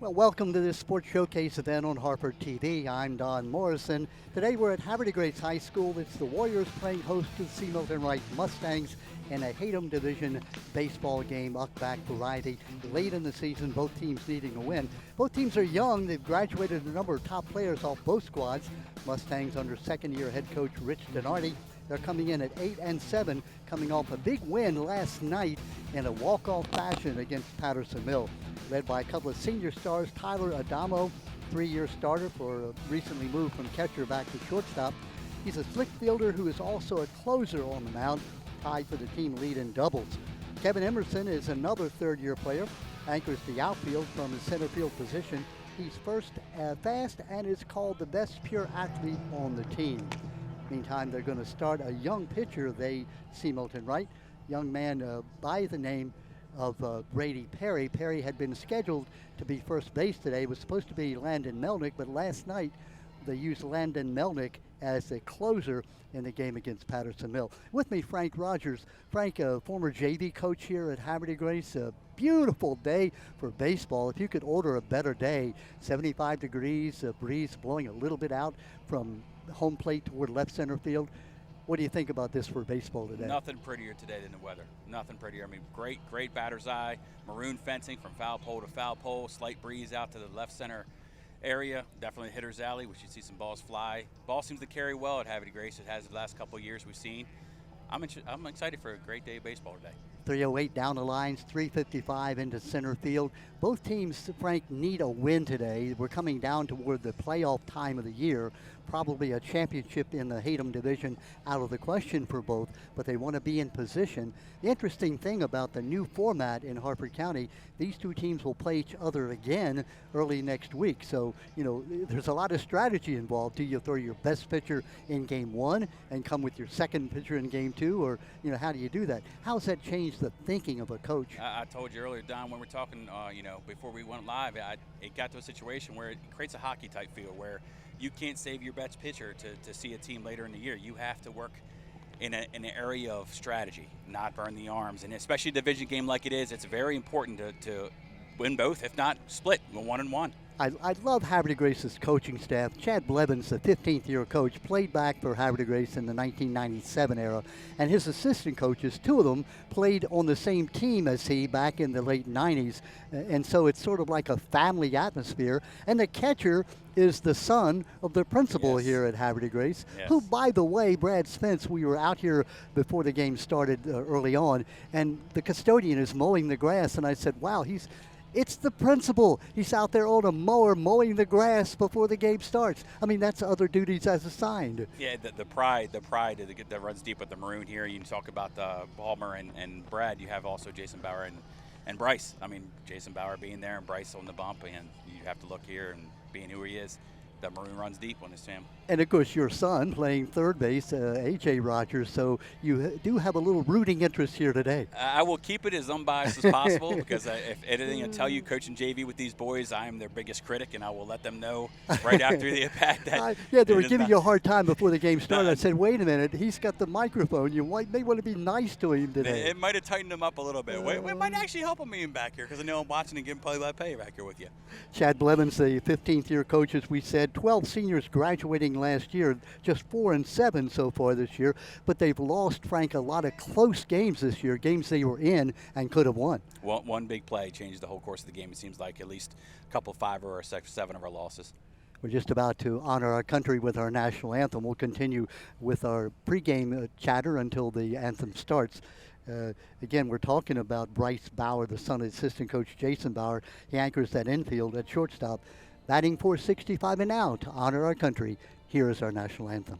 Well, welcome to this Sports Showcase event on HarfordTV. I'm Don Morrison. Today we're at Havre High School. It's the Warriors playing host to the Milton Wright Mustangs in a Hatem Division baseball game, up-back variety. Late in the season, both teams needing a win. Both teams are young. They've graduated a number of top players off both squads. Mustangs under second-year head coach Rich Denardi. They're coming in at 8-7, coming off a big win last night in a walk-off fashion against Patterson Mill. Led by a couple of senior stars, Tyler Adamo, three-year starter for recently moved from catcher back to shortstop. He's a slick fielder who is also a closer on the mound, tied for the team lead in doubles. Kevin Emerson is another third-year player, anchors the outfield from his center field position. He's fast and is called the best pure athlete on the team. Meantime, they're going to start a young pitcher, they see Milton Wright, young man by the name of Brady Perry. Perry had been scheduled to be first base today. It was supposed to be Landon Melnick, but last night they used Landon Melnick as a closer in the game against Patterson Mill. With me, Frank Rogers. Frank, former JV coach here at Havre Grace. A beautiful day for baseball. If you could order a better day, 75 degrees, a breeze blowing a little bit out from home plate toward left center field. What do you think about this for baseball today? Nothing prettier today than the weather. Nothing prettier. I mean, great batter's eye. Maroon fencing from foul pole to foul pole. Slight breeze out to the left center area. Definitely hitter's alley. We should see some balls fly. Ball seems to carry well at Havre Grace. It has the last couple of years we've seen. I'm excited for a great day of baseball today. 308 down the lines, 355 into center field. Both teams, Frank, need a win today. We're coming down toward the playoff time of the year. Probably a championship in the Hatem division out of the question for both, but they want to be in position. The interesting thing about the new format in Harford County, these two teams will play each other again early next week. So, you know, there's a lot of strategy involved. Do you throw your best pitcher in game one and come with your second pitcher in game two, or, you know, how do you do that? How's that changed the thinking of a coach? I told you earlier, Don, when we're talking, before we went live, it got to a situation where it creates a hockey type feel where you can't save your best pitcher to see a team later in the year. You have to work in an area of strategy, not burn the arms. And especially a division game like it is, it's very important to win both, if not split, 1-1. I love Havre Grace's coaching staff. Chad Blevins, the 15th-year coach, played back for Havre Grace in the 1997 era. And his assistant coaches, two of them, played on the same team as he back in the late 90s. And so it's sort of like a family atmosphere. And the catcher is the son of the principal here at Havre Grace, who, by the way, Brad Spence, we were out here before the game started early on, and the custodian is mowing the grass. And I said, wow, it's the principal. He's out there on a mower mowing the grass before the game starts. I mean, that's other duties as assigned. Yeah, the pride that runs deep with the Maroon here. You talk about Palmer and Brad. You have also Jason Bauer and Bryce. I mean, Jason Bauer being there and Bryce on the bump, and you have to look here and being who he is. The Maroon runs deep on this team. And, of course, your son playing third base, A.J. Rogers, so you do have a little rooting interest here today. I will keep it as unbiased as possible because if anything I tell you, coaching JV with these boys, I am their biggest critic, and I will let them know right after the at-bat that they were giving you a hard time before the game started. I said, wait a minute, he's got the microphone. You may want to be nice to him today. It might have tightened him up a little bit. It might actually help him being back here because I know I'm watching and giving play-by-play back here with you. Chad Blevins, the 15th-year coach, as we said, 12 seniors graduating last year, just 4-7 so far this year, but they've lost, Frank, a lot of close games this year, games they were in and could have won. One big play changed the whole course of the game. It seems like at least a couple, 5 or 7 of our losses. We're just about to honor our country with our national anthem. We'll continue with our pregame chatter until the anthem starts. Again, we're talking about Bryce Bauer, the son of assistant coach Jason Bauer. He anchors that infield at shortstop. Batting .465 and now to honor our country. Here is our national anthem.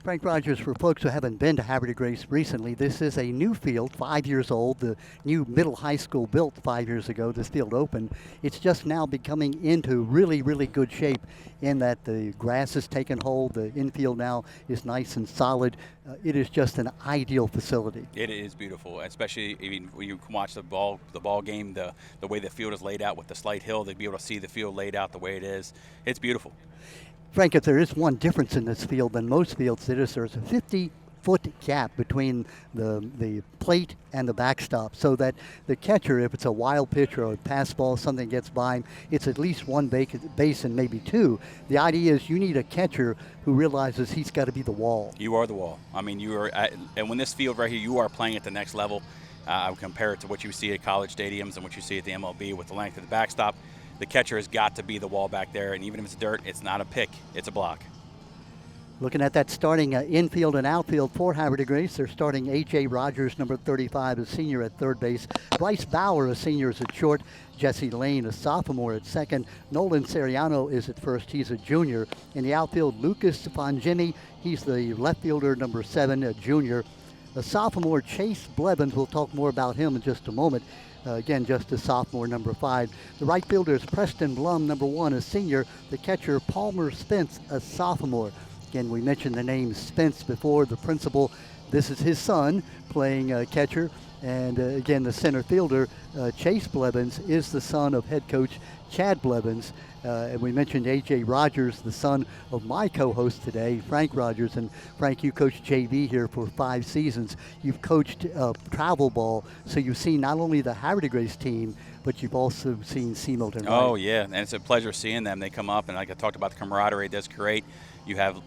Frank Rogers, for folks who haven't been to Havre de Grace recently, this is a new field, 5 years old. The new middle high school built 5 years ago. This field opened. It's just now becoming into really, really good shape in that the grass has taken hold. The infield now is nice and solid. It is just an ideal facility. It is beautiful, especially when you can watch the ball game, the way the field is laid out with the slight hill, to be able to see the field laid out the way it is. It's beautiful. Frank, if there is one difference in this field than most fields, there's a 50-foot gap between the plate and the backstop, so that the catcher, if it's a wild pitch or a pass ball, something gets by him, it's at least one base and maybe two. The idea is you need a catcher who realizes he's got to be the wall. You are the wall. I mean, you are, and when this field right here, you are playing at the next level. I would compare it to what you see at college stadiums and what you see at the MLB with the length of the backstop. The catcher has got to be the wall back there, and even if it's dirt, it's not a pick, it's a block. Looking at that starting infield and outfield for Havre de Grace, they're starting A.J. Rogers, number 35, a senior at third base. Bryce Bauer, a senior, is at short. Jesse Lane, a sophomore, at second. Nolan Seriano is at first. He's a junior. In the outfield, Lucas Fangini, he's the left fielder, number 7, a junior. A sophomore, Chase Blevins, we'll talk more about him in just a moment. Again, just a sophomore, number 5. The right fielder is Preston Blum, number 1, a senior. The catcher, Palmer Spence, a sophomore. Again, we mentioned the name Spence before, the principal. This is his son playing catcher. And again, the center fielder, Chase Blevins, is the son of head coach Chad Blevins. And we mentioned A.J. Rogers, the son of my co-host today, Frank Rogers. And Frank, you coached JV here for 5 seasons. You've coached travel ball, so you've seen not only the Havre de Grace team, but you've also seen C. Milton. Oh, yeah, and it's a pleasure seeing them. They come up, and like I talked about, the camaraderie, that's great. You have,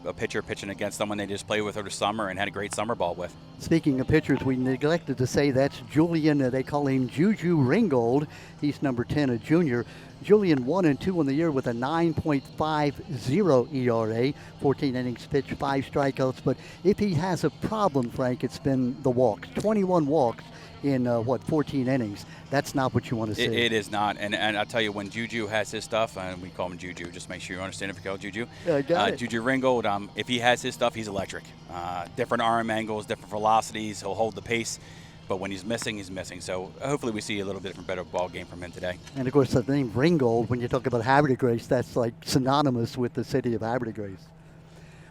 a pitcher pitching against someone they just played with over the summer and had a great summer ball with. Speaking of pitchers, we neglected to say that's Julian, they call him Juju Ringgold. He's number 10, a junior. Julian 1-2 on the year with a 9.50 ERA, 14 innings pitched, 5 strikeouts. But if he has a problem, Frank, it's been the walks. 21 walks in 14 innings. That's not what you want to see. It is not, and I tell you, when Juju has his stuff, and we call him Juju, just make sure you understand if you call Juju. Juju Ringgold, if he has his stuff, he's electric. Different arm angles, different velocities, he'll hold the pace. But when he's missing, he's missing. So hopefully we see a little different, better ball game from him today. And of course, the name Ringgold, when you talk about Havre de Grace, that's like synonymous with the city of Havre de Grace.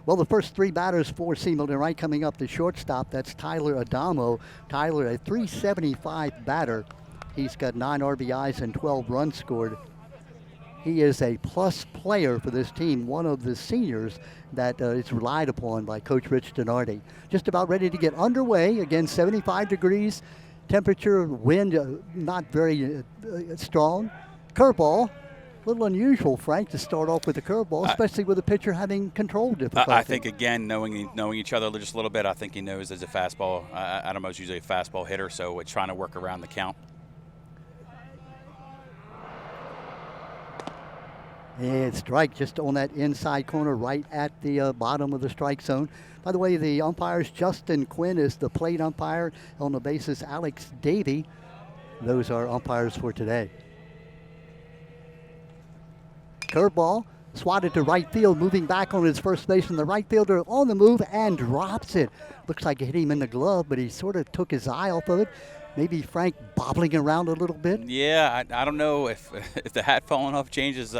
Well, the first 3 batters for C. Milton Wright coming up, the shortstop, that's Tyler Adamo. Tyler, a .375 batter. He's got 9 RBIs and 12 runs scored. He is a plus player for this team, one of the seniors that is relied upon by Coach Rich Donardi. Just about ready to get underway. Again, 75 degrees, temperature, wind not very strong. Curveball. A little unusual, Frank, to start off with a curveball, especially with a pitcher having control difficulty. I think, again, knowing each other just a little bit, I think he knows there's a fastball. Adamo's usually a fastball hitter, so it's trying to work around the count. And strike just on that inside corner, right at the bottom of the strike zone. By the way, the umpires, Justin Quinn is the plate umpire. On the bases, Alex Davey. Those are umpires for today. Curveball, swatted to right field, moving back on his first baseman. The right fielder on the move and drops it. Looks like it hit him in the glove, but he sort of took his eye off of it. Maybe Frank bobbling around a little bit. Yeah, I don't know if the hat falling off changes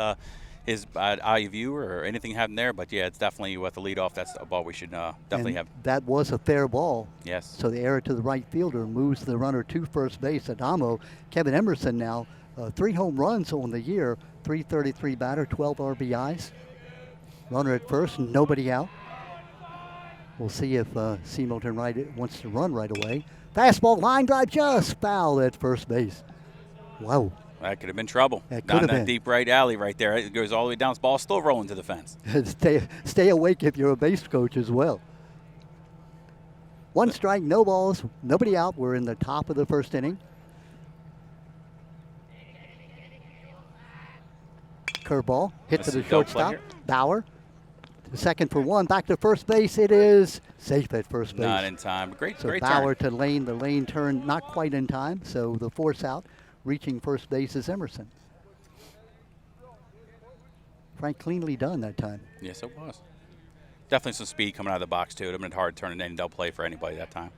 his eye of view or anything happened there, but yeah, it's definitely with the leadoff. That's a ball we should definitely have. That was a fair ball. Yes. So the error to the right fielder moves the runner to first base. Adamo, Kevin Emerson now, 3 home runs on the year, .333 batter, 12 RBIs. Runner at first, nobody out. We'll see if C. Milton Wright wants to run right away. Fastball, line drive, just foul at first base. Wow. That could have been trouble. That down could have that been. Deep right alley right there. It goes all the way down. This ball's still rolling to the fence. Stay awake if you're a base coach as well. 1 strike, no balls, nobody out. We're in the top of the first inning. Curveball, hit to the shortstop. Bauer, second for 1, back to first base. It is safe at first base. Not in time. Great Bauer turn. to Lane. The Lane turn not quite in time, so the force out. Reaching first base is Emerson. Frank, cleanly done that time. Yes, it was. Definitely some speed coming out of the box, too. It would have been hard to turn it in double play for anybody that time.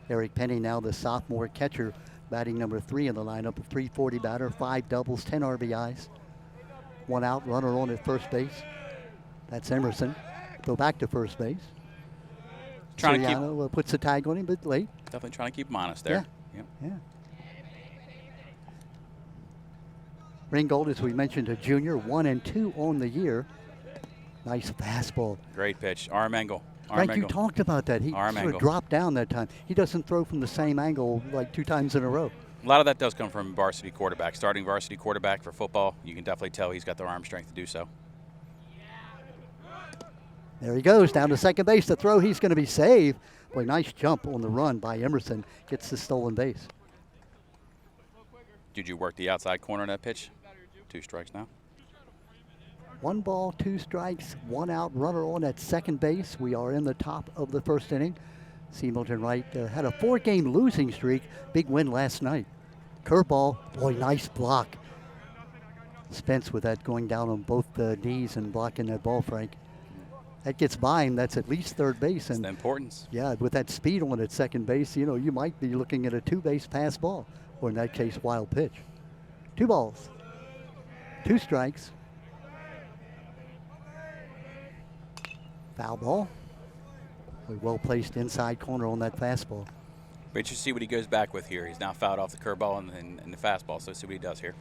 Eric Penny, now the sophomore catcher, batting number 3 in the lineup, a .340 batter, 5 doubles, 10 RBIs. 1 out, runner on at first base. That's Emerson. Go back to first base. Trying to keep puts the tag on him, but late. Definitely trying to keep him honest there. Yeah. Yeah. Ringgold, as we mentioned, a junior, 1 and 2 on the year. Nice fastball. Great pitch. Arm angle. Frank, you talked about that. He sort of dropped down that time. He doesn't throw from the same angle like 2 times in a row. A lot of that does come from varsity quarterback. Starting varsity quarterback for football, you can definitely tell he's got the arm strength to do so. There he goes, down to second base. The throw, he's going to be saved. Boy, nice jump on the run by Emerson. Gets the stolen base. Did you work the outside corner on that pitch? 2 strikes now. 1 ball, 2 strikes, 1 out, runner on at second base. We are in the top of the first inning. C. Milton Wright had a 4-game losing streak. Big win last night. Curveball, boy, nice block. Spence with that going down on both the knees and blocking that ball, Frank. That gets by him. That's at least third base. And the importance. Yeah, with that speed on at second base, you know, you might be looking at a 2-base pass ball, or in that case, wild pitch. 2 balls, 2 strikes. Foul ball. A well-placed inside corner on that fastball. But you see what he goes back with here. He's now fouled off the curveball and the fastball, so see what he does here.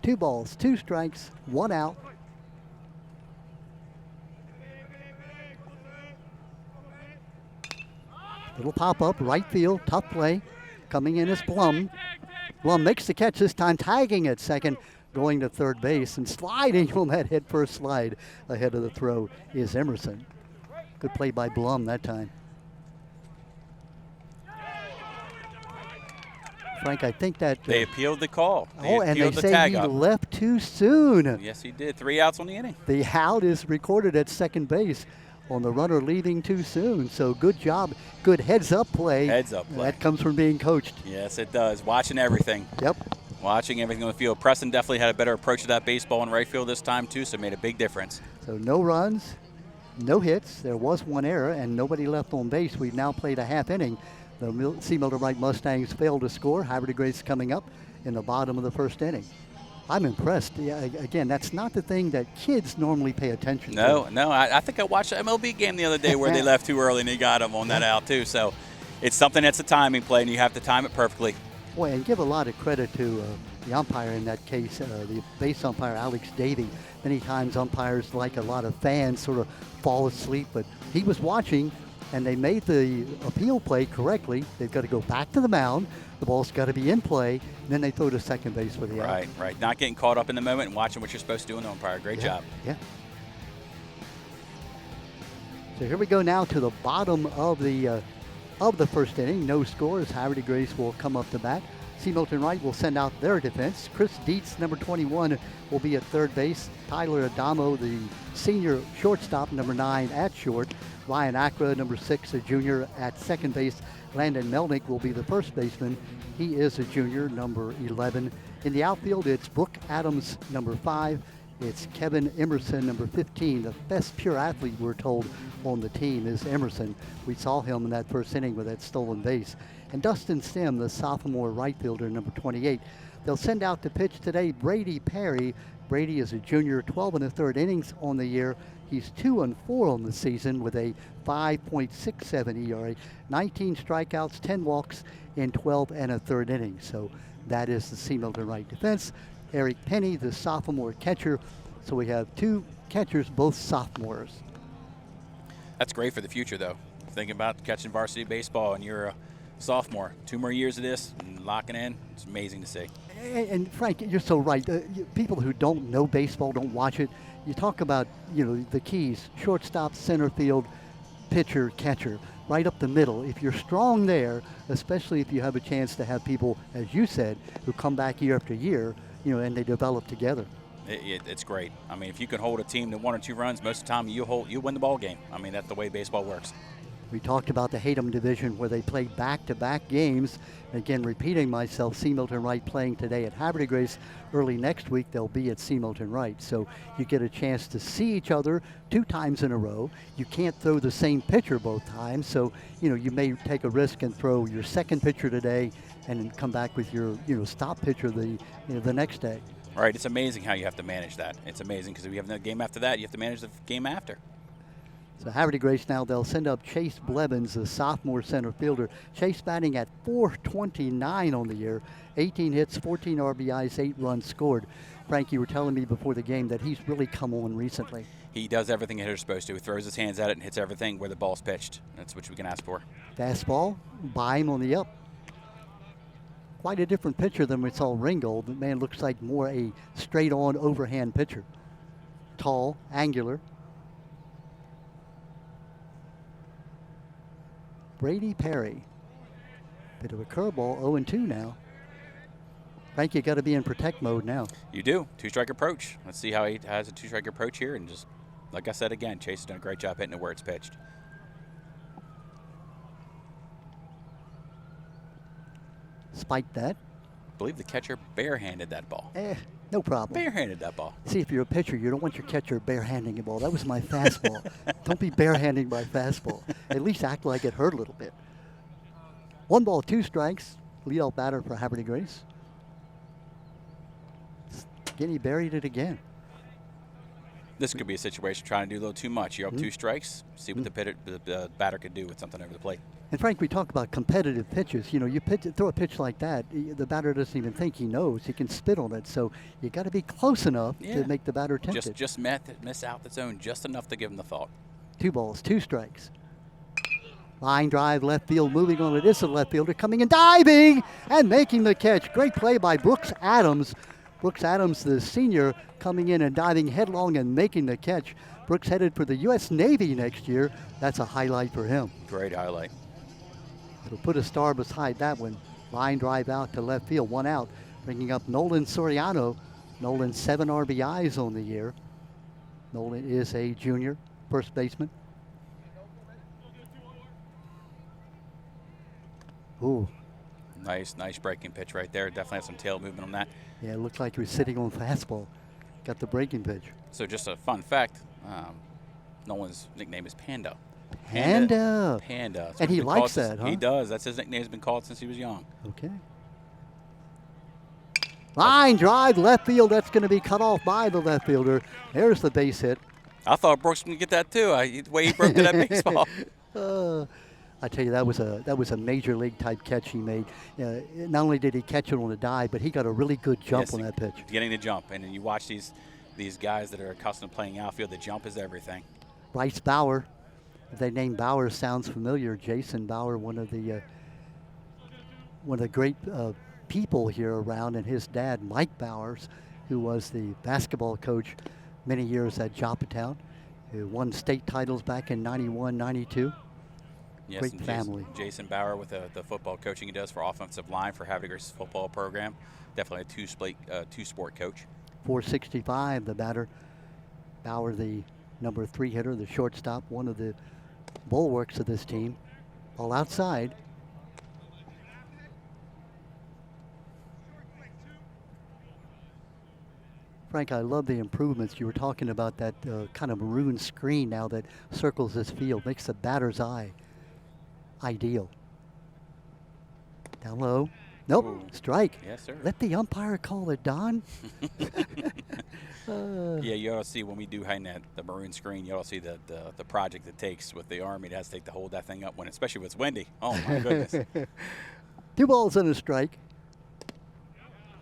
2 balls, 2 strikes, 1 out. Little pop-up, right field, tough play. Coming in is Blum. Blum makes the catch this time, tagging at second, going to third base, and sliding on that head-first slide ahead of the throw is Emerson. Good play by Blum that time. Frank, I think that... they appealed the call. And they say he left too soon. Yes, he did. 3 outs on the inning. The out is recorded at second base on the runner leaving too soon. So good job. Good heads-up play. Heads-up play. That comes from being coached. Yes, it does. Watching everything. Yep. Watching everything on the field. Preston definitely had a better approach to that baseball in right field this time, too, so it made a big difference. So no runs, no hits. There was 1 error, and nobody left on base. We've now played a half inning. The C. Milton Wright Mustangs failed to score. Havre Grace coming up in the bottom of the first inning. I'm impressed. Yeah, again, that's not the thing that kids normally pay attention to. No. I think I watched an MLB game the other day where they left too early and they got him on that out, too. So it's something that's a timing play, and you have to time it perfectly. Boy, and give a lot of credit to the umpire in that case, the base umpire, Alex Davey. Many times umpires, like a lot of fans, sort of fall asleep, but he was watching, and they made the appeal play correctly. They've got to go back to the mound. The ball's got to be in play, and then they throw to second base for the out. Right. Not getting caught up in the moment and watching what you're supposed to do in the umpire. Great job. Yeah. So here we go now to the bottom of the first inning. No scores. Havre Grace will come up to bat. C. Milton Wright will send out their defense. Chris Dietz, number 21, will be at third base. Tyler Adamo, the senior shortstop, number 9, at short. Ryan Acra, number 6, a junior, at second base. Landon Melnick will be the first baseman. He is a junior, number 11. In the outfield, it's Brooke Adams, number 5. It's Kevin Emerson, number 15. The best pure athlete, we're told, on the team is Emerson. We saw him in that first inning with that stolen base. And Dustin Sim, the sophomore right fielder, number 28. They'll send out to pitch today Brady Perry. Brady is a junior, 12 1/3 innings on the year. He's 2-4 on the season with a 5.67 ERA, 19 strikeouts, 10 walks in 12 1/3 innings. So that is the C. Milton Wright defense. Eric Penny, the sophomore catcher. So we have 2 catchers, both sophomores. That's great for the future, though. Thinking about catching varsity baseball and you're a sophomore. 2 more years of this and locking in. It's amazing to see. And Frank, you're so right. People who don't know baseball, don't watch it. You talk about, the keys: shortstop, center field, pitcher, catcher, right up the middle. If you're strong there, especially if you have a chance to have people, as you said, who come back year after year, and they develop together. It's great. I mean, if you can hold a team to 1 or 2 runs, most of the time you win the ball game. I mean, that's the way baseball works. We talked about the Hatem division where they play back-to-back games. Again, repeating myself, C. Milton Wright playing today at Havre de Grace. Early next week, they'll be at C. Milton Wright. So you get a chance to see each other 2 times in a row. You can't throw the same pitcher both times. So, you may take a risk and throw your second pitcher today and then come back with your, stop pitcher the next day. Right. It's amazing how you have to manage that. It's amazing because if you have the game after that, you have to manage the game after. So Havre de Grace now, they'll send up Chase Blevins, the sophomore center fielder. Chase batting at .429 on the year, 18 hits, 14 RBIs, 8 runs scored. Frank, you were telling me before the game that he's really come on recently. He does everything a hitter's supposed to. He throws his hands at it and hits everything where the ball's pitched. That's what we can ask for. Fastball by him on the up. Quite a different pitcher than we saw Ringgold. The man looks like more a straight-on overhand pitcher. Tall, angular. Brady Perry. Bit of a curveball, 0-2 now. Frank, you got to be in protect mode now. You do. 2-strike approach. Let's see how he has a 2-strike approach here. And just, like I said again, Chase has done a great job hitting it where it's pitched. Spiked that. I believe the catcher barehanded that ball. No problem. Barehanded that ball. See, if you're a pitcher, you don't want your catcher barehanding a ball. That was my fastball. Don't be barehanding my fastball. At least act like it hurt a little bit. 1 ball, 2 strikes. Leadoff batter for Havre de Grace. Again, he buried it again. This could be a situation trying to do a little too much. You're up 2 strikes. See what the batter could do with something over the plate. And Frank, we talk about competitive pitches. You throw a pitch like that, the batter doesn't even think he knows. He can spit on it. So you got to be close enough to make the batter tempted. Just miss out the zone just enough to give him the thought. 2 balls, 2 strikes. Line drive, left field, moving on. It is a left fielder coming and diving and making the catch. Great play by Brooks Adams. Brooks Adams, the senior, coming in and diving headlong and making the catch. Brooks headed for the U.S. Navy next year. That's a highlight for him. Great highlight. So put a star beside that one. Line drive out to left field, 1 out. Bringing up Nolan Soriano. Nolan 7 RBIs on the year. Nolan is a junior first baseman. Ooh. Nice breaking pitch right there. Definitely had some tail movement on that. Yeah, it looked like he was sitting on fastball. Got the breaking pitch. So just a fun fact, Nolan's nickname is Panda. Panda. That's and he likes that, huh? He does. That's his nickname. Has been called since he was young. Okay. Line drive, left field. That's going to be cut off by the left fielder. There's the base hit. I thought Brooks was going to get that too. The way he broke to that baseball. I tell you, that was a major league type catch he made. Not only did he catch it on a dive, but he got a really good jump on that pitch. Getting the jump, and then you watch these guys that are accustomed to playing outfield. The jump is everything. Bryce Bauer. The name Bauer sounds familiar. Jason Bauer, one of the great people here around, and his dad, Mike Bowers, who was the basketball coach many years at Joppatown, who won state titles back in 91, 92. Yes, great family. Jason Bauer with the football coaching he does for offensive line for Havre de Grace's football program. Definitely a two-sport coach. 465, the batter. Bauer, the number 3 hitter, the shortstop, one of the bulwarks of this team. All outside. Frank, I love the improvements. You were talking about that kind of maroon screen now that circles this field, makes the batter's eye ideal. Down low. Nope, Ooh. Strike. Yes, sir. Let the umpire call it, Don. Yeah, you ought to see when we do hang the maroon screen, you ought to see the project it takes with the Army. It has to take to hold that thing up, especially when it's windy. Oh, my goodness. 2 balls and a strike.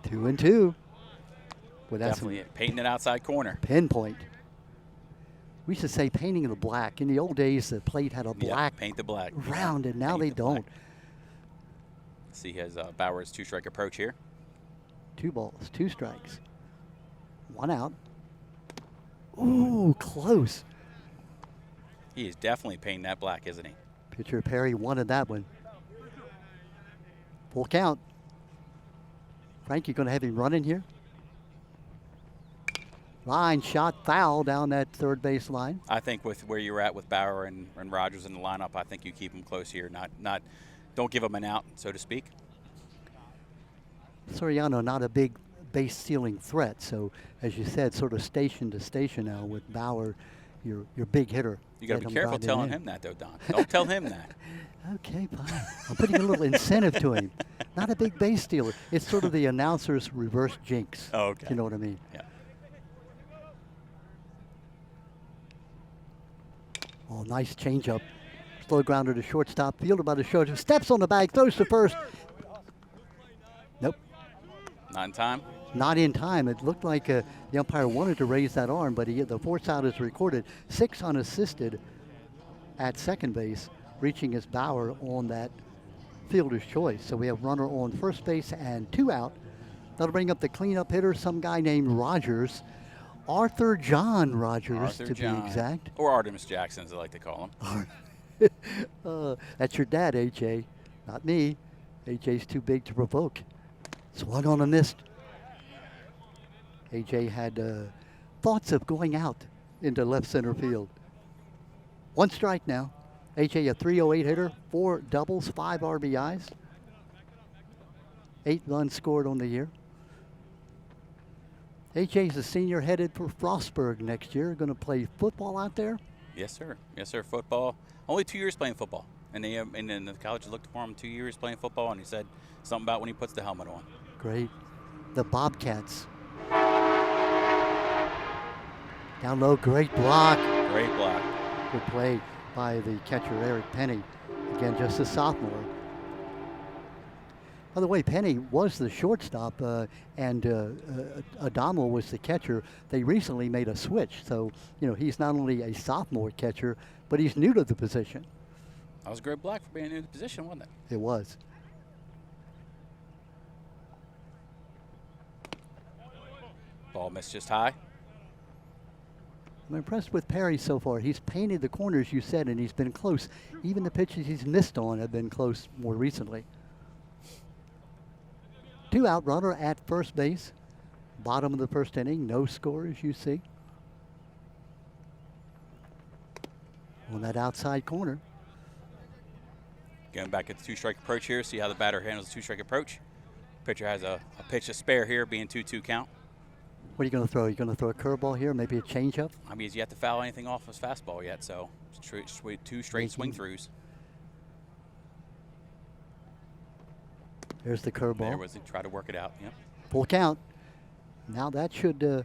2-2. Well, that's definitely painting it outside corner. Pinpoint. We used to say painting the black. In the old days, the plate had a black paint the black round, and now they don't. See his Bauer's 2-strike approach here. 2 balls, 2 strikes. 1 out. Ooh, close. He is definitely painting that black, isn't he? Pitcher Perry wanted that one. Full count. Frank, you going to have him running here? Line shot, foul down that third base line. I think with where you're at with Bauer and Rogers in the lineup, I think you keep them close here. Don't give them an out, so to speak. Soriano not a big base stealing threat, so as you said, sort of station to station now with Bauer, your big hitter. You got to be careful telling him that, though, Don. Don't tell him that. Okay, fine. I'm putting a little incentive to him. Not a big base stealer. It's sort of the announcer's reverse jinx. Oh, okay. You know what I mean? Yeah. Oh, nice changeup. Slow grounder to shortstop. Fielded by the shortstop. Steps on the bag. Throws to first. Nope. Not in time. Not in time. It looked like the umpire wanted to raise that arm, but the force out is recorded. 6 unassisted at second base, reaching as Bauer on that fielder's choice. So we have runner on first base and 2 out. That'll bring up the cleanup hitter, some guy named Rogers. Arthur John Rogers, be exact. Or Artemis Jackson, as I like to call him. That's your dad, A.J., not me. A.J.'s too big to provoke. Swung on a missed. A.J. had thoughts of going out into left center field. 1 strike now. A.J. a .308 hitter, 4 doubles, 5 RBIs. 8 runs scored on the year. A.J.'s a senior headed for Frostburg next year. Going to play football out there? Yes, sir. Yes, sir. Football. Only 2 years playing football. And then the college looked for him 2 years playing football, and he said something about when he puts the helmet on. Great. The Bobcats. Down low, great block. Great block. Good play by the catcher, Eric Penny. Again, just a sophomore. By the way, Penny was the shortstop, and Adamo was the catcher. They recently made a switch, so he's not only a sophomore catcher, but he's new to the position. That was a great block for being new to the position, wasn't it? It was. Ball missed just high. I'm impressed with Perry so far. He's painted the corners, you said, and he's been close. Even the pitches he's missed on have been close more recently. 2 out, runner at first base. Bottom of the first inning, no score as you see. On that outside corner. Going back at the 2-strike approach here, see how the batter handles the 2-strike approach. Pitcher has a pitch to spare here, being 2-2 count. What are you going to throw? Are you going to throw a curveball here, maybe a changeup? I mean, he's yet to foul anything off his fastball yet, so it's 2 straight swing throughs. There's the curveball. There was he try to work it out. Yep. Full count. Now that should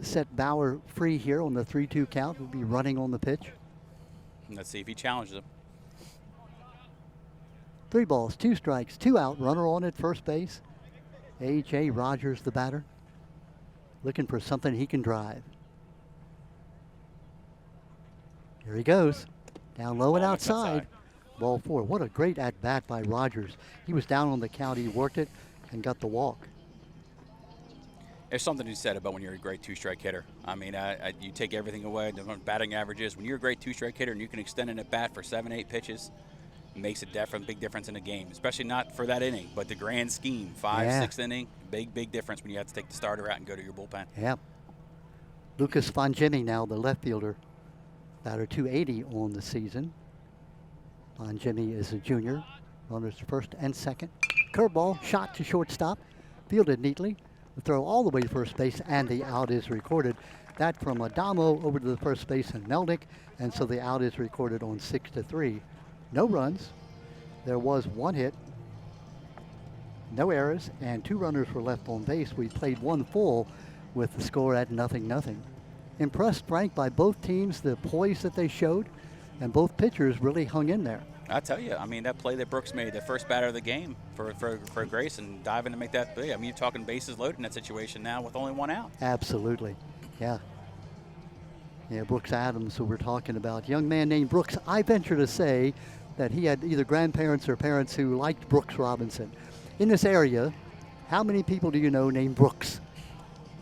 set Bauer free here on the 3-2 count. We'll be running on the pitch. Let's see if he challenges him. 3 balls, 2 strikes, 2 out. Runner on at first base. A.J. Rogers, the batter, looking for something he can drive. Here he goes. Down low and outside. Ball 4. What a great at-bat by Rogers. He was down on the count. He worked it and got the walk. There's something to be said about when you're a great 2-strike hitter. I mean, you take everything away, the batting averages. When you're a great 2-strike hitter and you can extend an at-bat for 7-8 pitches, it makes a big difference in a game, especially not for that inning, but the grand scheme, 5-6 inning, big difference when you have to take the starter out and go to your bullpen. Yeah. Lucas Fangemi now, the left fielder, batter 280 on the season. Fangemi is a junior, runners first and second. Curveball, shot to shortstop, fielded neatly. The throw all the way to first base, and the out is recorded. That from Adamo over to the first base and Melnick, and so the out is recorded on 6-3. No runs. There was 1 hit, no errors, and 2 runners were left on base. We played 1 full with the score at 0-0. Impressed, Frank, by both teams, the poise that they showed, and both pitchers really hung in there. I tell you, I mean, that play that Brooks made, the first batter of the game for Grace, and diving to make that play. I mean, you're talking bases loaded in that situation now with only 1 out. Absolutely, yeah. Yeah, Brooks Adams, who we're talking about. Young man named Brooks. I venture to say that he had either grandparents or parents who liked Brooks Robinson. In this area, how many people do you know named Brooks?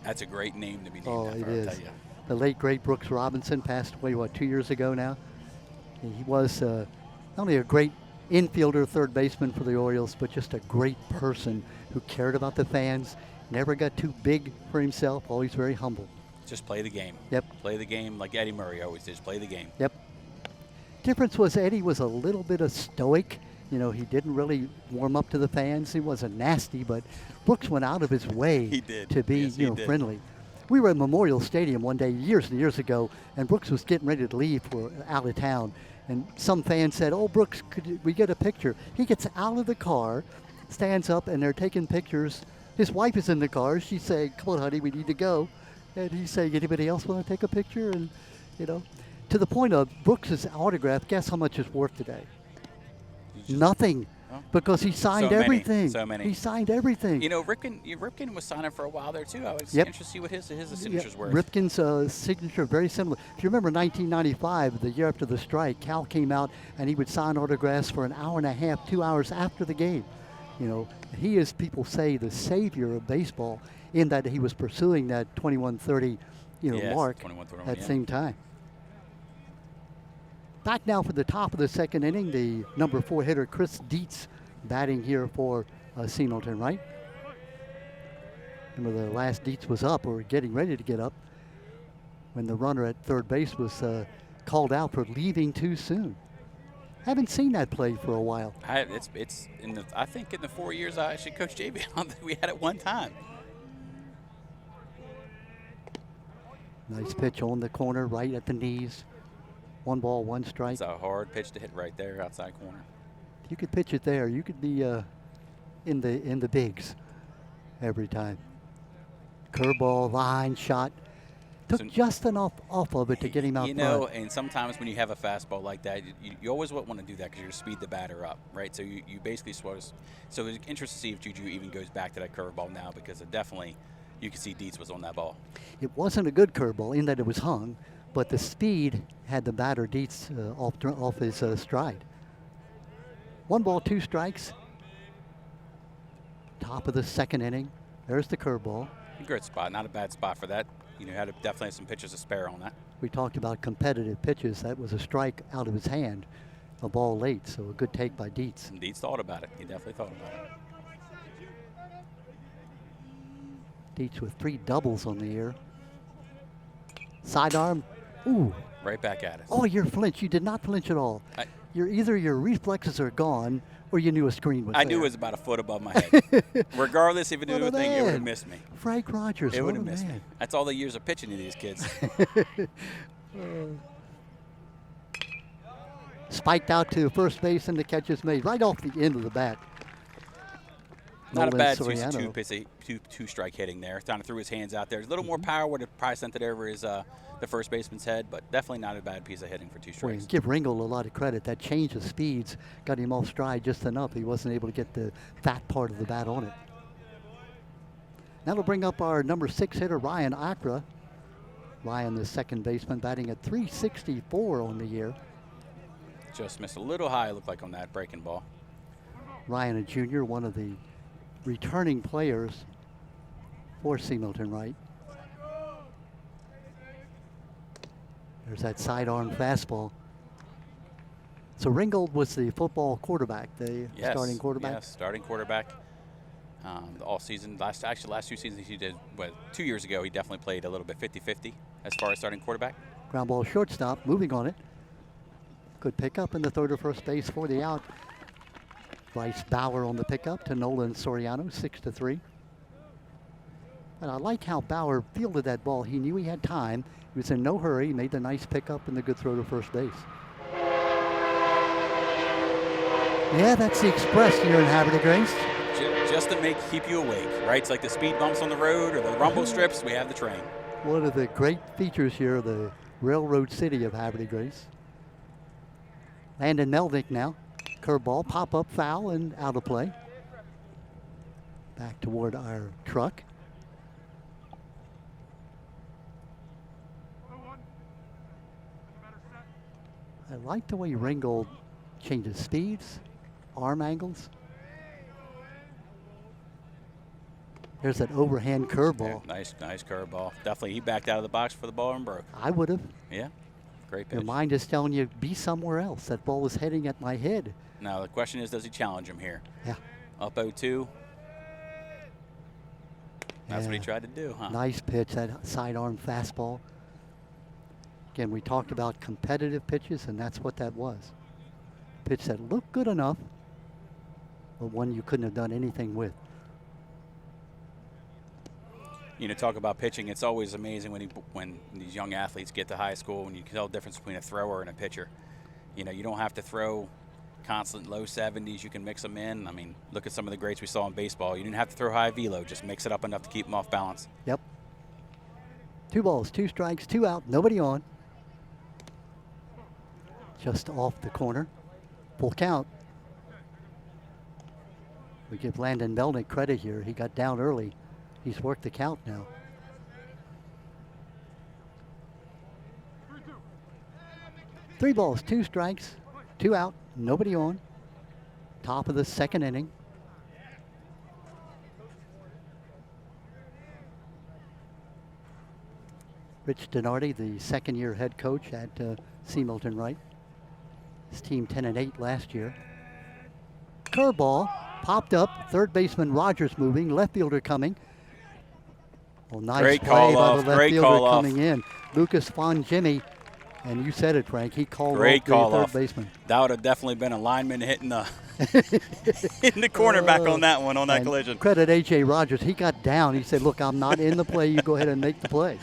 That's a great name to be named after, it is. I'll tell you. The late, great Brooks Robinson passed away, 2 years ago now? He was not only a great infielder, third baseman for the Orioles, but just a great person who cared about the fans, never got too big for himself, always very humble. Just play the game. Yep. Play the game like Eddie Murray always did. Just play the game. Yep. Difference was Eddie was a little bit of stoic. You know, he didn't really warm up to the fans. He wasn't nasty, but Brooks went out of his way He did. to be, Yes, you know, friendly. We were at Memorial Stadium one day years and years ago, and Brooks was getting ready to leave for out of town. And some fans said, "Oh, Brooks, could we get a picture?" He gets out of the car, stands up, and they're taking pictures. His wife is in the car. She's saying, "Come on, honey, we need to go." And he's saying, "Anybody else want to take a picture?" And, you know, to the point of Brooks's autograph, guess how much it's worth today? Nothing. Because he signed everything. So many. He signed everything. You know, Ripken was signing for a while there too. I was interested to see what his signatures were. Ripken's signature very similar. If you remember 1995, the year after the strike, Cal came out and he would sign autographs for an hour and a half, 2 hours after the game. You know, he is, people say, the savior of baseball in that he was pursuing that 21-30, mark at the same time. Back now for the top of the second inning, the number 4 hitter, Chris Dietz, batting here for C. Milton Wright. Remember, the last Dietz was up, or getting ready to get up, when the runner at third base was called out for leaving too soon. Haven't seen that play for a while. I think in the 4 years I actually coached JV, I don't think we had it one time. Nice pitch on the corner, right at the knees. 1 ball, 1 strike. It's a hard pitch to hit right there, outside corner. You could pitch it there. You could be in the bigs every time. Curveball, line shot. Took just enough off of it to get him out front. You know, and sometimes when you have a fastball like that, you always want to do that because you speed the batter up, right? So you basically so it's interesting to see if Juju even goes back to that curveball now, because it definitely, you can see Dietz was on that ball. It wasn't a good curveball in that it was hung, but the speed had the batter Dietz off his stride. 1 ball, 2 strikes. Top of the second inning. There's the curveball. Good spot, not a bad spot for that. You know, definitely some pitches to spare on that. We talked about competitive pitches. That was a strike out of his hand, a ball late, so a good take by Dietz. And Dietz thought about it. He definitely thought about it. Dietz with 3 doubles on the year. Sidearm. Ooh. Right back at it. Oh, you're flinch. You did not flinch at all. Either your reflexes are gone or you knew a screen was there. I knew it was about a foot above my head. Regardless if it did anything, it would have missed me. Frank Rogers, it would have missed me. That's all the years of pitching to these kids. Spiked out to first base and the catch is made right off the end of the bat. Not a bad two-strike hitting there. Kind of threw his hands out there. A little more power would have probably sent it over his the first baseman's head, but definitely not a bad piece of hitting for 2 strikes. Well, give Ringgold a lot of credit. That change of speeds got him off stride just enough. He wasn't able to get the fat part of the bat on it. That'll bring up our number 6 hitter, Ryan Acra. Ryan, the second baseman, batting at .364 on the year. Just missed a little high, it looked like, on that breaking ball. Ryan, a junior, one of the returning players for C. Milton Wright. There's that sidearm fastball. So Ringgold was the football quarterback, the starting quarterback? Yes, starting quarterback. All season, last 2 seasons he did, 2 years ago he definitely played a little bit 50-50 as far as starting quarterback. Ground ball shortstop, moving on it. Good pickup in the third or first base for the out. Bryce Bauer on the pickup to Nolan Soriano, 6-3. And I like how Bauer fielded that ball. He knew he had time. He was in no hurry. He made the nice pickup and the good throw to first base. Yeah, that's the express here in Havre Grace. Just to keep you awake, right? It's like the speed bumps on the road or the rumble strips. We have the train. One of the great features here of the railroad city of Havre Grace. Landon Melnick now. Curveball, pop-up foul, and out of play. Back toward our truck. I like the way Ringgold changes speeds, arm angles. There's that overhand curveball. Yeah, nice curveball. Definitely, he backed out of the box for the ball and broke. I would have. Yeah, great pitch. Your mind is telling you, be somewhere else. That ball was heading at my head. Now, the question is, does he challenge him here? Yeah. Up 0-2. That's what he Yeah. tried to do, huh? Nice pitch, that sidearm fastball. Again, we talked about competitive pitches, and that's what that was. Pitch that looked good enough, but one you couldn't have done anything with. You know, talk about pitching. It's always amazing when these young athletes get to high school and you can tell the difference between a thrower and a pitcher. You know, you don't have to throw constant low 70s. You can mix them in. I mean, look at some of the greats we saw in baseball. You didn't have to throw high velo. Just mix it up enough to keep them off balance. Yep. 2 balls, 2 strikes, 2 out, nobody on. Just off the corner. Full count. We give Landon Melnick credit here. He got down early. He's worked the count now. Three balls, 2 strikes, 2 out, nobody on. Top of the second inning. Rich Donardi, the second-year head coach at C. Milton Wright. His team 10-8 last year. Curveball popped up. Third baseman Rogers moving. Left fielder coming. Well, nice Great play call by off. the left Great fielder call off. coming in. Lucas Von Jimmy, and you said it, Frank. He called Great off call the third off. baseman. That would have definitely been a lineman hitting the hitting the cornerback on that one, on that And collision. Credit A.J. Rogers. He got down. He said, look, I'm not in the play. You go ahead and make the play.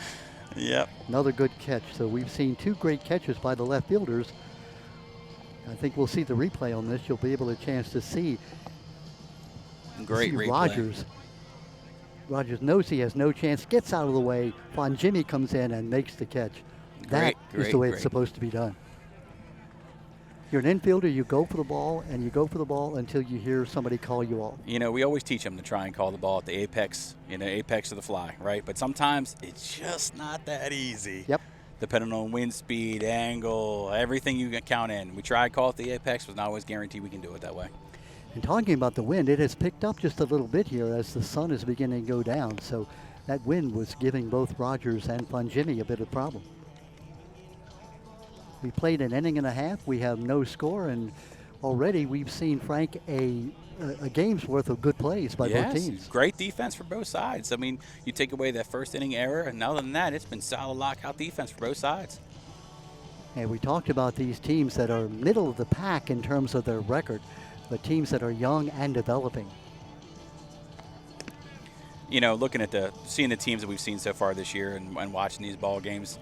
Yep. Another good catch. So we've seen 2 great catches by the left fielders. I think we'll see the replay on this. You'll be able to chance to see, Great replay. Rogers. Rogers knows he has no chance, gets out of the way. Von Jimmy comes in and makes the catch. That is the way it's supposed to be done. You're an infielder, you go for the ball, and you go for the ball until you hear somebody call you off. You know, we always teach them to try and call the ball at the apex, apex of the fly, right? But sometimes it's just not that easy. Yep. Depending on wind speed, angle, everything you can count in. We try to call it the apex, but not always guarantee we can do it that way. And talking about the wind, it has picked up just a little bit here as the sun is beginning to go down. So that wind was giving both Rogers and Von Jimmy a bit of problem. We played an inning and a half. We have no score, and already we've seen, Frank, a game's worth of good plays by both teams. Great defense for both sides. I mean, you take away that first inning error, and other than that, it's been solid lockout defense for both sides. And we talked about these teams that are middle of the pack in terms of their record, but teams that are young and developing. You know, looking at seeing the teams that we've seen so far this year and watching these ball games,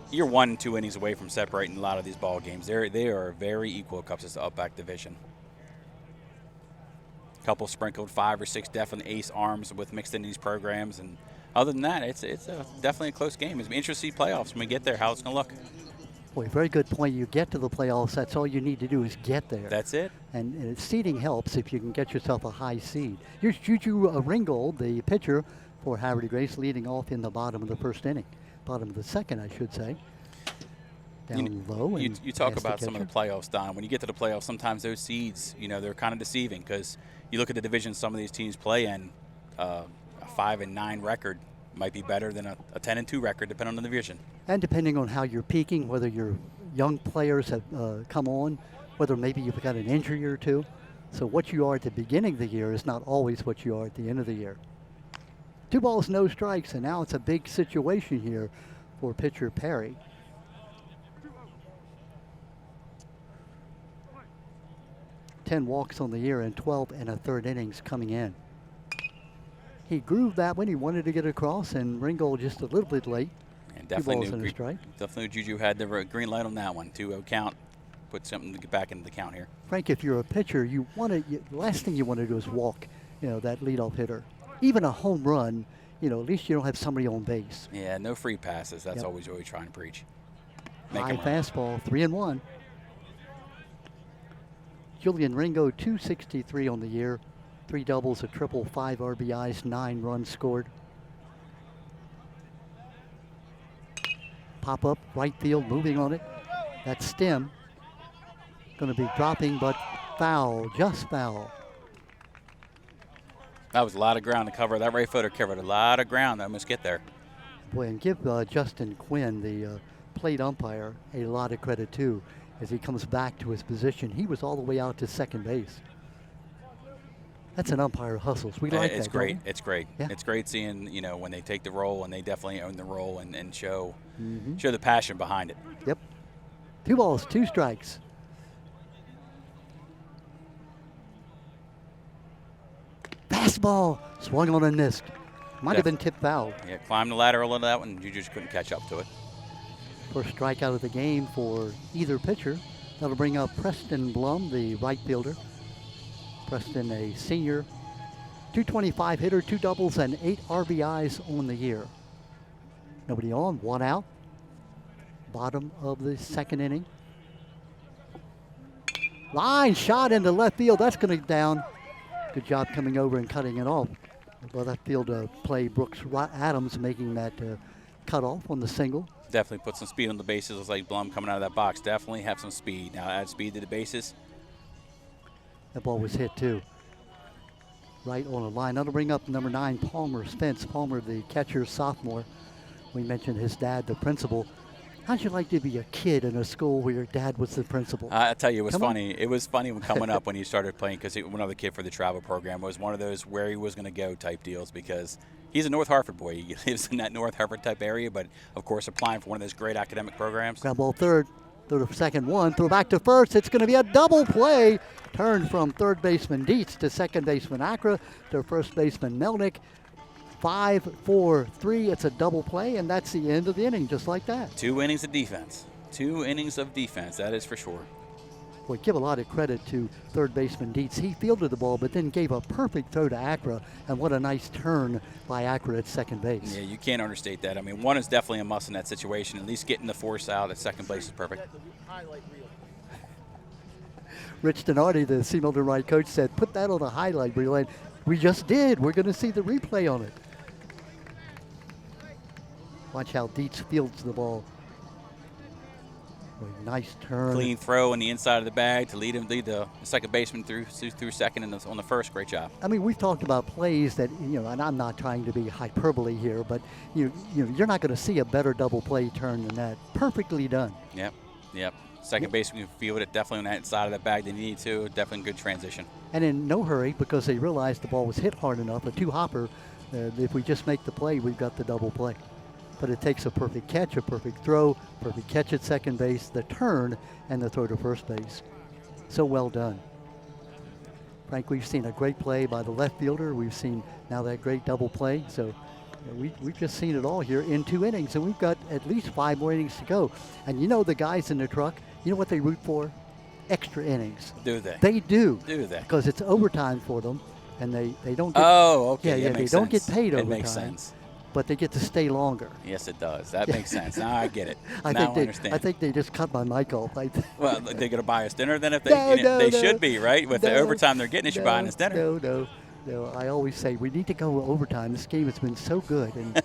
you're 1-2 innings away from separating a lot of these ball games. They are very equal cups as the up-back division. Couple sprinkled 5 or 6 definite ace arms with mixed in these programs, and other than that, it's definitely a close game. It's interesting to see playoffs when we get there, how it's going to look. Boy, very good point. You get to the playoffs, that's all you need to do is get there. That's it. And seeding helps if you can get yourself a high seed. Here's Juju Ringgold, the pitcher for Havre Grace, leading off in the bottom of the first inning. Bottom of the second, I should say. Down low. And you talk about some of the playoffs, Don. When you get to the playoffs, sometimes those seeds, they're kind of deceiving because you look at the division some of these teams play in, a 5-9 record might be better than a 10-2 record, depending on the division. And depending on how you're peaking, whether your young players have come on, whether maybe you've got an injury or two. So what you are at the beginning of the year is not always what you are at the end of the year. 2 balls, no strikes, and now it's a big situation here for pitcher Perry. Ten walks on the year and 12 1/3 innings coming in. He grooved that one. He wanted to get across, and Ringgold just a little bit late. And 2 balls and a strike. Definitely Juju had the green light on that one. 2-0 count. Put something to get back into the count here. Frank, if you're a pitcher, the last thing you want to do is walk, that leadoff hitter. Even a home run, at least you don't have somebody on base. Yeah, no free passes. That's always what we try and preach. High fastball, 3-1. Julian Ringo, 263 on the year. 3 doubles, a triple, 5 RBIs, 9 runs scored. Pop up, right field, moving on it. That's Stem. Going to be dropping, but foul, just foul. That was a lot of ground to cover. That right footer covered a lot of ground. I must get there. Boy, and give Justin Quinn, the plate umpire, a lot of credit too, as he comes back to his position. He was all the way out to second base. That's an umpire hustles. We like that. It's great. It's great. Yeah. It's great seeing, you know, when they take the role, and they definitely own the role and show Mm-hmm. show the passion behind it. Yep. 2 balls, 2 strikes. Fastball swung on and missed. Might have been tipped foul. Yeah, climbed the ladder a little that one. You just couldn't catch up to it. First strikeout of the game for either pitcher. That'll bring up Preston Blum, the right fielder. Preston, a senior, 225 hitter, 2 doubles, and 8 RBIs on the year. Nobody on, 1 out. Bottom of the 2nd inning. Line shot into left field. That's going to down. Good job coming over and cutting it off. The left field play, Brooks Adams making that cut off on the single. Definitely put some speed on the bases. Looks like Blum coming out of that box. Definitely have some speed. Now add speed to the bases. That ball was hit too. Right on a line. That'll bring up number 9, Palmer Spence. Palmer, the catcher, sophomore. We mentioned his dad, the principal. How'd you like to be a kid in a school where your dad was the principal? I tell you, it was funny. It was funny when coming up when he started playing, because one other kid for the travel program was one of those where he was going to go type deals, because he's a North Hartford boy. He lives in that North Hartford type area, but of course applying for one of those great academic programs. Ground ball third. Throw to second, 1. Throw back to first. It's going to be a double play. Turn from third baseman Dietz to second baseman Acra to first baseman Melnick. 5-4-3. It's a double play, and that's the end of the inning, just like that. 2 innings of defense. 2 innings of defense. That is for sure. Boy, give a lot of credit to third baseman Dietz. He fielded the ball, but then gave a perfect throw to Acra, and what a nice turn by Acra at second base. Yeah, you can't understate that. I mean, 1 is definitely a must in that situation. At least getting the force out at second base is perfect. Rich Donardi, the C. Milton Wright coach, said, put that on the highlight reel, and we just did. We're going to see the replay on it. Watch how Dietz fields the ball. Boy, nice turn. Clean throw on the inside of the bag to lead the second baseman through second and on the first. Great job. I mean, we've talked about plays that, you know, and I'm not trying to be hyperbole here, but you're not going to see a better double play turn than that. Perfectly done. Yep. Second baseman can field it definitely on that side of the bag they need to. Definitely good transition. And in no hurry, because they realized the ball was hit hard enough. A 2-hopper, if we just make the play, we've got the double play. But it takes a perfect catch, a perfect throw, perfect catch at second base, the turn, and the throw to first base. So well done. Frank, we've seen a great play by the left fielder. We've seen now that great double play. So we've just seen it all here in 2 innings, and we've got at least 5 more innings to go. And you know the guys in the truck, you know what they root for? Extra innings. Do they? They do. Do they? Because it's overtime for them, and they don't get, oh, okay. yeah, they don't get paid overtime. It makes sense. But they get to stay longer. Yes, it does. That makes sense. Now I get it. I understand. I think they just cut my mic off. Well, they're going to buy us dinner then if they they should be, right? With the overtime they're getting, they should buy us dinner. No. I always say we need to go overtime. This game has been so good, and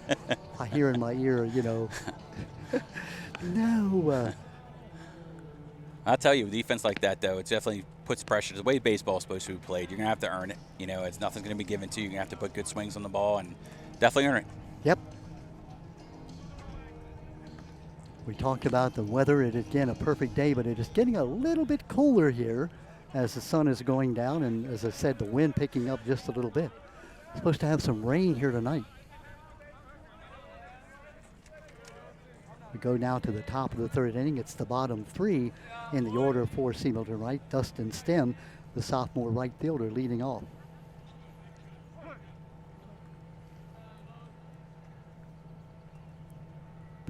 I hear in my ear, no. I'll tell you, with defense like that, though, it definitely puts pressure. The way baseball is supposed to be played, you're going to have to earn it. It's nothing's going to be given to you. You're going to have to put good swings on the ball and definitely earn it. Yep. We talked about the weather. It is, again, a perfect day, but it is getting a little bit cooler here as the sun is going down, and as I said, the wind picking up just a little bit. It's supposed to have some rain here tonight. We go now to the top of the 3rd inning. It's the bottom 3 in the order for C. Milton Wright. Dustin Stem, the sophomore right fielder, leading off.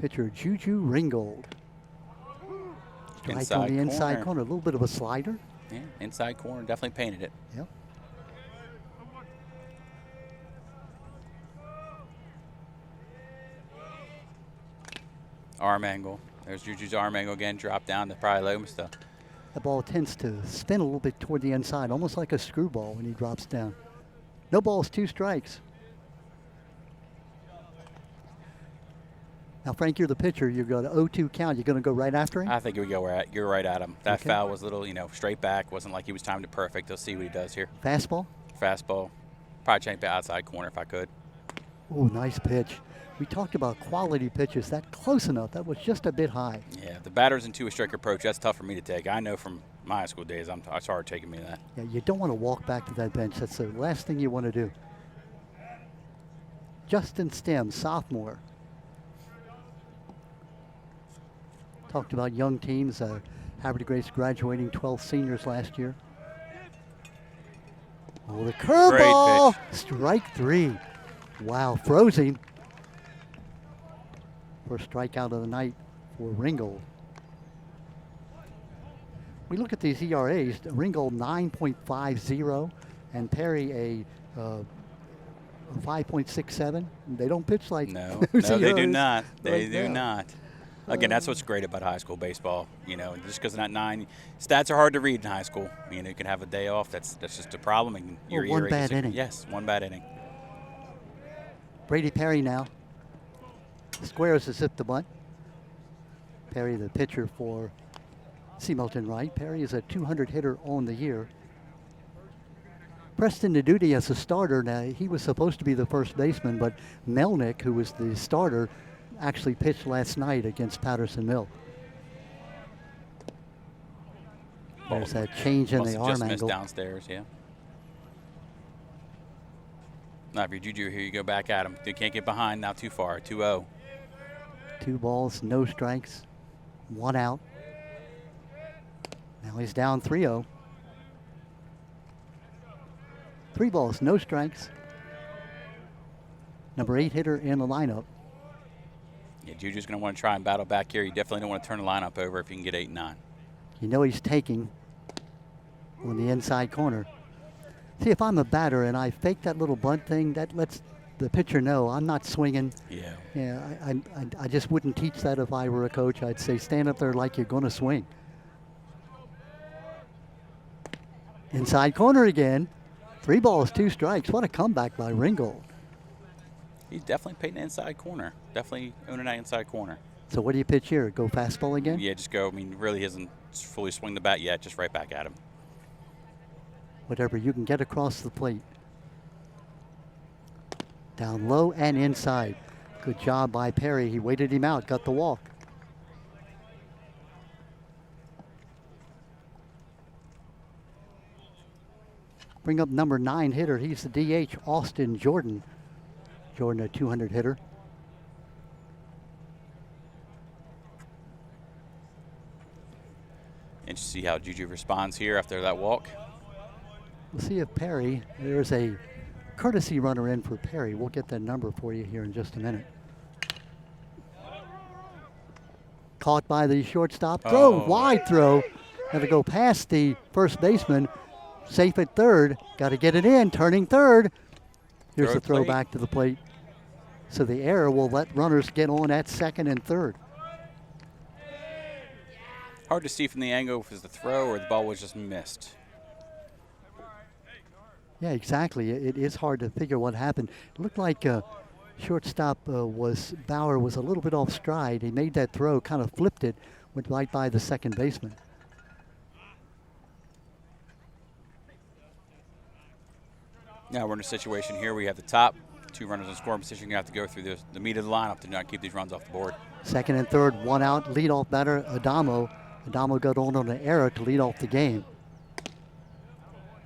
Pitcher Juju Ringgold. Strike on the inside corner. A little bit of a slider. Yeah, inside corner, definitely painted it. Yep. Arm angle. There's Juju's arm angle again. Drop down to probably low stuff. The ball tends to spin a little bit toward the inside, almost like a screwball when he drops down. No balls, 2 strikes. Now, Frank, you're the pitcher. You've got an 0-2 count. You're going to go right after him? I think we go you're right at him. That foul was a little, straight back. Wasn't like he was timed it perfect. Let's see what he does here. Fastball? Fastball. Probably change the outside corner if I could. Oh, nice pitch. We talked about quality pitches. That close enough. That was just a bit high. Yeah, the batter's into a strike approach. That's tough for me to take. I know from my high school days, it's hard taking me to that. Yeah, you don't want to walk back to that bench. That's the last thing you want to do. Justin Stem, sophomore. Talked about young teams. Havre Grace graduating 12 seniors last year. Oh, the curveball! Strike 3. Wow, Frozen. First strikeout of the night for Ringgold. We look at these ERAs. Ringgold 9.50 and Perry a 5.67. They don't pitch like no, those no, they ERAs do not. They right do now. not. Again, that's what's great about high school baseball. You know, just because not 9, stats are hard to read in high school. You know, you can have a day off. That's just a problem. And your one ERA bad inning. Yes, one bad inning. Brady Perry now. Squares to zip the bunt. Perry, the pitcher for Milton Wright. Perry is a 200 hitter on the year. Preston Naduti as a starter. Now, he was supposed to be the first baseman, but Melnick, who was the starter, actually pitched last night against Patterson Mill. There's that change in the arm just missed angle. Downstairs, yeah. Now, if you're Juju here, you go back at him. They can't get behind now too far. 2-0. 2 balls, no strikes, 1 out. Now he's down 3-0. 3 balls, no strikes. Number 8 hitter in the lineup. Yeah, Juju's going to want to try and battle back here. You definitely don't want to turn the lineup over if you can get 8 and 9. You know he's taking on the inside corner. See, if I'm a batter and I fake that little bunt thing, that lets the pitcher know I'm not swinging. Yeah. Yeah, I just wouldn't teach that if I were a coach. I'd say stand up there like you're going to swing. Inside corner again. 3 balls, 2 strikes. What a comeback by Ringgold. He's definitely painting the inside corner. Definitely owning that inside corner. So what do you pitch here? Go fastball again? Yeah, just go. I mean, really hasn't fully swung the bat yet. Just right back at him. Whatever you can get across the plate. Down low and inside. Good job by Perry. He waited him out, got the walk. Bring up number 9 hitter. He's the DH, Austin Jordan. Jordan, a 200 hitter. And you see how Juju responds here after that walk. We'll see if Perry, there's a courtesy runner in for Perry. We'll get that number for you here in just a minute. Caught by the shortstop. Throw, wide throw. Had to go past the first baseman. Safe at third. Got to get it in. Turning third. Here's the throw back to the plate. So the error will let runners get on at second and third. Hard to see from the angle if it's the throw or the ball was just missed. Yeah, exactly. It is hard to figure what happened. It looked like shortstop Bauer was a little bit off stride. He made that throw, kind of flipped it, went right by the second baseman. Now we're in a situation here. We have the top 2 runners in scoring position. You have to go through the meat of the lineup to not keep these runs off the board. Second and third, 1 out. Leadoff batter Adamo. Adamo got on an error to lead off the game.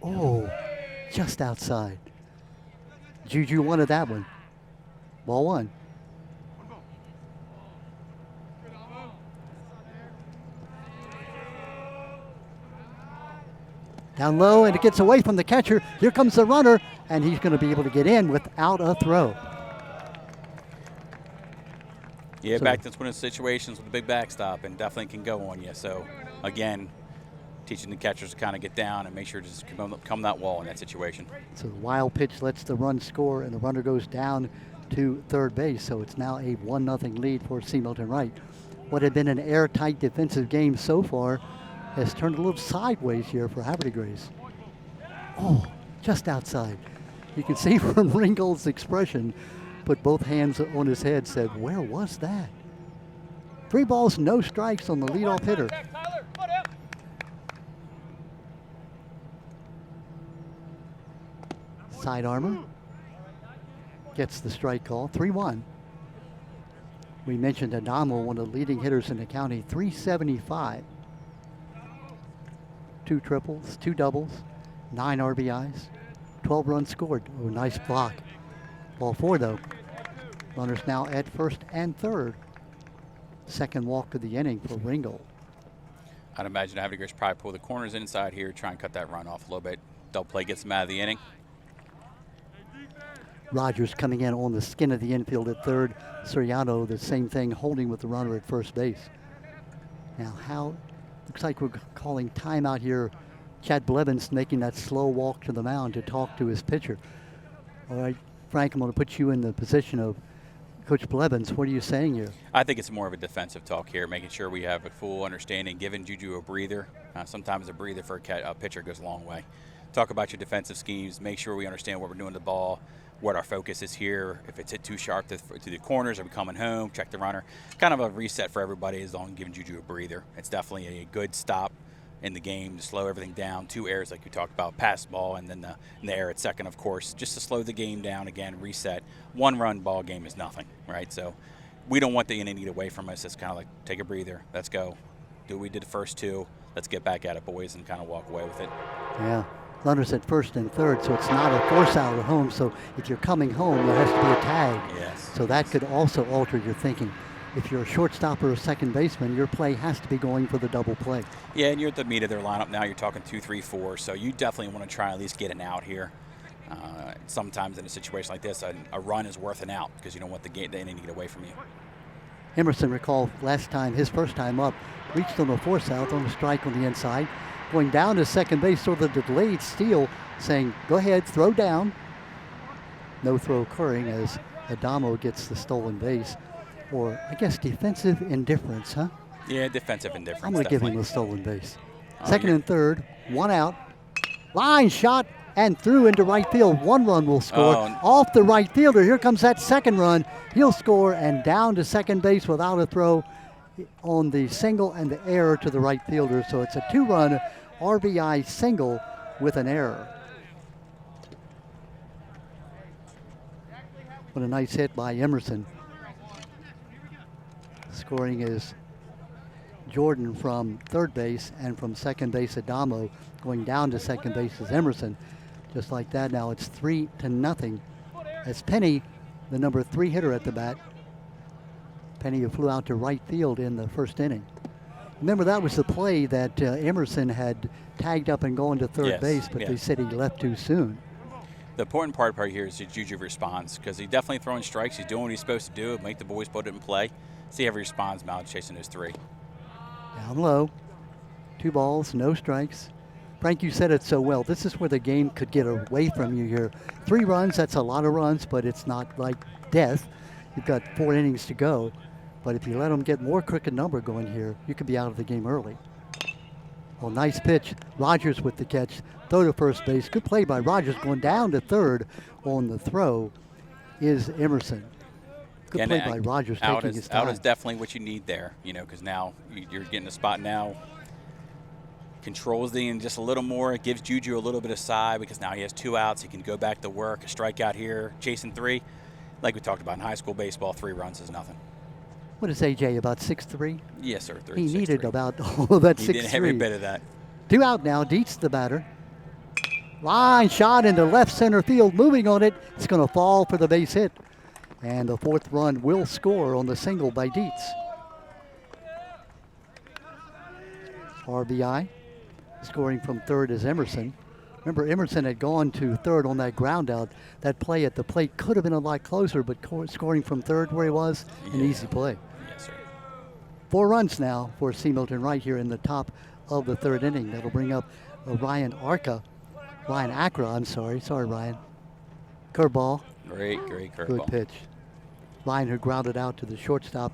Oh, just outside. Juju wanted that one. Ball 1. Down low, and it gets away from the catcher. Here comes the runner, and he's going to be able to get in without a throw. Yeah, back to one of the situations with a big backstop, and definitely can go on you. So, again, teaching the catchers to kind of get down and make sure to just come that wall in that situation. So the wild pitch lets the run score, and the runner goes down to third base. So it's now a 1-0 lead for Milton Wright. What had been an airtight defensive game so far has turned a little sideways here for Havre Grace. Oh, just outside. You can see from Ringgold's expression, put both hands on his head, said, where was that? 3 balls, no strikes on the leadoff hitter. Side armor. gets the strike call. 3-1. We mentioned Adamo, one of the leading hitters in the county, 375. 2 triples, 2 doubles, 9 RBIs, 12 runs scored. Oh, nice block. Ball 4 though. Runners now at first and third. Second walk of the inning for Ringgold. I'd imagine Havre probably pull the corners inside here, try and cut that run off a little bit. Double play gets them out of the inning. Rogers coming in on the skin of the infield at third. Soriano, the same thing, holding with the runner at first base. Now, looks like we're calling timeout here. Chad Blevins making that slow walk to the mound to talk to his pitcher. All right, Frank, I'm going to put you in the position of Coach Blevins. What are you saying here? I think it's more of a defensive talk here, making sure we have a full understanding, giving Juju a breather. Sometimes a breather for a pitcher goes a long way. Talk about your defensive schemes, make sure we understand what we're doing to the ball, what our focus is here. If it's hit too sharp to the corners, are we coming home, check the runner. Kind of a reset for everybody as long as giving Juju a breather. It's definitely a good stop in the game to slow everything down. 2 errors like you talked about, pass ball, and then the error at second, of course, just to slow the game down again, reset. 1-run ball game is nothing, right? So we don't want the inning to get away from us. It's kind of like take a breather, let's go. Do what we did the first 2, let's get back at it, boys, and kind of walk away with it. Yeah. Runners at first and third, so it's not a force out at home. So if you're coming home, there has to be a tag. Yes. So that could also alter your thinking. If you're a shortstop or a second baseman, your play has to be going for the double play. Yeah, and you're at the meat of their lineup now. You're talking 2, 3, 4. So you definitely want to try and at least get an out here. Sometimes in a situation like this, a run is worth an out because you don't want the inning to get away from you. Emerson, recall last time, his first time up, reached on a force out on a strike on the inside. Going down to second base, sort of the delayed steal, saying, go ahead, throw down. No throw occurring as Adamo gets the stolen base. Or, I guess, defensive indifference, huh? Yeah, defensive indifference. I'm going to give him a stolen base. Second and third, 1 out. Line shot and through into right field. 1 run will score. Off the right fielder. Here comes that second run. He'll score and down to second base without a throw on the single and the error to the right fielder. So it's a 2-run RBI single with an error. What a nice hit by Emerson. Scoring is Jordan from third base, and from second base Adamo. Going down to second base is Emerson. Just like that, now it's 3-0 as Penny, the number 3 hitter at the bat. Penny, who flew out to right field in the first inning. Remember, that was the play that Emerson had tagged up and gone to third base, but they said he left too soon. The important part here is Juju responds, because he's definitely throwing strikes. He's doing what he's supposed to do, make the boys put it in play. See how he responds now chasing his 3. Down low, 2 balls, no strikes. Frank, you said it so well. This is where the game could get away from you here. 3 runs, that's a lot of runs, but it's not like death. You've got 4 innings to go. But if you let them get more crooked number going here, you could be out of the game early. Well, nice pitch. Rogers with the catch. Throw to first base. Good play by Rogers. Going down to third on the throw is Emerson. Good play by Rogers taking his time. Out is definitely what you need there, because now you're getting a spot now. Controls the inning just a little more. It gives Juju a little bit of side because now he has 2 outs. He can go back to work. A strikeout here, chasing 3. Like we talked about in high school baseball, 3 runs is nothing. What is AJ, about 6'3"? Yes, sir. He needed about that 6'3". He did every bit of that. 2 out now. Dietz the batter. Line shot into left center field. Moving on it. It's going to fall for the base hit. And the 4th run will score on the single by Dietz. RBI. Scoring from third is Emerson. Remember, Emerson had gone to third on that ground out. That play at the plate could have been a lot closer, but scoring from third where he was, an easy play. Yes, sir. 4 runs now for C. Milton Wright here in the top of the 3rd inning. That'll bring up Ryan Acra, I'm sorry. Sorry, Ryan. Curveball. Great curveball. Good pitch. Ryan, who grounded out to the shortstop,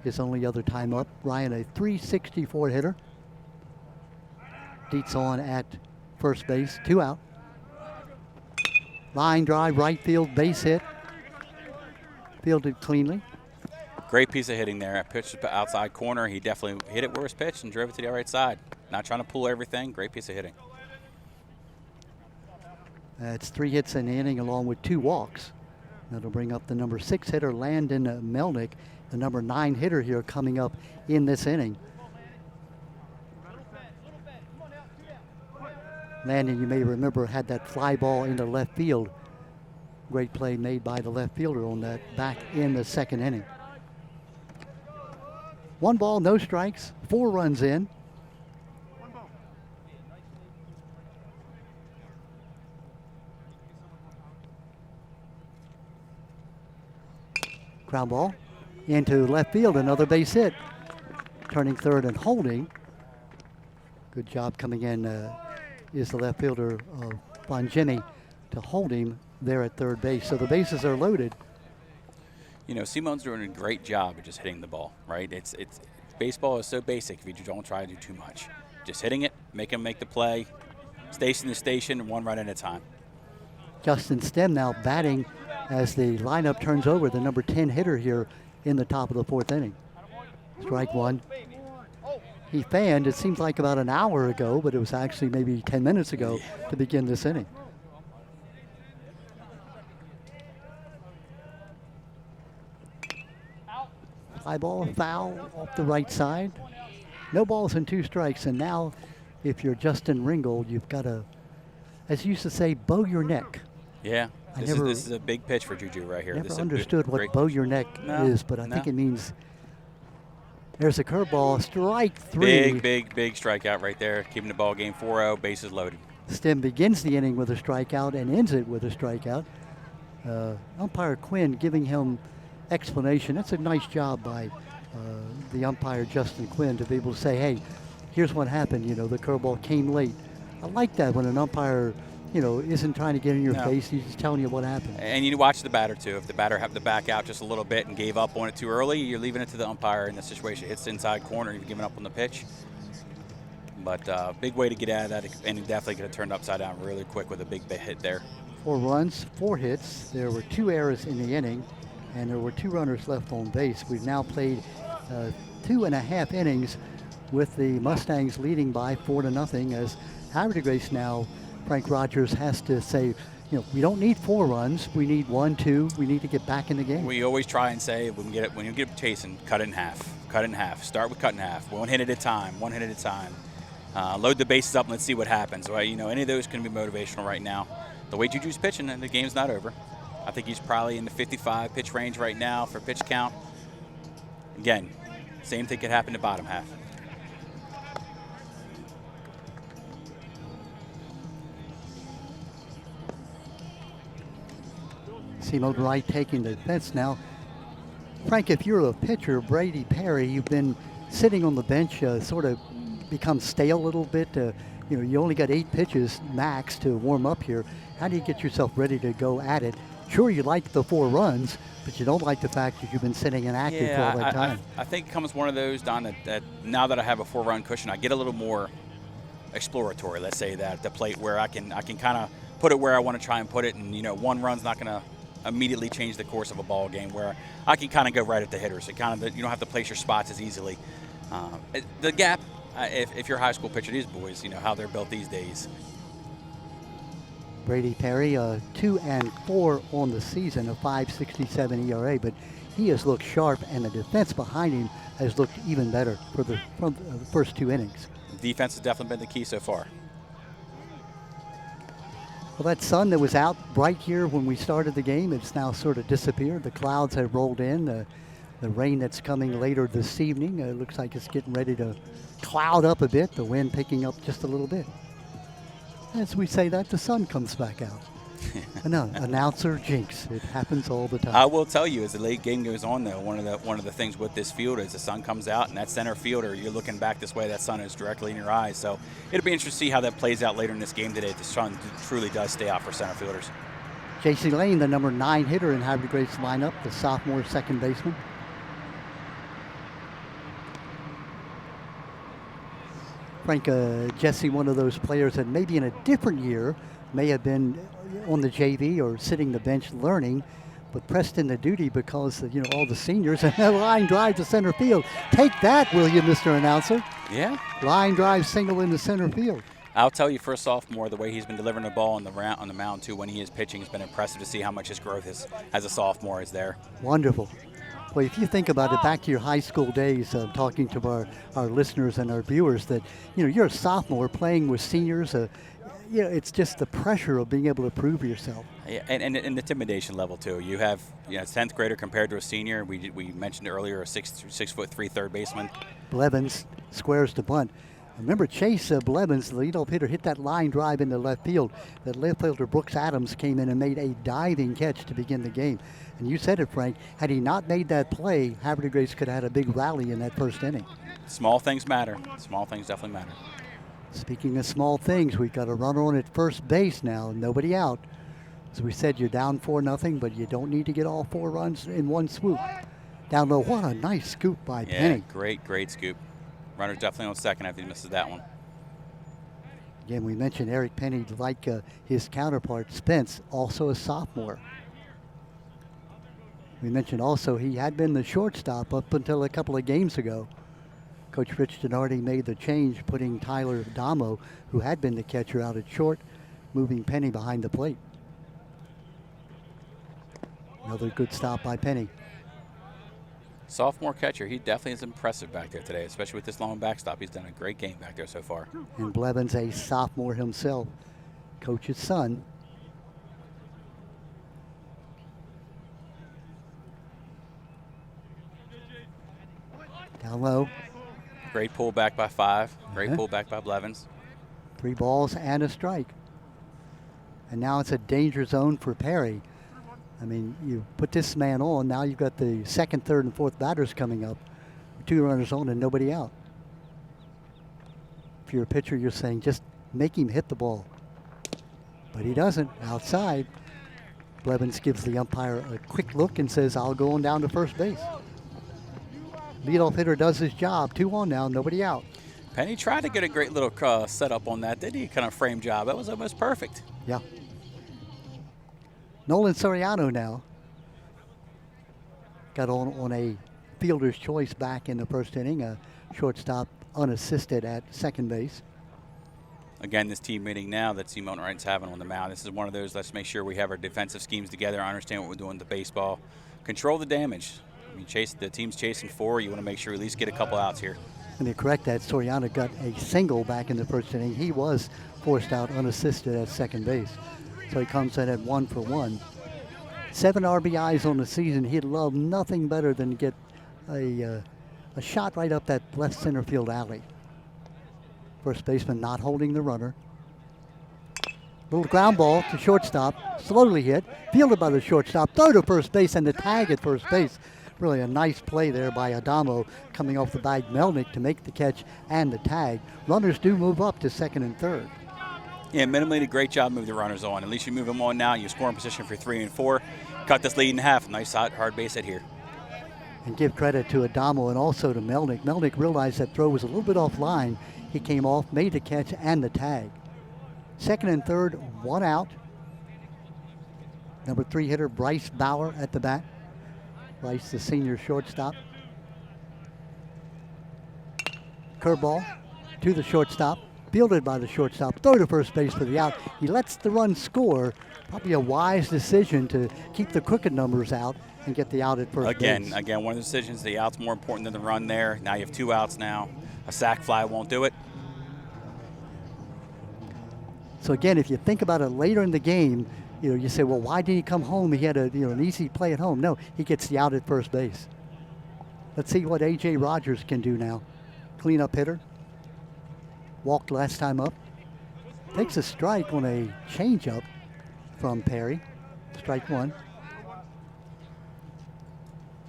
his only other time up. Ryan, a .364 hitter. Dietz on at first base, 2 out. Line drive, right field, base hit. Fielded cleanly. Great piece of hitting there. Pitched outside corner. He definitely hit it where it's pitched and drove it to the right side. Not trying to pull everything. Great piece of hitting. It's 3 hits in the inning along with 2 walks. That'll bring up the number 6 hitter, Landon Melnick, the number 9 hitter here coming up in this inning. Landon, you may remember, had that fly ball into left field. Great play made by the left fielder on that back in the second inning. 1 ball, no strikes, 4 runs in. Ground ball into left field, another base hit. Turning third and holding. Good job coming in is the left fielder, Bonjemi, to hold him there at third base. So the bases are loaded. You know, Simone's doing a great job of just hitting the ball, right? It's baseball is so basic if you don't try to do too much. Just hitting it, make him make the play, station to station, 1 run at a time. Justin Stem now batting as the lineup turns over, the number 10 hitter here in the top of the 4th inning. Strike 1. He fanned, it seems like about an hour ago, but it was actually maybe 10 minutes ago to begin this inning. Fly ball, foul off the right side. No balls and 2 strikes, and now if you're Justin Ringgold, you've got to, as you used to say, bow your neck. Yeah, this is a big pitch for Juju right here. Never understood what bow your neck is, but I think it means there's a curveball, strike 3. Big strikeout right there, keeping the ball game 4-0, bases loaded. Stem begins the inning with a strikeout and ends it with a strikeout. Umpire Quinn giving him explanation. That's a nice job by the umpire, Justin Quinn, to be able to say, hey, here's what happened. You know, the curveball came late. I like that when an umpire, you know, isn't trying to get in your face. He's just telling you what happened. And you watch the batter, too. If the batter happened to back out just a little bit and gave up on it too early, you're leaving it to the umpire in this situation. It's inside corner. You've given up on the pitch. But big way to get out of that, and he definitely could have turned upside down really quick with a big hit there. 4 runs, 4 hits. There were 2 errors in the inning, and there were 2 runners left on base. We've now played 2.5 innings with the Mustangs leading by 4-0 as Havre Grace now, Frank Rogers has to say, you know, we don't need 4 runs. We need 1, 2. We need to get back in the game. We always try and say when you get chasing, cut it in half. Cut it in half. Start with cut in half. 1 hit at a time. 1 hit at a time. Load the bases up and let's see what happens. Well, you know, any of those can be motivational right now. The way Juju's pitching, and the game's not over. I think he's probably in the 55 pitch range right now for pitch count. Again, same thing could happen in the bottom half. Simone Wright taking the defense now. Frank, if you're a pitcher, Brady Perry, you've been sitting on the bench, sort of become stale a little bit. You know, you only got 8 pitches max to warm up here. How do you get yourself ready to go at it? Sure, you like the 4 runs, but you don't like the fact that you've been sitting inactive for all that time. I think it comes one of those, Don, that now that I have a 4-run cushion, I get a little more exploratory, let's say that, at the plate, where I can kind of put it where I want to try and put it, and, you know, 1 run's not going to immediately change the course of a ball game, where I can kind of go right at the hitters. You don't have to place your spots as easily. The gap, if you're a high school pitcher, these boys, you know how they're built these days. Brady Perry, 2-4 on the season, a 5.67 ERA, but he has looked sharp, and the defense behind him has looked even better from the first 2 innings. Defense has definitely been the key so far. Well, that sun that was out bright here when we started the game, it's now sort of disappeared. The clouds have rolled in. The rain that's coming later this evening, looks like it's getting ready to cloud up a bit, the wind picking up just a little bit. As we say that, the sun comes back out. No, announcer jinx. It happens all the time. I will tell you, as the late game goes on, though, one of the things with this field is the sun comes out, and that center fielder, you're looking back this way, that sun is directly in your eyes. So it'll be interesting to see how that plays out later in this game today. If the sun truly does stay out for center fielders. J.C. Lane, the number 9 hitter in Havre Grace lineup, the sophomore second baseman. Frank, Jesse, one of those players that maybe in a different year may have been on the JV or sitting the bench learning, but pressed into duty because of, you know, all the seniors, and that line drive to center field. Take that, will you, Mr. Announcer? Yeah. Line drive single into center field. I'll tell you, for a sophomore, the way he's been delivering the ball on the mound too when he is pitching has been impressive to see how much his growth is as a sophomore is there. Wonderful. Well, if you think about it, back to your high school days, talking to our listeners and our viewers, that you're a sophomore playing with seniors. It's just the pressure of being able to prove yourself. Yeah, and the intimidation level too. You have 10th grader compared to a senior. We mentioned earlier a 6'3" third baseman. Blevins squares to bunt. Remember, Chase Blevins, the leadoff hitter, hit that line drive into left field. That left fielder Brooks Adams came in and made a diving catch to begin the game. And you said it, Frank. Had he not made that play, Havre Grace could have had a big rally in that first inning. Small things matter. Small things definitely matter. Speaking of small things, we've got a runner on at first base now, nobody out. As we said, you're down 4-0, but you don't need to get all 4 runs in one swoop. Down low, what a nice scoop by Penny. Great scoop. Runner's definitely on second after he misses that one. Again, we mentioned Eric Penny, like his counterpart, Spence, also a sophomore. We mentioned also he had been the shortstop up until a couple of games ago. Coach Rich Denardi made the change, putting Tyler Damo, who had been the catcher, out at short, moving Penny behind the plate. Another good stop by Penny. Sophomore catcher, he definitely is impressive back there today, especially with this long backstop. He's done a great game back there so far. And Blevins, a sophomore himself, coach's son. Down low. Great pullback by 5. Great pullback by Blevins. 3 balls and a strike. And now it's a danger zone for Perry. I mean, you put this man on, now you've got the second, third, and fourth batters coming up. 2 runners on and nobody out. If you're a pitcher, you're saying just make him hit the ball. But he doesn't. Outside. Blevins gives the umpire a quick look and says, I'll go on down to first base. Leadoff hitter does his job. 2 on now, nobody out. Penny tried to get a great little setup on that, didn't he? Kind of frame job. That was almost perfect. Yeah. Nolan Soriano now got on a fielder's choice back in the first inning. A shortstop unassisted at second base. Again, this team meeting now that Milton Wright's having on the mound, this is one of those, let's make sure we have our defensive schemes together, understand what we're doing with the baseball. Control the damage. I mean, the team's chasing 4. You want to make sure we at least get a couple outs here. And to correct that, Soriano got a single back in the first inning. He was forced out unassisted at second base. So he comes in at 1 for 1. 7 RBIs on the season. He'd love nothing better than to get a shot right up that left center field alley. First baseman not holding the runner. Little ground ball to shortstop, slowly hit, fielded by the shortstop, throw to first base, and the tag at first base. Really a nice play there by Adamo, coming off the bag, Melnick to make the catch and the tag. Runners do move up to second and third. Yeah, minimally a great job moving the runners on. At least you move them on now. You score in position for 3 and 4. Cut this lead in half. Nice hard base hit here. And give credit to Adamo and also to Melnick. Melnick realized that throw was a little bit offline. He came off, made the catch and the tag. Second and third, 1 out. Number 3 hitter Bryce Bauer at the bat. Bryce, the senior shortstop. Curveball to the shortstop. Fielded by the shortstop. Throw to first base for the out. He lets the run score. Probably a wise decision to keep the crooked numbers out and get the out at first base. Again, one of the decisions, the out's more important than the run there. Now you have 2 outs now. A sac fly won't do it. So again, if you think about it later in the game, you say, well, why did he come home? He had an easy play at home. No, he gets the out at first base. Let's see what A.J. Rogers can do now. Cleanup hitter. Walked last time up. Takes a strike on a changeup from Perry. Strike 1.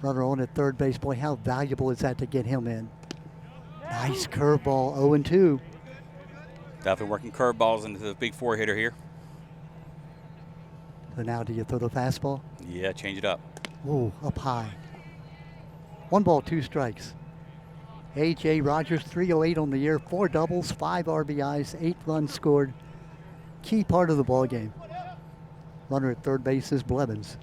Runner on at third base. Boy, how valuable is that to get him in? Nice curveball, 0-2. Definitely working curveballs into the big 4 hitter here. So now do you throw the fastball? Yeah, change it up. Ooh, up high. 1 ball, 2 strikes. A.J. Rogers, 308 on the year, 4 doubles, 5 RBIs, 8 runs scored. Key part of the ball game. Runner at third base is Blevins.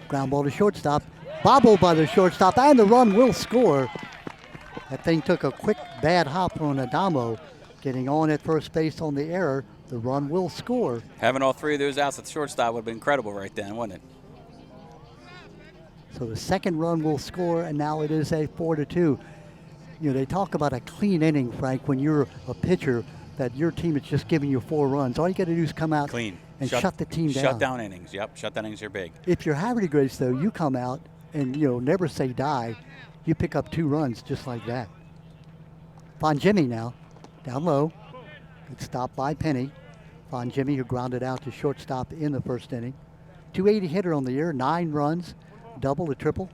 Ground ball to shortstop. Bobbled by the shortstop, and the run will score. That thing took a quick bad hop on Adamo, getting on at first base on the error. The run will score. Having all three of those outs at the shortstop would have been incredible right then, wouldn't it? So the second run will score, and now it is a 4-2. You know, they talk about a clean inning, Frank, when you're a pitcher, that your team is just giving you 4 runs. All you got to do is come out clean and shut the team down. Shut down innings. Yep, shut down innings are big. If you're Havre Grace, though, you come out and, you know, never say die. You pick up 2 runs just like that. Von Jimmy now, down low. Good stop by Penny. Von Jimmy, who grounded out to shortstop in the first inning. 280 hitter on the year, 9 runs, double, a triple.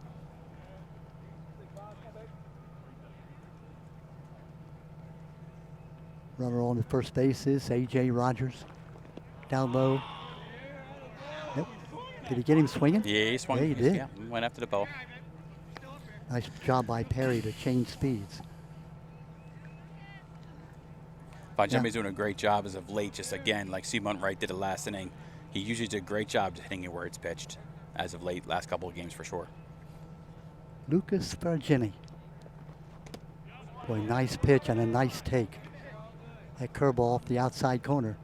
Runner on the first base is A.J. Rogers. Down low. Yep. Did he get him swinging? Yeah, he swung. Yeah, he did. Yeah, went after the ball. Nice job by Perry to change speeds. Von Jimmy's doing a great job as of late, just again, like Milton Wright did the last inning. He usually did a great job hitting it where it's pitched as of late, last couple of games for sure. Lucas Virginie. Boy, nice pitch and a nice take. That curveball off the outside corner.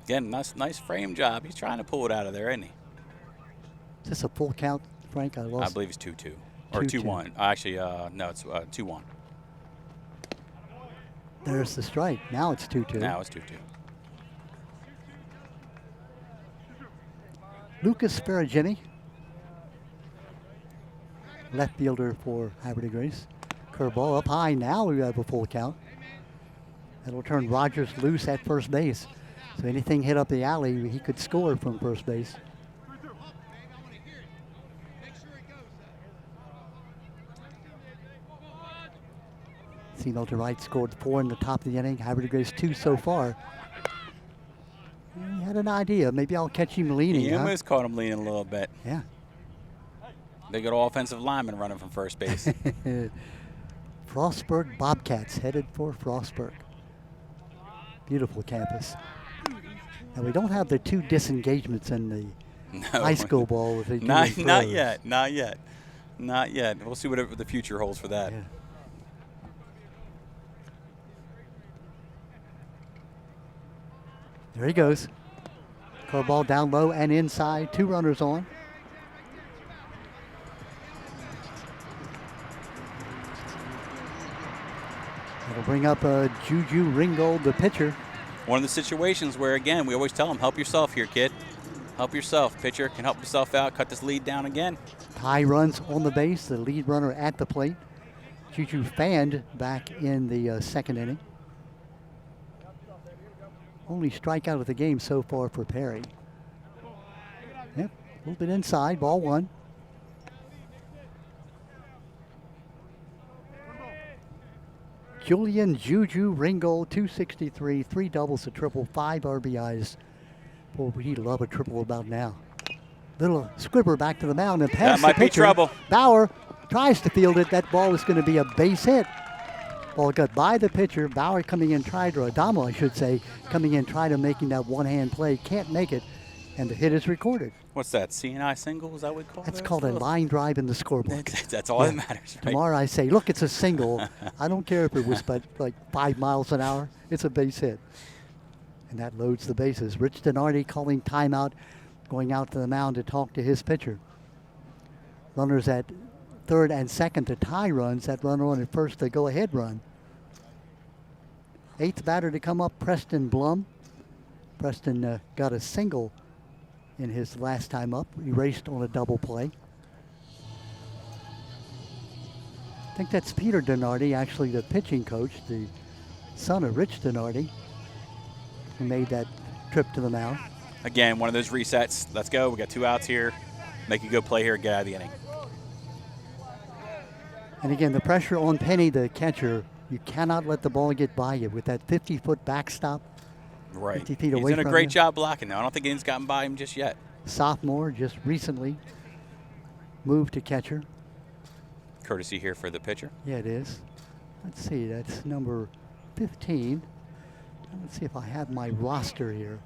Again, nice frame job. He's trying to pull it out of there, isn't he? Is this a full count, Frank? I believe it's 2-2 or 2-1. Actually, no, it's 2-1. There's the strike. Now it's 2-2. Now it's 2-2. Lucas Ferragini, left fielder for Havre Grace. Curveball up high. Now we have a full count. That'll turn Rogers loose at first base. So anything hit up the alley, he could score from first base. Milton Wright scored 4 in the top of the inning. Havre Grace 2 so far. He had an idea. Maybe I'll catch him leaning. He almost caught him leaning a little bit. Yeah. They got all offensive linemen running from first base. Frostburg Bobcats headed for Frostburg. Beautiful campus. Now we don't have the 2 disengagements in the high school ball. With the not yet. Not yet. Not yet. We'll see whatever the future holds for that. Yeah. There he goes. Curveball down low and inside. 2 runners on. That'll bring up Juju Ringgold, the pitcher. One of the situations where, again, we always tell him, help yourself here, kid. Help yourself. Pitcher can help himself out, cut this lead down again. Ty runs on the base, the lead runner at the plate. Juju fanned back in the second inning. Only strikeout of the game so far for Perry. Yep, a little bit inside, ball 1. Julian Juju Ringgold, 263, 3 doubles, a triple, 5 RBIs. Boy, we'd love a triple about now. Little squibber back to the mound and past that might the pitcher. be trouble. Bauer tries to field it. That ball is going to be a base hit. Ball got by the pitcher. Bauer coming in, tried, or Adamo, I should say, coming in, tried to making that one-hand play. Can't make it, and the hit is recorded. What's that, CNI single? Is that what we call it? That's called a line drive in the scorebook. That's all that matters, right? Tomorrow I say, look, it's a single. I don't care if it was but like 5 miles an hour. It's a base hit. And that loads the bases. Rich Donardi calling timeout, going out to the mound to talk to his pitcher. Runners at third and second to tie runs. That runner on at first to go-ahead run. 8th batter to come up, Preston Blum. Preston got a single in his last time up. He raced on a double play. I think that's Peter Donardi, actually the pitching coach, the son of Rich Donardi, who made that trip to the mound. Again, one of those resets. Let's go. We got 2 outs here. Make a good play here. Get out of the inning. And again, the pressure on Penny, the catcher. You cannot let the ball get by you with that 50-foot backstop. Right. 50 feet He's away done a from great you. job blocking now. I don't think anything's gotten by him just yet. Sophomore, just recently moved to catcher. Courtesy here for the pitcher. Yeah, it is. Let's see, that's number 15. Let's see if I have my roster here.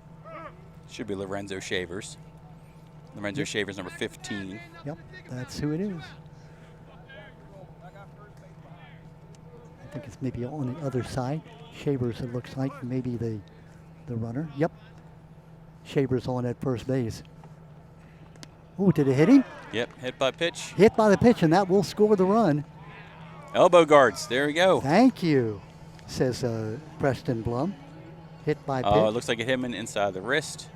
Should be Lorenzo Shavers. Lorenzo Shavers, number 15. Yep, that's who it is. I think it's maybe on the other side. Shavers, it looks like, maybe the runner. Yep. Shavers on at first base. Oh, did it hit him? Yep, hit by pitch. Hit by the pitch, and that will score the run. Elbow guards, there we go. Thank you, says Preston Blum. Hit by pitch. Oh, it looks like it hit him inside the wrist.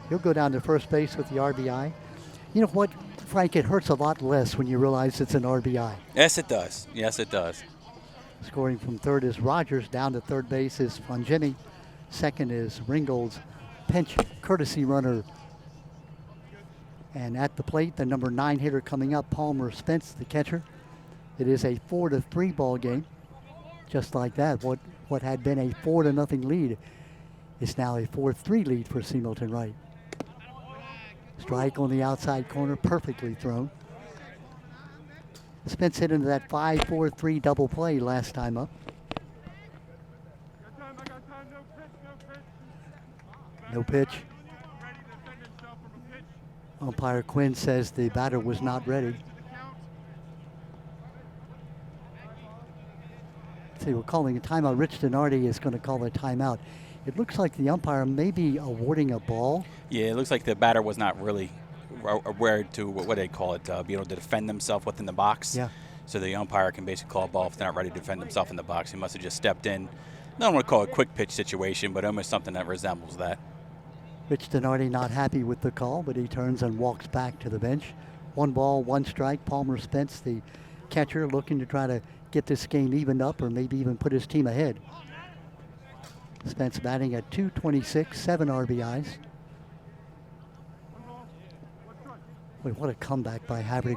He'll go down to first base with the RBI. You know what, Frank, it hurts a lot less when you realize it's an RBI. Yes, it does. Yes, it does. Scoring from third is Rogers. Down to third base is Fungini. Second is Ringgold's pinch courtesy runner. And at the plate, the number 9 hitter coming up, Palmer Spence, the catcher. It is a 4-3 ball game. Just like that, what had been a 4-0 lead is now a 4-3 lead for C. Milton Wright. Strike on the outside corner, perfectly thrown. Spence hit into that 5-4-3 double play last time up. No pitch. Umpire Quinn says the batter was not ready. See, we're calling a timeout. Rich Donardi is going to call a timeout. It looks like the umpire may be awarding a ball. Yeah, it looks like the batter was not really aware to, what do they call it, be able to defend themselves within the box. Yeah. So the umpire can basically call a ball if they're not ready to defend themselves in the box. He must have just stepped in. I don't want to call it a quick pitch situation, but almost something that resembles that. Rich Donardi not happy with the call, but he turns and walks back to the bench. 1 ball, 1 strike. Palmer Spence, the catcher, looking to try to get this game evened up or maybe even put his team ahead. Spence batting at .226, 7 RBIs. Wait, what a comeback by Havre.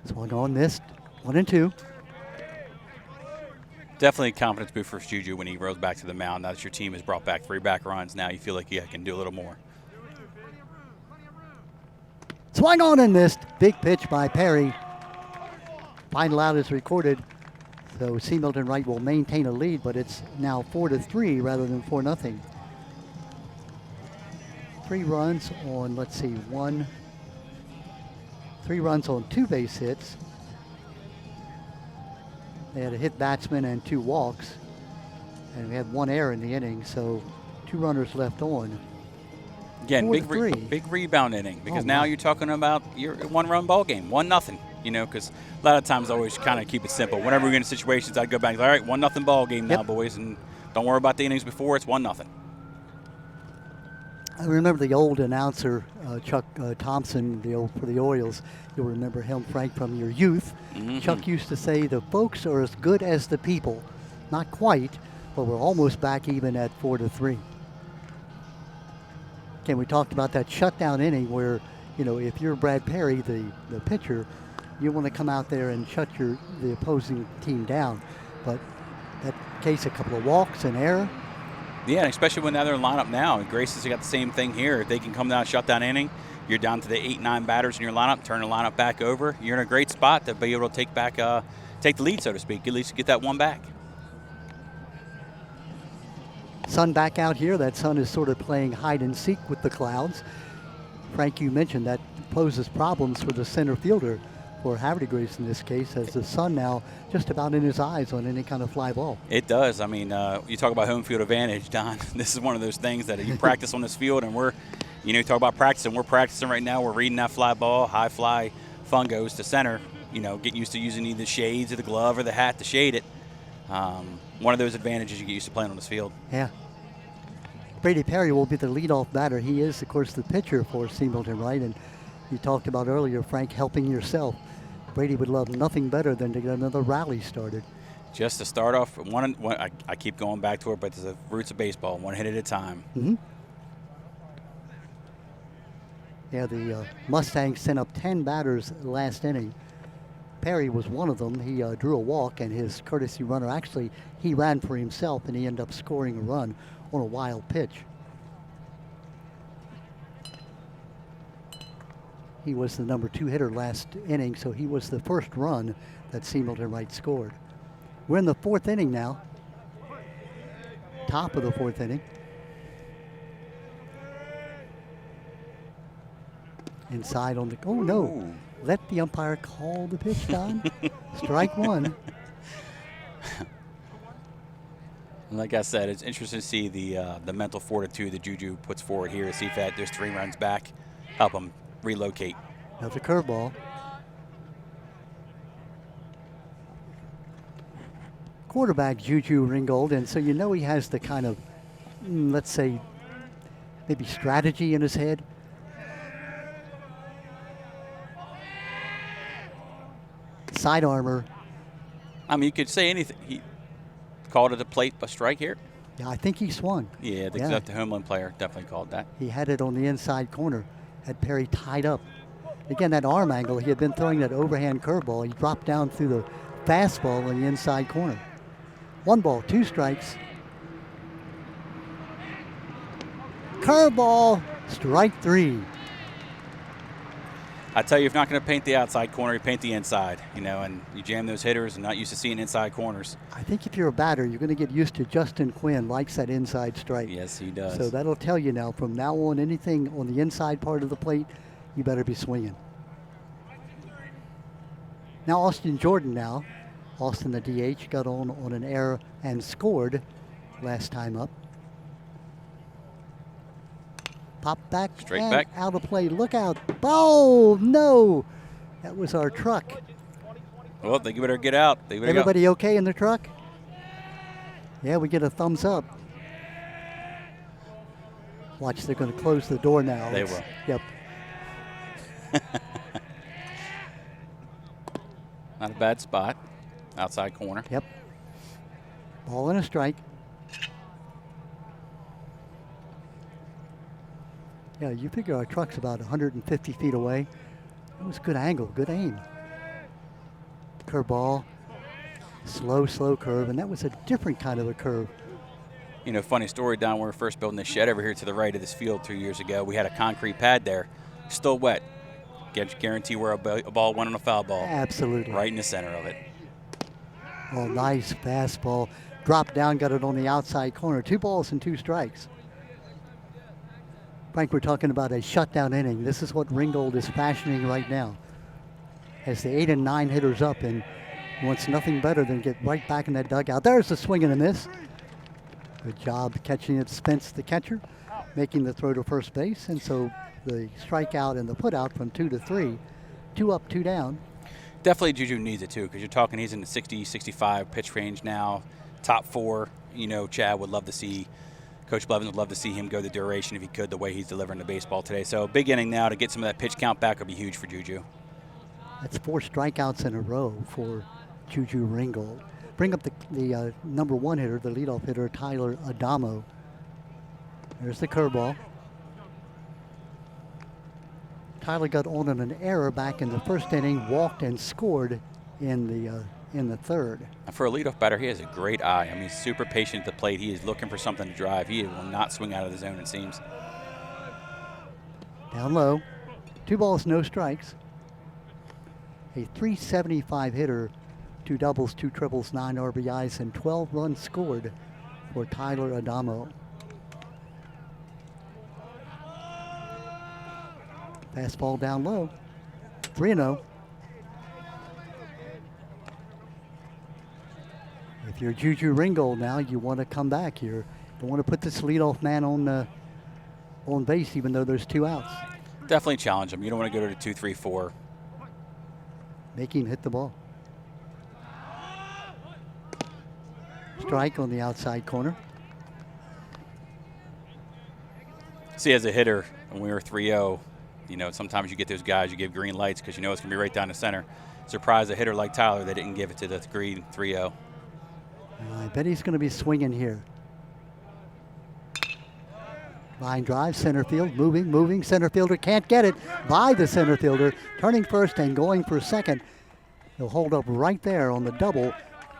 Swung on, missed. 1-2. Definitely a confidence boost for Juju when he rose back to the mound. Now that your team has brought back 3 back runs, now you feel like you can do a little more. Swung on and missed. Big pitch by Perry. Final out is recorded. So C. Milton Wright will maintain a lead, but it's now 4-3 rather than 4-0. 3 runs on, let's see, 3 runs on 2 base hits. They had a hit batsman and 2 walks. And we had 1 error in the inning, so 2 runners left on. Again, 4-3. big rebound inning, because now you're talking about your 1-run ball game, 1-0. You know, because a lot of times I always kind of keep it simple. Whenever we get into situations, I'd go back and say, all right, 1-0 ball game now, boys, and don't worry about the innings before. It's 1-0. I remember the old announcer, Chuck Thompson, for the Orioles. You'll remember him, Frank, from your youth. Mm-hmm. Chuck used to say, the folks are as good as the people. Not quite, but we're almost back even at 4-3. Again, we talked about that shutdown inning where, you know, if you're Brad Perry, the pitcher, you want to come out there and shut the opposing team down. But that case, a couple of walks, an error. Yeah, and especially when they're in lineup now. Grace's got the same thing here. If they can come down, shut down inning, you're down to the 8-9 batters in your lineup, turn the lineup back over. You're in a great spot to be able to take the lead, so to speak, at least get that one back. Sun back out here. That sun is sort of playing hide and seek with the clouds. Frank, you mentioned that poses problems for the center fielder, for Havre in this case, as the sun now just about in his eyes on any kind of fly ball. It does. I mean, you talk about home field advantage, Don. This is one of those things that you practice on this field, and you talk about practicing. We're practicing right now. We're reading that fly ball, high fly, fun goes to center. Getting used to using either the shades or the glove or the hat to shade it. One of those advantages you get used to playing on this field. Yeah. Brady Perry will be the leadoff batter. He is, of course, the pitcher for C. Milton Wright, and you talked about earlier, Frank, helping yourself. Brady would love nothing better than to get another rally started. Just to start off, I keep going back to it, but it's the roots of baseball, 1 hit at a time. Mm-hmm. Yeah, the Mustangs sent up 10 batters last inning. Perry was one of them. He drew a walk, and his courtesy runner, actually, he ran for himself, and he ended up scoring a run on a wild pitch. He was the number 2 hitter last inning, so he was the first run that C. Milton Wright scored. We're in the 4th inning now. Top of the 4th inning. Inside on the, oh no. Let the umpire call the pitch, Don. Strike one. Like I said, it's interesting to see the mental fortitude that Juju puts forward here to see if that there's 3 runs back, help him relocate. That's a curveball. Quarterback Juju Ringgold, and so you know he has the kind of, let's say, maybe strategy in his head. Side armor. I mean, you could say anything. He called it a plate, a strike here. Yeah, I think he swung. Yeah, the Homeland player definitely called that. He had it on the inside corner, had Perry tied up. Again, that arm angle, he had been throwing that overhand curveball. He dropped down through the fastball in the inside corner. 1 ball, 2 strikes. Curveball, strike 3. I tell you, if you're not going to paint the outside corner, you paint the inside, you know, and you jam those hitters and not used to seeing inside corners. I think if you're a batter, you're going to get used to Justin Quinn likes that inside strike. Yes, he does. So that'll tell you now, from now on, anything on the inside part of the plate, you better be swinging. Now Austin Jordan now. Austin, the DH, got on an error and scored last time up. Pop back Straight and back. out of play. Look out. Oh, no. That was our truck. Well, they better get out. They better Everybody okay in the truck? Yeah, we get a thumbs up. Watch, they're going to close the door now. They will. Yep. Not a bad spot. Outside corner. Yep. Ball and a strike. Yeah, you figure our truck's about 150 feet away. It was good angle, good aim. Curveball, slow curve, and that was a different kind of a curve. You know, funny story, Don, when we were first building this shed over here to the right of this field 2 years ago, we had a concrete pad there, still wet. Guarantee where a ball went on a foul ball. Absolutely. Right in the center of it. Oh, nice fastball. Dropped down, got it on the outside corner. 2 balls and 2 strikes. Frank, we're talking about a shutdown inning. This is what Ringgold is fashioning right now. Has the 8 and 9 hitters up and wants nothing better than get right back in that dugout. There's the swing and a miss. Good job catching it, Spence, the catcher, making the throw to first base. And so the strikeout and the put out from 2 to 3. 2 up, 2 down. Definitely Juju needs it too, because you're talking he's in the 60, 65 pitch range now. Top 4, you know, Chad would love to see, Coach Blevins would love to see him go the duration if he could, the way he's delivering the baseball today. So big inning now to get some of that pitch count back would be huge for Juju. That's 4 strikeouts in a row for Juju Ringgold. Bring up the number 1 hitter, the leadoff hitter, Tyler Adamo. There's the curveball. Tyler got on an error back in the first inning, walked and scored in the third. For a leadoff batter, he has a great eye. I mean, he's super patient at the plate. He is looking for something to drive. He will not swing out of the zone, it seems. Down low. 2 balls, no strikes. A .375 hitter, 2 doubles, 2 triples, 9 RBIs, and 12 runs scored for Tyler Adamo. Fastball down low. 3-0. If you're Juju Ringgold now, you want to come back here. You don't want to put this leadoff man on base, even though there's 2 outs. Definitely challenge him. You don't want to go to the 2-3-4. Make him hit the ball. Strike on the outside corner. See, as a hitter, when we were 3-0, you know, sometimes you get those guys, you give green lights because you know it's going to be right down the center. Surprise a hitter like Tyler, they didn't give it to the green 3-0. I bet he's going to be swinging here. Line drive, center field, moving. Center fielder can't get it by the center fielder. Turning first and going for second. He'll hold up right there on the double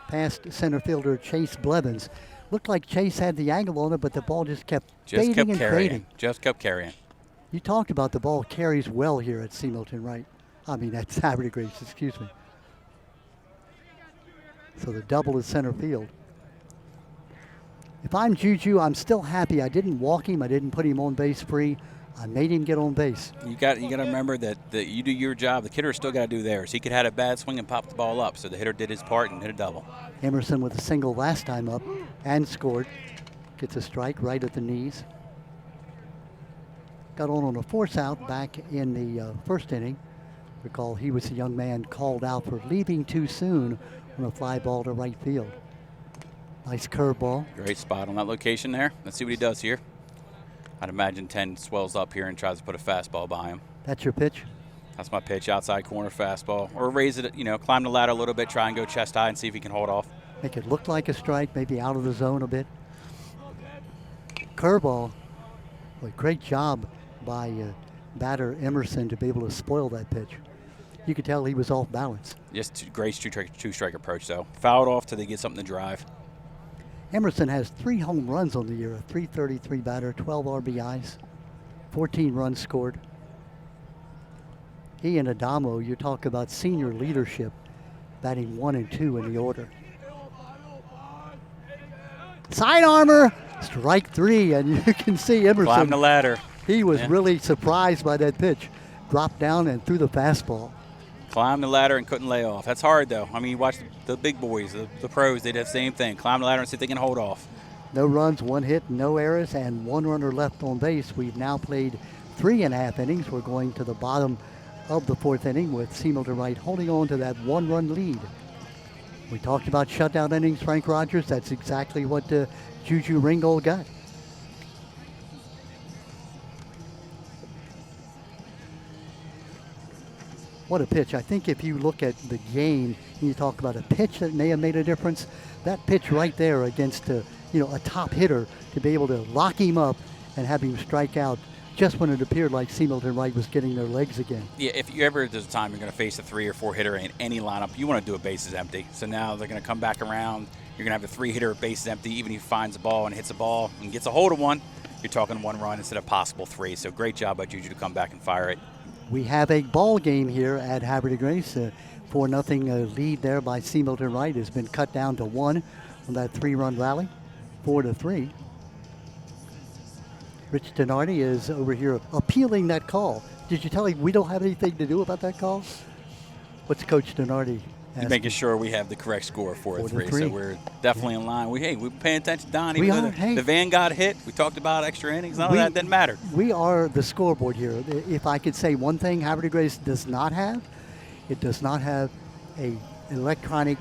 past center fielder Chase Blevins. Looked like Chase had the angle on it, but the ball just kept fading and fading. Just kept carrying. You talked about the ball carries well here at C. Milton, Wright? I mean, at Havre, excuse me. So the double is center field. If I'm Juju, I'm still happy. I didn't walk him. I didn't put him on base free. I made him get on base. You got to remember that you do your job. The hitter still got to do theirs. He could have had a bad swing and popped the ball up, so the hitter did his part and hit a double. Emerson with a single last time up and scored. Gets a strike right at the knees. Got on a force out back in the first inning. Recall he was a young man called out for leaving too soon on a fly ball to right field. Nice curveball. Great spot on that location there. Let's see what he does here. I'd imagine 10 swells up here and tries to put a fastball by him. That's your pitch? That's my pitch, outside corner fastball. Or raise it, climb the ladder a little bit, try and go chest high and see if he can hold off. Make it look like a strike, maybe out of the zone a bit. Curveball. Boy, great job by batter Emerson to be able to spoil that pitch. You could tell he was off balance. Just great two-strike approach, though. Fouled off till they get something to drive. Emerson has 3 home runs on the year, a .333 batter, 12 RBIs, 14 runs scored. He and Adamo, you talk about senior leadership, batting 1 and 2 in the order. Side armor, strike 3, and you can see Emerson. Climb the ladder. He was really surprised by that pitch. Dropped down and threw the fastball. Climbed the ladder and couldn't lay off. That's hard, though. I mean, you watch the big boys, the pros, they did the same thing. Climb the ladder and see if they can hold off. No runs, 1 hit, no errors, and 1 runner left on base. We've now played 3.5 innings. We're going to the bottom of the 4th inning with C. Milton Wright holding on to that 1-run lead. We talked about shutout innings, Frank Rogers. That's exactly what Juju Ringgold got. What a pitch. I think if you look at the game and you talk about a pitch that may have made a difference, that pitch right there against a top hitter to be able to lock him up and have him strike out just when it appeared like C. Milton Wright was getting their legs again. Yeah, if you ever there's a time you're going to face a 3 or 4 hitter in any lineup, you want to do a bases empty. So now they're going to come back around. You're going to have a 3-hitter bases empty. Even if he finds a ball and hits a ball and gets a hold of one, you're talking 1 run instead of possible 3. So great job by Juju to come back and fire it. We have a ball game here at Havre de Grace. 4-0 lead there by C. Milton Wright has been cut down to 1 on that 3-run rally, 4-3. Rich Donardi is over here appealing that call. Did you tell him we don't have anything to do about that call? What's Coach Donardi asking? Making sure we have the correct score, 4-3. So we're definitely in line. We're paying attention, Don. Even though the van got hit, we talked about extra innings. None of that didn't matter. We are the scoreboard here. If I could say one thing Havre de Grace does not have, it does not have a electronic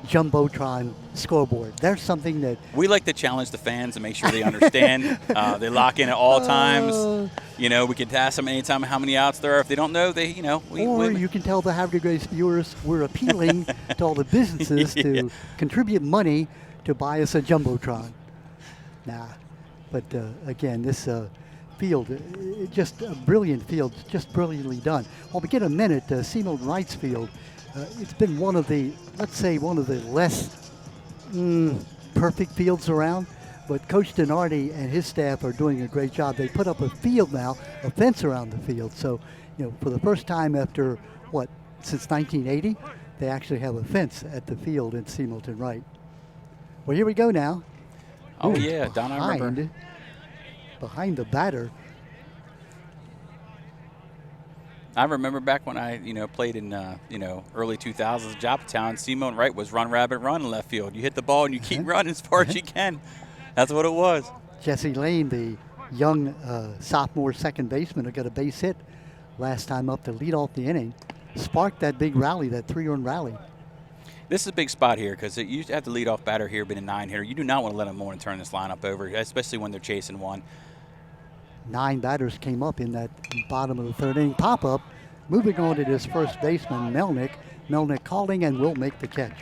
Jumbotron scoreboard. There's something that we like to challenge the fans and make sure they understand. They lock in at all times. We can ask them anytime how many outs there are. If they don't know, you can tell the Havre de Grace viewers we're appealing to all the businesses to contribute money to buy us a Jumbotron. But again, this field, just a brilliant field, just brilliantly done. While we get a minute, C. Milton Wright's field, it's been one of the less perfect fields around, but Coach Donardi and his staff are doing a great job. They put up a field now, a fence around the field. So, for the first time after, since 1980, they actually have a fence at the field in C. Milton Wright. Well, here we go now. Oh, yeah, Don, I remember. Behind the batter. I remember back when I, played in, early 2000s, Joppatown, C. Milton Wright was run, rabbit, run in left field. You hit the ball and you keep running as far as you can. That's what it was. Jesse Lane, the young sophomore second baseman who got a base hit last time up to lead off the inning, sparked that big rally, that 3-run rally. This is a big spot here because you have the leadoff batter here, been a 9-hitter. You do not want to let him more and turn this lineup over, especially when they're chasing one. 9 batters came up in that bottom of the 3rd inning pop-up. Moving on to this first baseman, Melnick. Melnick calling and will make the catch.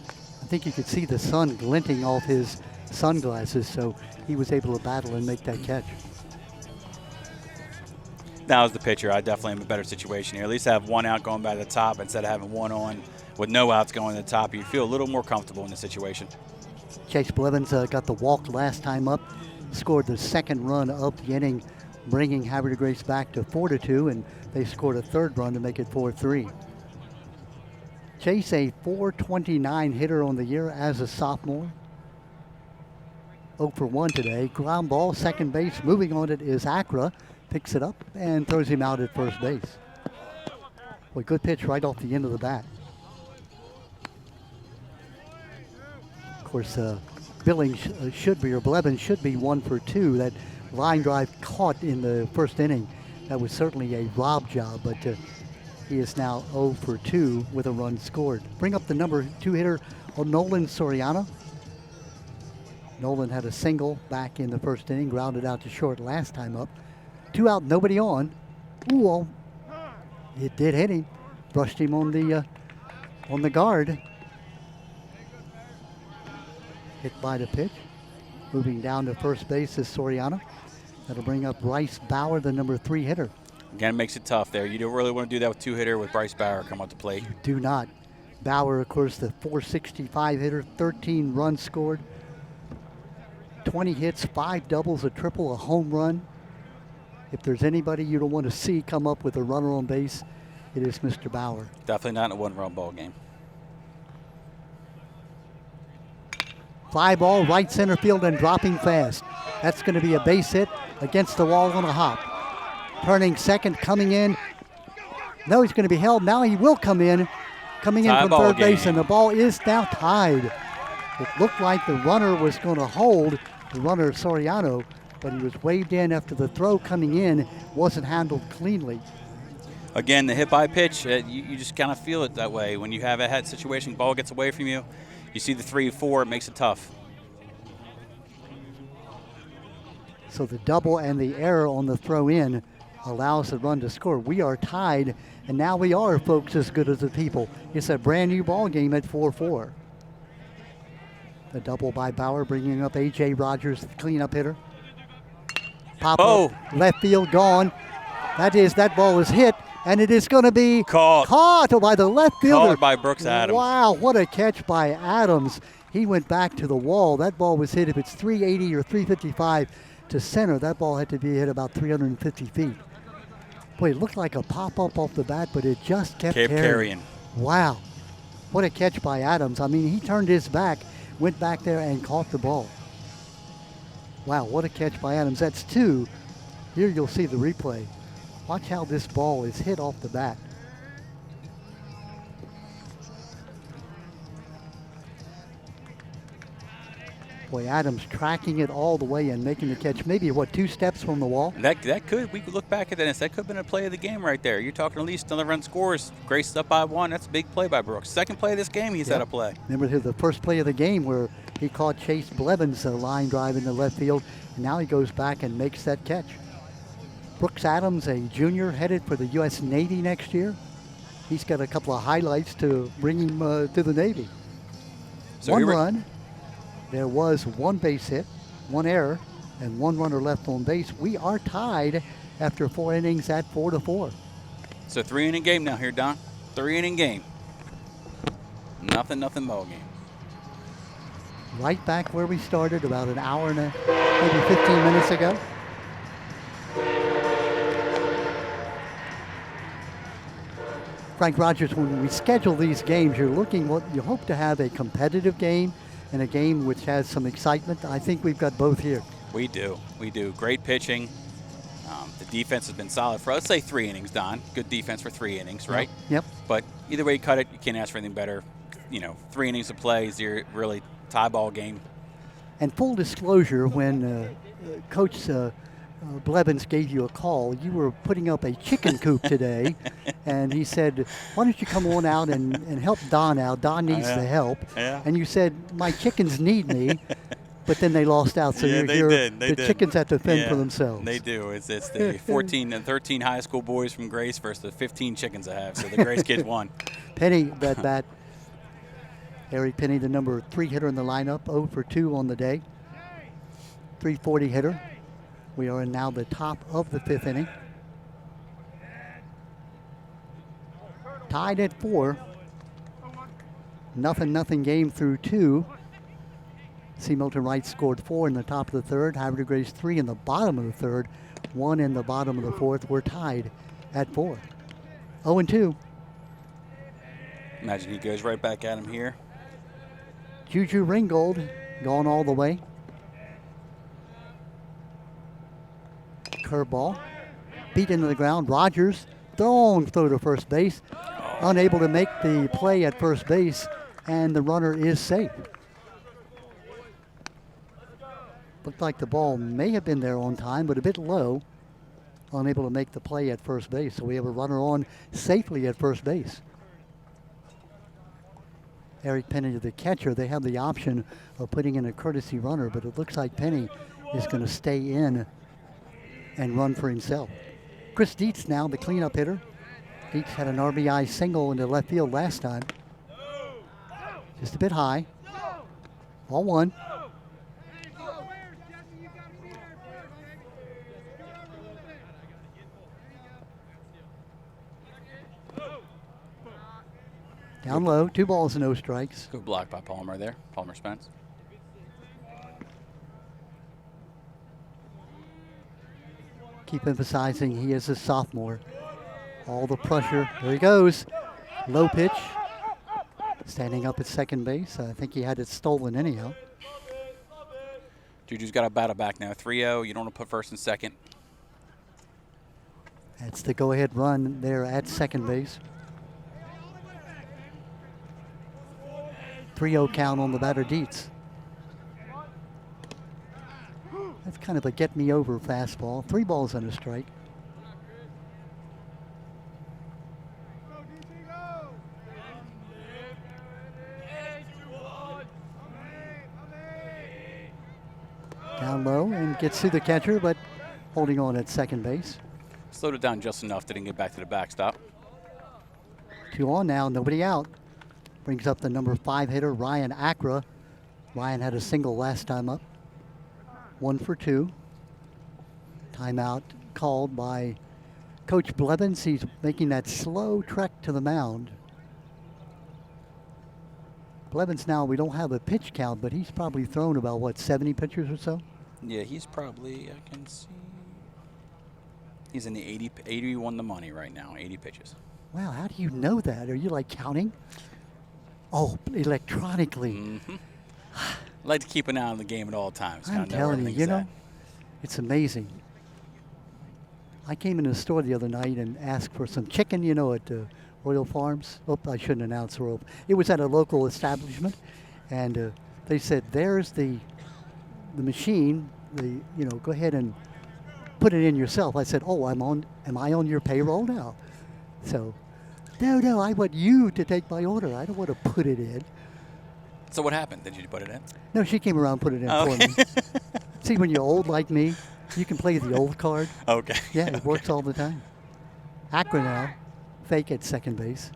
I think you could see the sun glinting off his sunglasses, so he was able to battle and make that catch. Now as the pitcher, I definitely am in a better situation here. At least I have 1 out going by the top instead of having 1 on with no outs going to the top. You feel a little more comfortable in the situation. Chase Blevins got the walk last time up. Scored the 2nd run of the inning, bringing Havre de Grace back to 4-2, and they scored a 3rd run to make it 4-3. Chase, a .429 hitter on the year as a sophomore. 0 for 1 today. Ground ball, second base. Moving on it is Acra. Picks it up and throws him out at first base. Boy, good pitch right off the end of the bat. Of course, Billings should be, or Blevins should be 1 for 2. That line drive caught in the first inning. That was certainly a rob job, but he is now 0 for 2 with a run scored. Bring up the number 2 hitter, Nolan Soriano. Nolan had a single back in the first inning, grounded out to short last time up. 2 out, nobody on. Ooh, well, it did hit him. Brushed him on the guard. Hit by the pitch. Moving down to first base is Soriano. That'll bring up Bryce Bauer, the number 3 hitter. Again, it makes it tough there. You don't really want to do that with 2 hitter with Bryce Bauer come up to plate. You do not. Bauer, of course, the 465 hitter, 13 runs scored, 20 hits, 5 doubles, a triple, a home run. If there's anybody you don't want to see come up with a runner on base, it is Mr. Bauer. Definitely not in a one-run ball game. Fly ball, right center field and dropping fast. That's going to be a base hit against the wall on a hop. Turning second, coming in. No, he's going to be held. Now he will come in. Coming in from third base, and the ball is now tied. It looked like the runner was going to hold, the runner Soriano, but he was waved in after the throw coming in wasn't handled cleanly. Again, the hit by pitch, you just kind of feel it that way. When you have a head situation, ball gets away from you, you see the 3-4, it makes it tough. So the double and the error on the throw in allows the run to score. We are tied, and now we are, folks, as good as the people. It's a brand new ball game at 4-4. The double by Bauer, bringing up A.J. Rogers, the cleanup hitter. Pop up, left field, gone. That ball is hit, and it is going to be caught by the left fielder. Caught by Brooks Adams. Wow, what a catch by Adams. He went back to the wall. That ball was hit, if it's 380 or 355 to center, that ball had to be hit about 350 feet. Boy, it looked like a pop-up off the bat, but it just kept carrying. Wow, what a catch by Adams. I mean, he turned his back, went back there and caught the ball. Wow, what a catch by Adams. That's 2. Here you'll see the replay. Watch how this ball is hit off the bat. Boy, Adams tracking it all the way and making the catch. Maybe, 2 steps from the wall? That could, we could look back at that, that could have been a play of the game right there. You're talking at least another run scores. Grace up by 1. That's a big play by Brooks. Second play of this game, he's had a play. Remember the first play of the game where he caught Chase Blevins a line drive in the left field, and now he goes back and makes that catch. Brooks Adams, a junior, headed for the U.S. Navy next year. He's got a couple of highlights to bring him to the Navy. So 1 run. There was 1 base hit, 1 error, and 1 runner left on base. We are tied after 4 innings at 4-4. It's a 3-inning game now here, Don. 3-inning game. Nothing ball game. Right back where we started about an hour and maybe 15 minutes ago. Frank Rogers, when we schedule these games, you hope to have a competitive game and a game which has some excitement. I think we've got both here. We do. Great pitching. The defense has been solid for, let's say, 3 innings, Don. Good defense for 3 innings, right? Yep. But either way you cut it, you can't ask for anything better. 3 innings of play is your really tie ball game. And full disclosure, when Coach Blevins gave you a call, you were putting up a chicken coop today, and he said, why don't you come on out and help Don out? Don needs the help. Yeah. And you said, my chickens need me, but then they lost out, so the chickens have to fend for themselves. They do. It's the 14 and 13 high school boys from Grace versus the 15 chickens I have, so the Grace kids won. Penny, that bat. Eric Penny, the number 3 hitter in the lineup, 0 for 2 on the day. 340 hitter. We are in now the top of the 5th inning. Tied at 4. Nothing game through 2. C. Milton Wright scored 4 in the top of the 3rd. Havre Grace 3 in the bottom of the 3rd. 1 in the bottom of the 4th. We're tied at 4. 0-2. Imagine he goes right back at him here. Juju Ringgold gone all the way. Curveball. Beat into the ground. Rogers, long throw to first base. Unable to make the play at first base, and the runner is safe. Looked like the ball may have been there on time, but a bit low. Unable to make the play at first base. So we have a runner on safely at first base. Eric Penny, the catcher, they have the option of putting in a courtesy runner, but it looks like Penny is going to stay in and run for himself. Chris Dietz now, the cleanup hitter. Dietz had an RBI single into left field last time. Just a bit high. Ball one. Down low, 2 balls and no strikes. Good block by Palmer there, Palmer Spence. Keep emphasizing he is a sophomore. All the pressure, there he goes. Low pitch, standing up at second base. I think he had it stolen anyhow. Juju's got a battle back now, 3-0. You don't want to put first and second. That's the go-ahead run there at second base. 3-0 count on the batter, Dietz. That's kind of a get-me-over fastball. 3 balls and a strike. Down low and gets to the catcher, but holding on at second base. Slowed it down just enough, didn't get back to the backstop. 2 on now, nobody out. Brings up the number 5 hitter, Ryan Acra. Ryan had a single last time up. 1 for 2. Timeout called by Coach Blevins. He's making that slow trek to the mound. Blevins now, we don't have a pitch count, but he's probably thrown about, what, 70 pitches or so? Yeah, he's probably, I can see, he's in the 80 won the money right now, 80 pitches. Wow, how do you know that? Are you like counting? Oh, electronically. Mm-hmm. I like to keep an eye on the game at all times. I'm telling you, you know, it's amazing. I came into the store the other night and asked for some chicken, you know, at Royal Farms. Oh, I shouldn't announce Royal. It was at a local establishment, and they said, "There's the machine. Go ahead and put it in yourself." I said, "Oh, am I on your payroll now?" So, no, I want you to take my order. I don't want to put it in. So what happened? Did you put it in? No, she came around and put it in for me. See, when you're old like me, you can play the old card. Okay. Yeah, it works all the time. Acra now, fake at second base.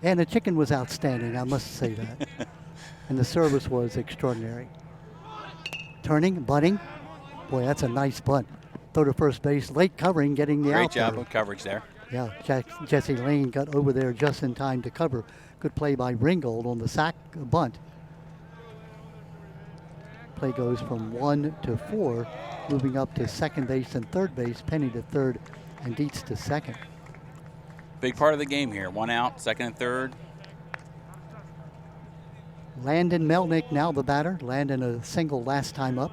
And the chicken was outstanding, I must say that. And the service was extraordinary. Turning, bunting. Boy, that's a nice bunt. Throw to first base, late covering, getting the out. Great job of coverage there. Yeah, Jesse Lane got over there just in time to cover. Good play by Ringgold on the sack bunt. Play goes from 1 to 4, moving up to second base and third base. Penny to third and Dietz to second. Big part of the game here. 1 out, second and third. Landon Melnick now the batter. Landon a single last time up.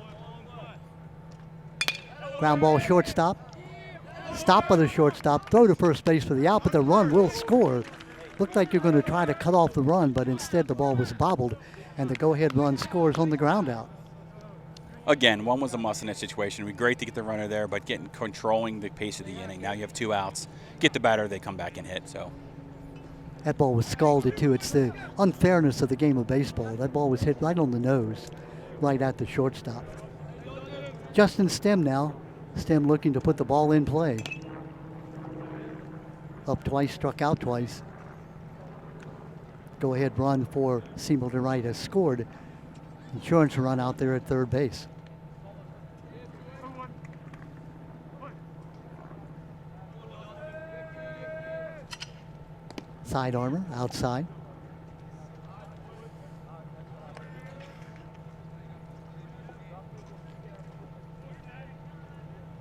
Ground ball shortstop. Stop by the shortstop. Throw to first base for the out, but the run will score. Looked like you're going to try to cut off the run, but instead the ball was bobbled, and the go-ahead run scores on the ground out. Again, one was a must in that situation. It would be great to get the runner there, but controlling the pace of the inning. Now you have 2 outs. Get the batter, they come back and hit. So that ball was scalded too. It's the unfairness of the game of baseball. That ball was hit right on the nose, right at the shortstop. Justin Stem now. Stem looking to put the ball in play. Up twice, struck out twice. Go-ahead run for Milton Wright has scored. Insurance run out there at third base. Side armor, outside.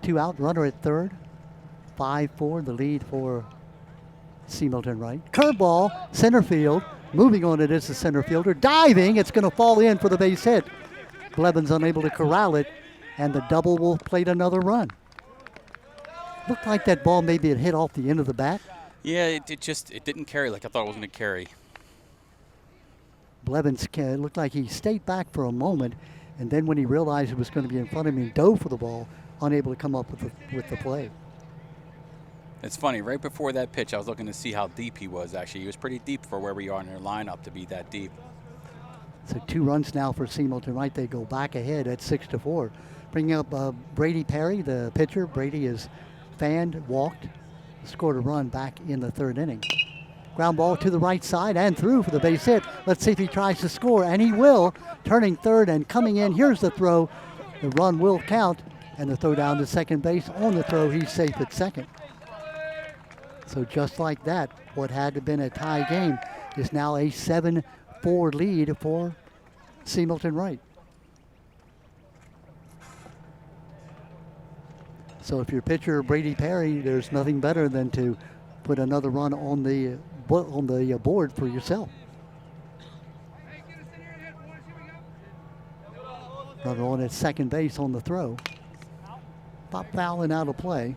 Two out, runner at third. 5-4, the lead for Milton Wright. Curveball, center field. Moving on it is the center fielder. Diving, it's going to fall in for the base hit. Blevins unable to corral it, and the double will plate another run. Looked like that ball maybe had hit off the end of the bat. Yeah, it didn't carry like I thought it was going to carry. Blevins looked like he stayed back for a moment, and then when he realized it was going to be in front of him, he dove for the ball, unable to come up with the play. It's funny, right before that pitch, I was looking to see how deep he was actually. He was pretty deep for where we are in their lineup to be that deep. So 2 runs now for Milton Wright. They go back ahead at 6-4. Bringing up Brady Perry, the pitcher. Brady is fanned, walked, scored a run back in the 3rd inning. Ground ball to the right side and through for the base hit. Let's see if he tries to score, and he will. Turning third and coming in. Here's the throw. The run will count, and the throw down to second base. On the throw, he's safe at second. So just like that, what had to have been a tie game is now a 7-4 lead for Milton Wright. So if you're pitcher Brady Perry, there's nothing better than to put another run on the board for yourself. Runner on at second base on the throw. Pop foul and out of play.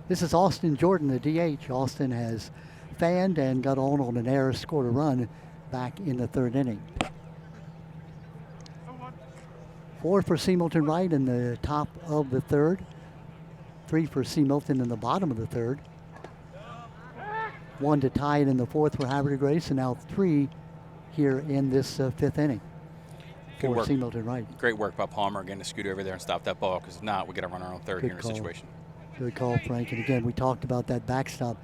This is Austin Jordan, the DH. Austin has fanned and got on an error, scored a run back in the 3rd inning. 4 for Milton Wright in the top of the 3rd. 3 for Milton in the bottom of the 3rd. 1 to tie it in the 4th for Havre Grace, and now 3 here in this 5th inning for Milton Wright. Great work by Palmer again to scoot over there and stop that ball, because if not, we got to run our own 3rd here in a situation. Good call, Frank. And again, we talked about that backstop.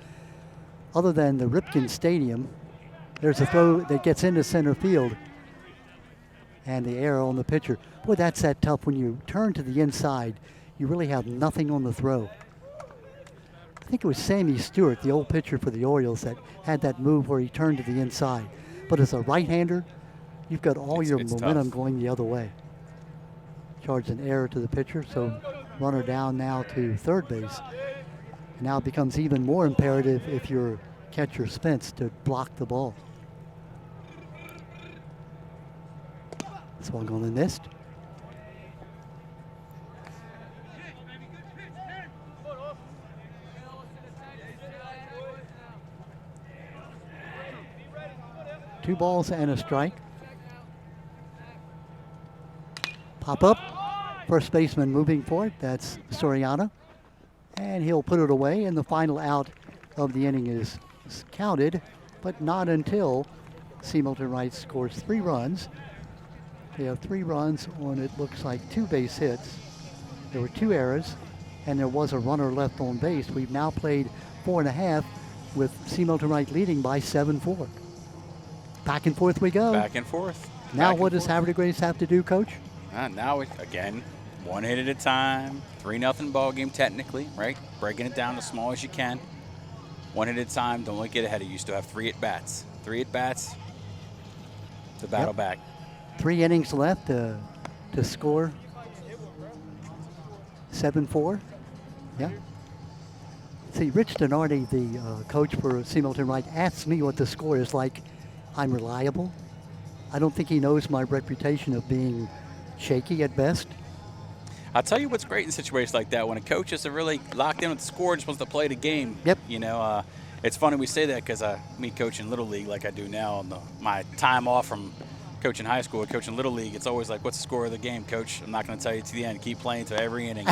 Other than the Ripken Stadium, there's a throw that gets into center field and the error on the pitcher. Boy, that's that tough when you turn to the inside. You really have nothing on the throw. I think it was Sammy Stewart, the old pitcher for the Orioles, that had that move where he turned to the inside. But as a right-hander, you've got all your momentum going the other way. Charged an error to the pitcher, so runner down now to 3rd base. And now it becomes even more imperative if you're catcher Spence to block the ball. Swung on and missed. Two balls and a strike. Pop up. First baseman moving for it. That's Soriano. And he'll put it away, and the final out of the inning is counted, but not until Milton Wright scores 3 runs. They have 3 runs on, it looks like, 2 base hits. There were 2 errors, and there was a runner left on base. We've now played 4.5 with Milton Wright leading by 7-4. Back and forth we go. Back and forth. Now what does Havre Grace have to do, Coach? Now, again, 1 hit at a time, 3-0 ball game technically, right? Breaking it down as small as you can. 1 hit at a time, don't let it get ahead of you. You still have 3 at-bats. 3 at-bats to battle back. 3 innings left to score 7-4. Yeah. See, Rich Donardi, the coach for Milton Wright, asks me what the score is like. I'm reliable. I don't think he knows my reputation of being shaky at best. I'll tell you what's great in situations like that, when a coach isn't really locked in with the score and just wants to play the game. Yep. You know, it's funny we say that because me coaching Little League like I do now, on my time off from coaching high school, coaching Little League, it's always like, what's the score of the game, Coach? I'm not going to tell you to the end. Keep playing to every inning.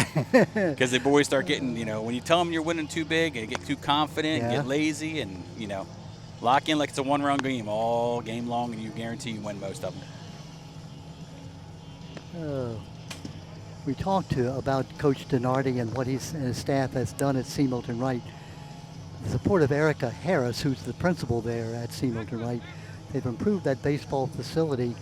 Because the boys start getting, when you tell them you're winning too big and get too confident and get lazy and, lock in like it's a 1-run game all game long, and you guarantee you win most of them. We talked about Coach Donardi and what and his staff has done at Milton Wright. The support of Erica Harris, who's the principal there at Milton Wright, they've improved that baseball facility.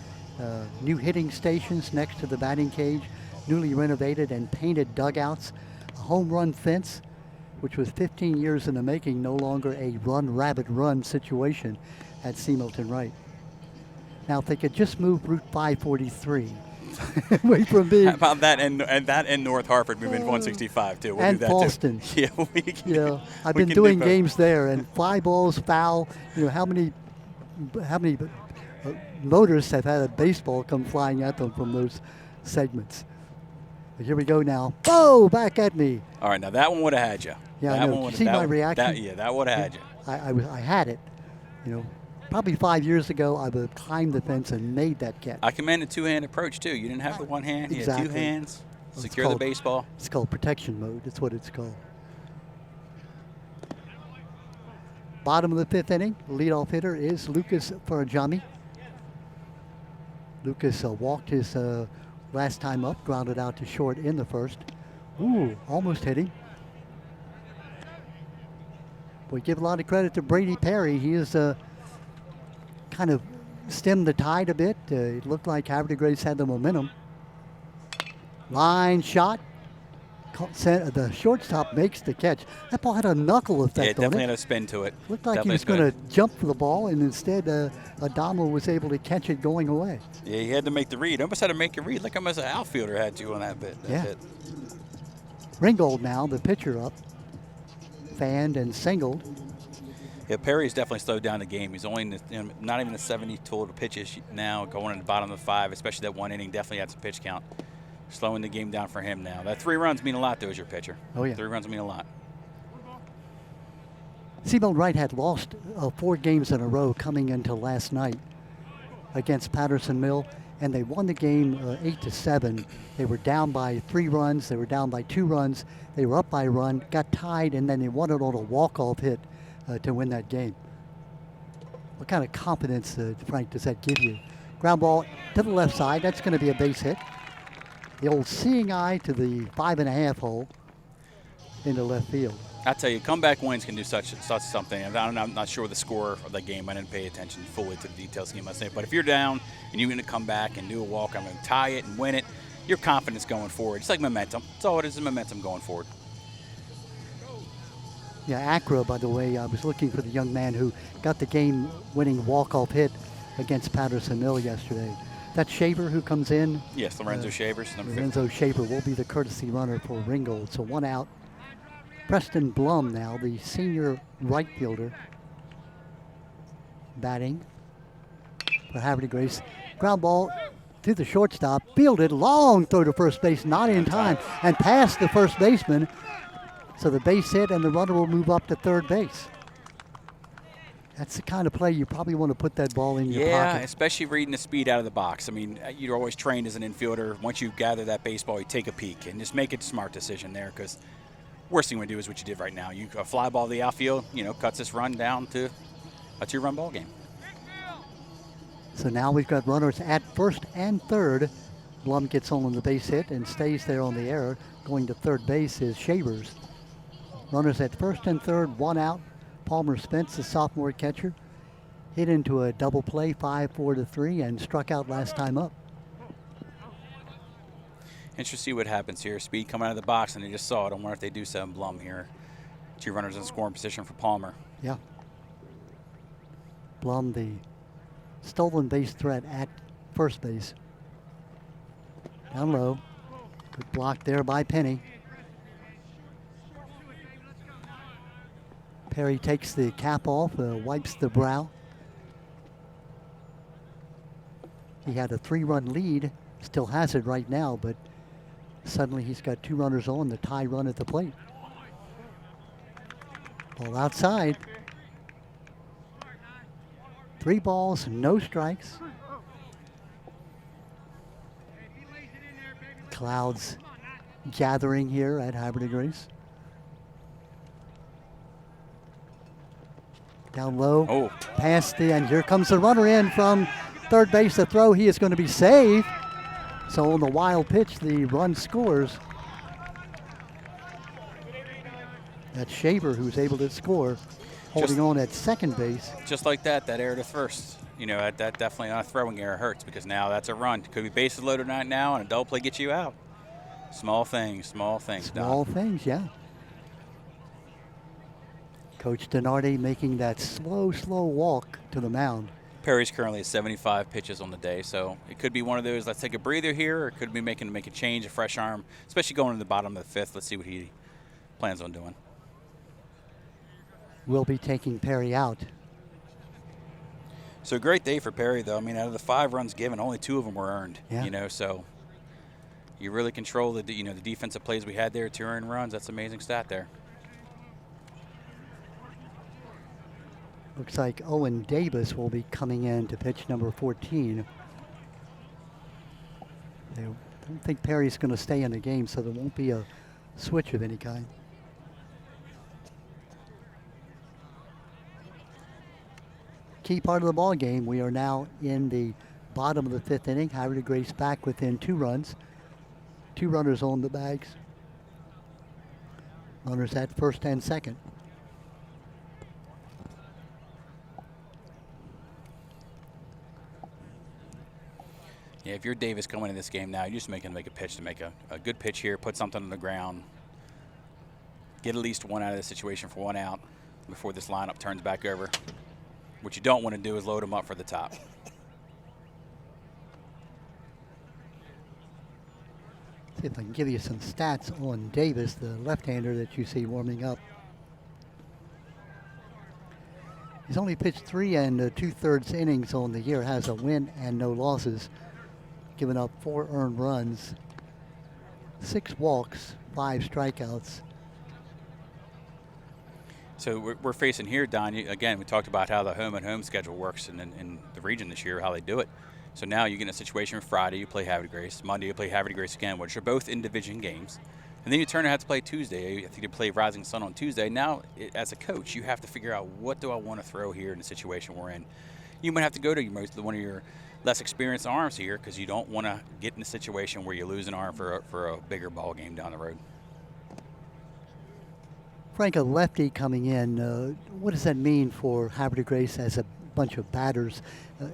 New hitting stations next to the batting cage, newly renovated and painted dugouts, a home run fence, which was 15 years in the making, no longer a run-rabbit-run situation at Milton Wright. Now, if they could just move Route 543 away from being... How about that and North Harford moving 165, too. We'll do that, Boston. Too. Yeah, I've been doing games there, and fly balls, foul. How many motorists have had a baseball come flying at them from those segments. But here we go now. Oh, back at me. All right, now that one would have had you. Yeah, that I know. One Did you would see my reaction? Yeah, that would have had you. I had it. You know, probably 5 years ago, I would have climbed the fence and made that catch. I commend the two-hand approach too. You didn't have the one hand. You Exactly. had two hands. Well, Secure the baseball. It's called protection mode. That's what it's called. Bottom of the 5th inning. Leadoff hitter is Lucas Farajami. Lucas walked his last time up, grounded out to short in the first. Ooh, almost hit him. We give a lot of credit to Brady Perry. He is kind of stemmed the tide a bit. It looked like Havre Grace had the momentum. Line shot. The shortstop makes the catch. That ball had a knuckle effect on it. Yeah, definitely had a spin to it. Looked like he was going to jump for the ball, and instead Adamo was able to catch it going away. Yeah, he had to make the read. Almost had to make a read. Like almost an outfielder had to on that bit. Yeah. Ringgold now, the pitcher up. Fanned and singled. Yeah, Perry's definitely slowed down the game. He's only not even a 70 total pitches now, going in the bottom of the 5, especially that one inning. Definitely had some pitch count. Slowing the game down for him now. That 3 runs mean a lot, though, as your pitcher. Oh, yeah. 3 runs mean a lot. Seabold Wright had lost 4 games in a row coming into last night against Patterson Mill, and they won the game 8-7. They were down by 3 runs. They were down by 2 runs. They were up by a run, got tied, and then they won it on a walk-off hit to win that game. What kind of confidence, Frank, does that give you? Ground ball to the left side. That's going to be a base hit. The old seeing eye to the 5.5 hole into left field. I tell you, comeback wins can do such something. I'm not sure the score of the game. I didn't pay attention fully to the details of the game last night. But if you're down and you're going to come back and do a walk, I'm going to tie it and win it, your confidence going forward. It's like momentum. That's all it is momentum going forward. Yeah, Accra, by the way, I was looking for the young man who got the game-winning walk-off hit against Patterson Mill yesterday. That's Shaver who comes in. Yes, Lorenzo Shavers. Lorenzo Shaver will be the courtesy runner for Ringgold. So 1 out. Preston Blum now, the senior right fielder, batting for Havre Grace. Ground ball to the shortstop, fielded, long throw to first base, not in time, and past the first baseman. So the base hit and the runner will move up to third base. That's the kind of play you probably want to put that ball in your pocket. Yeah, especially reading the speed out of the box. I mean, you're always trained as an infielder. Once you gather that baseball, you take a peek and just make a smart decision there, because worst thing we do is what you did right now. You fly ball to the outfield, cuts this run down to a 2-run ball game. So now we've got runners at first and third. Blum gets on the base hit and stays there on the error. Going to third base is Shavers. Runners at first and third, 1 out. Palmer Spence, the sophomore catcher, hit into a double play, 5-4-3, and struck out last time up. Interesting to see what happens here. Speed coming out of the box, and they just saw it. I wonder if they do so in Blum here. 2 runners in scoring position for Palmer. Yeah. Blum, the stolen base threat at first base. Down low. Good block there by Penny. Perry takes the cap off, wipes the brow. He had a 3-run lead, still has it right now, but suddenly he's got 2 runners on, the tie run at the plate. Ball outside. 3 balls, no strikes. Clouds gathering here at Havre Grace. Down low, past and here comes the runner in from third base. The throw, he is going to be safe. So on the wild pitch, the run scores. That's Shaver who's able to score, holding on at second base. Just like that error to first. That definitely on a throwing error hurts, because now that's a run. Could be bases loaded right now, and a double play gets you out. Small things, small things. Small things, yeah. Coach Donardi making that slow walk to the mound. Perry's currently at 75 pitches on the day, so it could be one of those, let's take a breather here, or it could be make a change, a fresh arm, especially going to the bottom of the 5th. Let's see what he plans on doing. We'll be taking Perry out. So great day for Perry, though. I mean, out of the 5 runs given, only 2 of them were earned. Yeah. So you really control the defensive plays we had there, 2 earned runs. That's an amazing stat there. Looks like Owen Davis will be coming in to pitch number 14. I don't think Perry's going to stay in the game, so there won't be a switch of any kind. Key part of the ball game. We are now in the bottom of the 5th inning. Havre Grace back within 2 runs. 2 runners on the bags. Runners at first and second. Yeah, if you're Davis going in this game now, you're just make a pitch to make a good pitch here, put something on the ground, get at least 1 out of the situation for 1 out before this lineup turns back over. What you don't want to do is load them up for the top. See if I can give you some stats on Davis, the left-hander that you see warming up. He's only pitched 3 2/3 innings on the year, has a win and no losses, given up 4 earned runs, 6 walks, 5 strikeouts. So we're facing here, Don, again, we talked about how the home and home schedule works in the region this year, how they do it. So now you get in a situation where Friday you play Havre Grace, Monday you play Havre Grace again, which are both in division games. And then you turn and have to play Tuesday. I think you play Rising Sun on Tuesday. Now, as a coach, you have to figure out, what do I want to throw here in the situation we're in? You might have to go to one of your less experienced arms here, because you don't want to get in a situation where you lose an arm for a bigger ball game down the road. Frank, a lefty coming in, what does that mean for Havre Grace as a bunch of batters?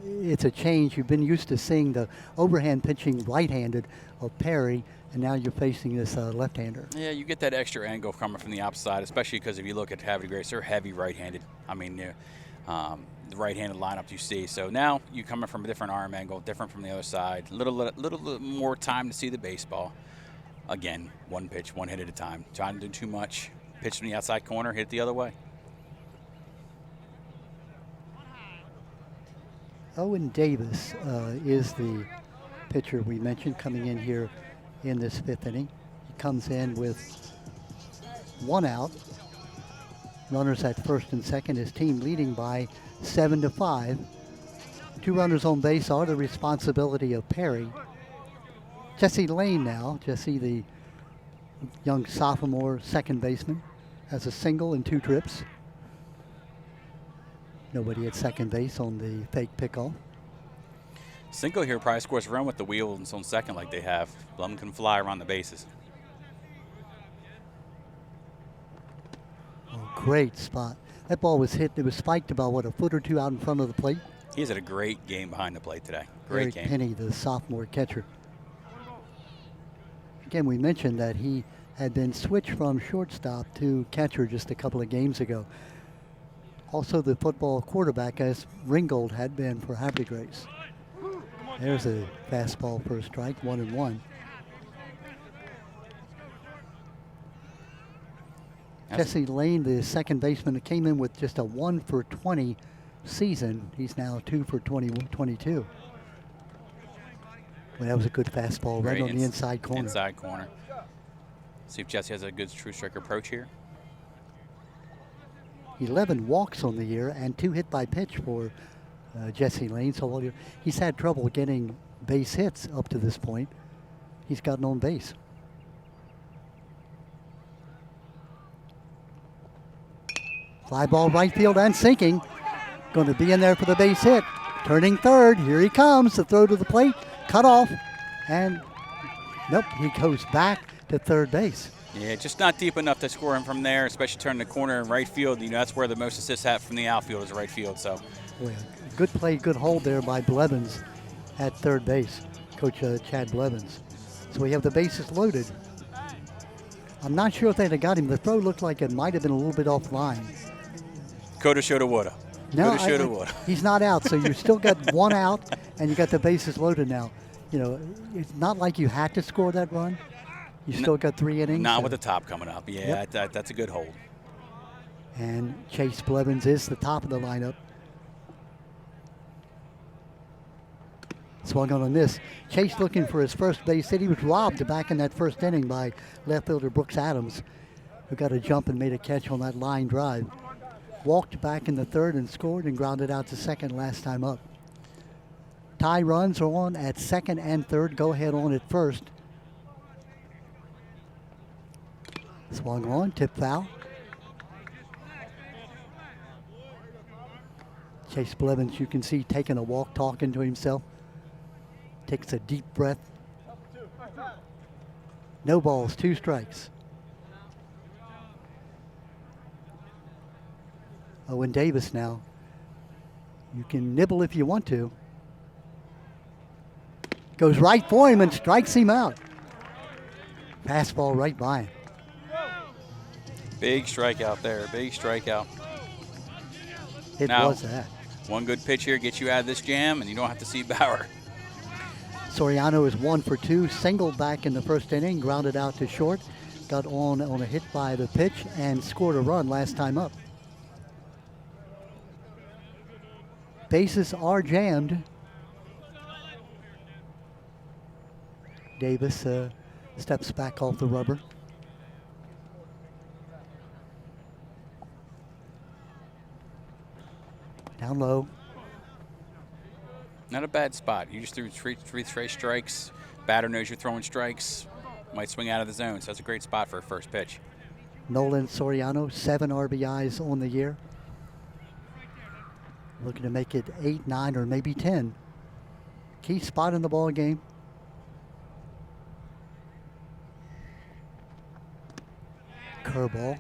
It's a change. You've been used to seeing the overhand pitching right-handed of Perry, and now you're facing this left-hander. Yeah, you get that extra angle coming from the outside, especially because if you look at Havre Grace, they're heavy right-handed. I mean, the right-handed lineup you see. So now you're coming from a different arm angle, different from the other side. A little more time to see the baseball. Again, 1 pitch, 1 hit at a time. Trying to do too much. Pitch from the outside corner, hit it the other way. Owen Davis is the pitcher we mentioned coming in here in this 5th inning. He comes in with 1 out. Runners at first and second. His team leading by 7-5. 2 runners on base are the responsibility of Perry. Jesse Lane now. Jesse, the young sophomore second baseman, has a single and 2 trips. Nobody at second base on the fake pickoff. Single here probably scores a run with the wheels on second like they have. Blum can fly around the bases. Oh, great spot. That ball was hit. It was spiked about, what, a foot or 2 out in front of the plate? He's had a great game behind the plate today. Great game. Eric Penny, the sophomore catcher. Again, we mentioned that he had been switched from shortstop to catcher just a couple of games ago. Also the football quarterback, as Ringgold had been for Havre Grace. There's a fastball for a strike, 1-1. Jesse Lane, the second baseman, came in with just a 1 for 20 season. He's now 2 for 22. Well, that was a good fastball right on the inside corner. Inside corner. See if Jesse has a good true strike approach here. 11 walks on the year and 2 hit by pitch for Jesse Lane. So he's had trouble getting base hits up to this point. He's gotten on base. Fly ball right field and sinking. Going to be in there for the base hit. Turning third. Here he comes. The throw to the plate. Cut off. And nope, he goes back to third base. Yeah, just not deep enough to score him from there, especially turning the corner in right field. You know, that's where the most assists have from the outfield is right field. So, boy, good play, good hold there by Blevins at third base, Coach Chad Blevins. So we have the bases loaded. I'm not sure if they'd have got him. The throw looked like it might have been a little bit offline. Coulda, shoulda, woulda. No, Coulda, shoulda, woulda. He's not out, so you still got 1 out, and you got the bases loaded now. You know, it's not like you had to score that run. You still got 3 innings. Not with the top coming up. Yeah, yep. That's a good hold. And Chase Blevins is the top of the lineup. Swung on a miss. Chase looking for his first base hit. He was robbed back in that first inning by left fielder Brooks Adams, who got a jump and made a catch on that line drive. Walked back in the third and scored and grounded out to second last time up. Tie runs are on at second and third. Go ahead on at first. Swung on, tip foul. Chase Blevins, you can see, taking a walk, talking to himself. Takes a deep breath. No balls, 2 strikes. Owen Davis now. You can nibble if you want to. Goes right for him and strikes him out. Fastball right by him. Big strikeout there, big strikeout. It now, was that. One good pitch here gets you out of this jam, and you don't have to see Bauer. Soriano is 1 for 2, singled back in the first inning, grounded out to short, got on a hit by the pitch, and scored a run last time up. Bases are jammed. Davis steps back off the rubber. Down low. Not a bad spot. You just threw three straight strikes. Batter knows you're throwing strikes. Might swing out of the zone, so that's a great spot for a first pitch. Nolan Soriano, 7 RBIs on the year. Looking to make it 8, 9, or maybe 10. Key spot in the ball game. Curveball.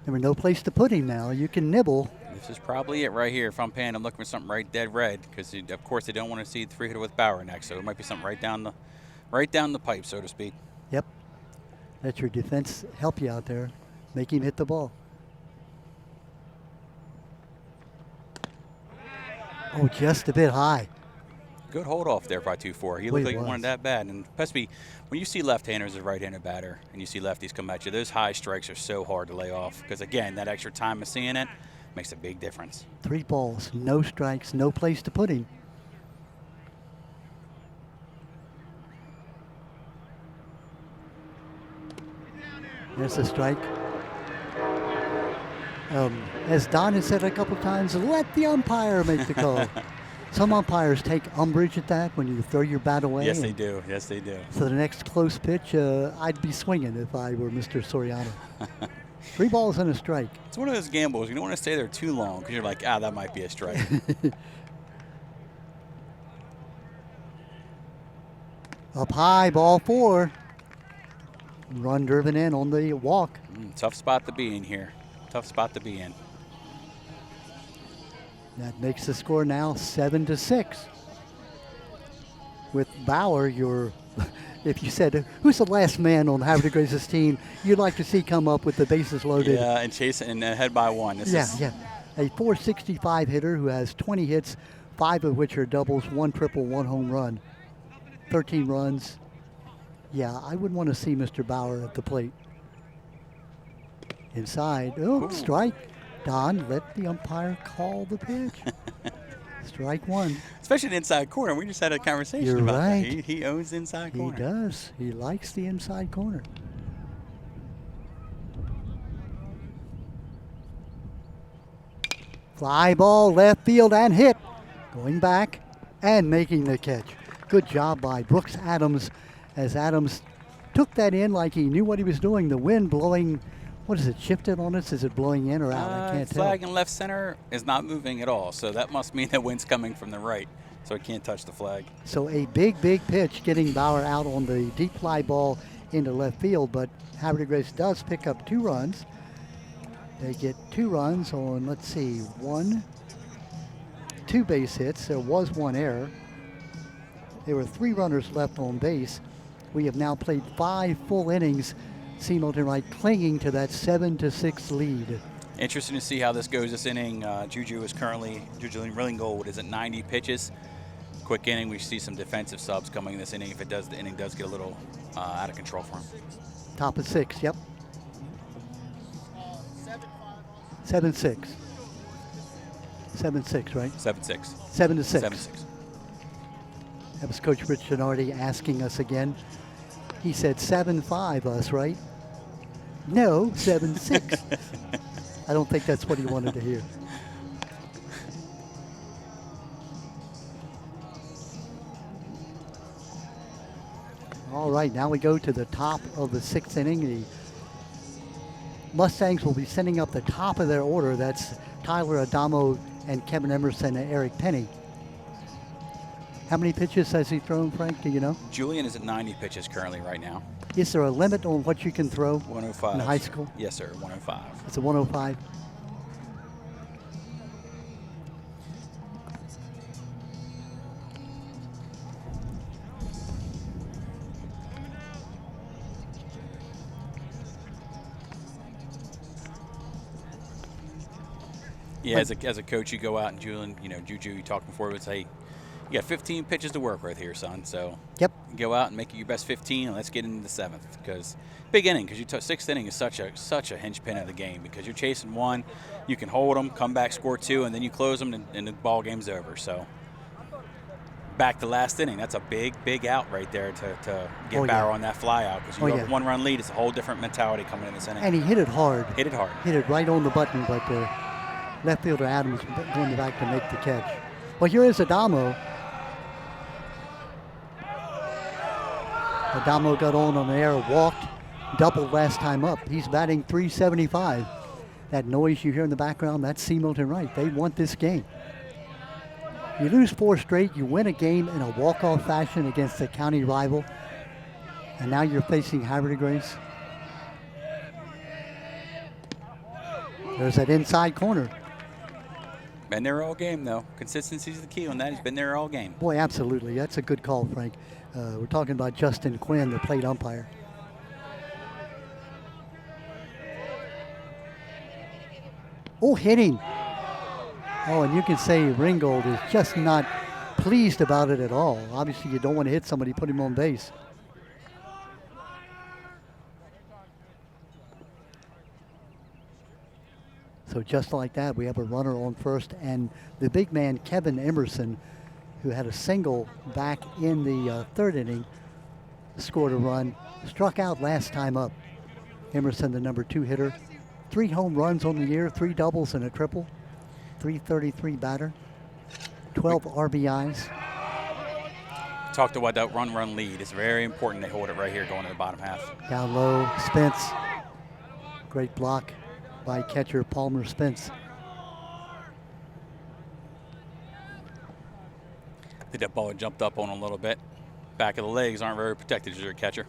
There were no place to put him now. You can nibble. This is probably it right here. If I'm paying, I'm looking for something right dead red, because of course they don't want to see the 3-hitter with Bauer next, so it might be something right down the pipe, so to speak. Yep. Let your defense help you out there. Make him hit the ball. Oh, just a bit high. Good hold off there by 2-4. He looked like he wanted that bad. And Pesby, when you see left-handers as a right-handed batter and you see lefties come at you, those high strikes are so hard to lay off, because again, that extra time of seeing it makes a big difference. 3 balls, no strikes, no place to put him. There's a strike. As Don has said a couple times, let the umpire make the call. Some umpires take umbrage at that when you throw your bat away. Yes, they do. Yes, they do. So the next close pitch, I'd be swinging if I were Mr. Soriano. 3 balls and a strike. It's one of those gambles. You don't want to stay there too long, because you're like, that might be a strike. Up high, ball 4. Run driven in on the walk. Tough spot to be in here. Tough spot to be in. That makes the score now 7-6. With Bauer, if you said, who's the last man on Havre Grace's team you'd like to see come up with the bases loaded? Yeah, and chasing and ahead by 1. Yeah. A .465 hitter who has 20 hits, 5 of which are doubles, 1 triple, 1 home run, 13 runs. Yeah, I would want to see Mr. Bauer at the plate. Inside. Oh, strike. Don, let the umpire call the pitch. Strike 1. Especially the inside corner. We just had a conversation You're about right. that. He owns the inside corner. He does. He likes the inside corner. Fly ball, left field, and hit. Going back and making the catch. Good job by Brooks Adams, as Adams took that in like he knew what he was doing. The wind blowing, what is it, shifted on us? Is it blowing in or out? I can't tell. Flag in left center is not moving at all, so that must mean the wind's coming from the right, so it can't touch the flag. So a big pitch getting Bauer out on the deep fly ball into left field, but Havre Grace does pick up 2 runs. They get 2 runs on, let's see, 2 base hits. There was 1 error. There were 3 runners left on base. We have now played 5 full innings. Milton Wright clinging to that 7-6 lead. Interesting to see how this goes this inning. Juju Ringgold is at 90 pitches. Quick inning. We see some defensive subs coming this inning. If it does, the inning does get a little out of control for him. Top of 6, yep. 7-6. 7-6, right? 7-6. 7-6. 7-6. That was Coach Rich Gennardi asking us again. He said 7-5 us, right? No, 7-6. I don't think that's what he wanted to hear. All right, now we go to the top of the 6th inning. The Mustangs will be sending up the top of their order. That's Tyler Adamo and Kevin Emerson and Eric Penny. How many pitches has he thrown, Frank? Do you know? Julian is at 90 pitches currently right now. Is there a limit on what you can throw 105. in high school? Yes, sir, 105. It's a 105. Yeah, as a coach, you go out and Julian, Juju, you talked before, would say, you got 15 pitches to work with here, son. So yep, go out and make it your best 15, and let's get into the 7th. Because big inning, because 6th inning is such a hinge-pin of the game, because you're chasing one, you can hold them, come back, score 2, and then you close them, and the ball game's over. So back to last inning, that's a big out right there to get Bauer on that fly out, because you have a 1-run lead. It's a whole different mentality coming in this inning. And he hit it hard. Hit it hard. Hit it right on the button, but left fielder Adams going back to make the catch. Well, here is Adamo. Adamo got on the air, walked, doubled last time up. He's batting .375. That noise you hear in the background, that's C. Milton Wright. They want this game. You lose 4 straight, you win a game in a walk-off fashion against a county rival, and now you're facing Havre Grace. There's that inside corner. Been there all game, though. Consistency is the key on that. He's been there all game. Boy, absolutely. That's a good call, Frank. We're talking about Justin Quinn, the plate umpire. Oh, hitting. Oh, and you can say Ringgold is just not pleased about it at all. Obviously, you don't want to hit somebody, put him on base. So just like that, we have a runner on first, and the big man, Kevin Emerson, who had a single back in the 3rd inning, scored a run, struck out last time up. Emerson, the number 2 hitter, 3 home runs on the year, 3 doubles and a triple, .333 batter, 12 RBIs. Talked about that run lead. It's very important they hold it right here going to the bottom half. Down low, Spence, great block by catcher Palmer Spence. I think that ball jumped up on a little bit. Back of the legs aren't very protected as your catcher.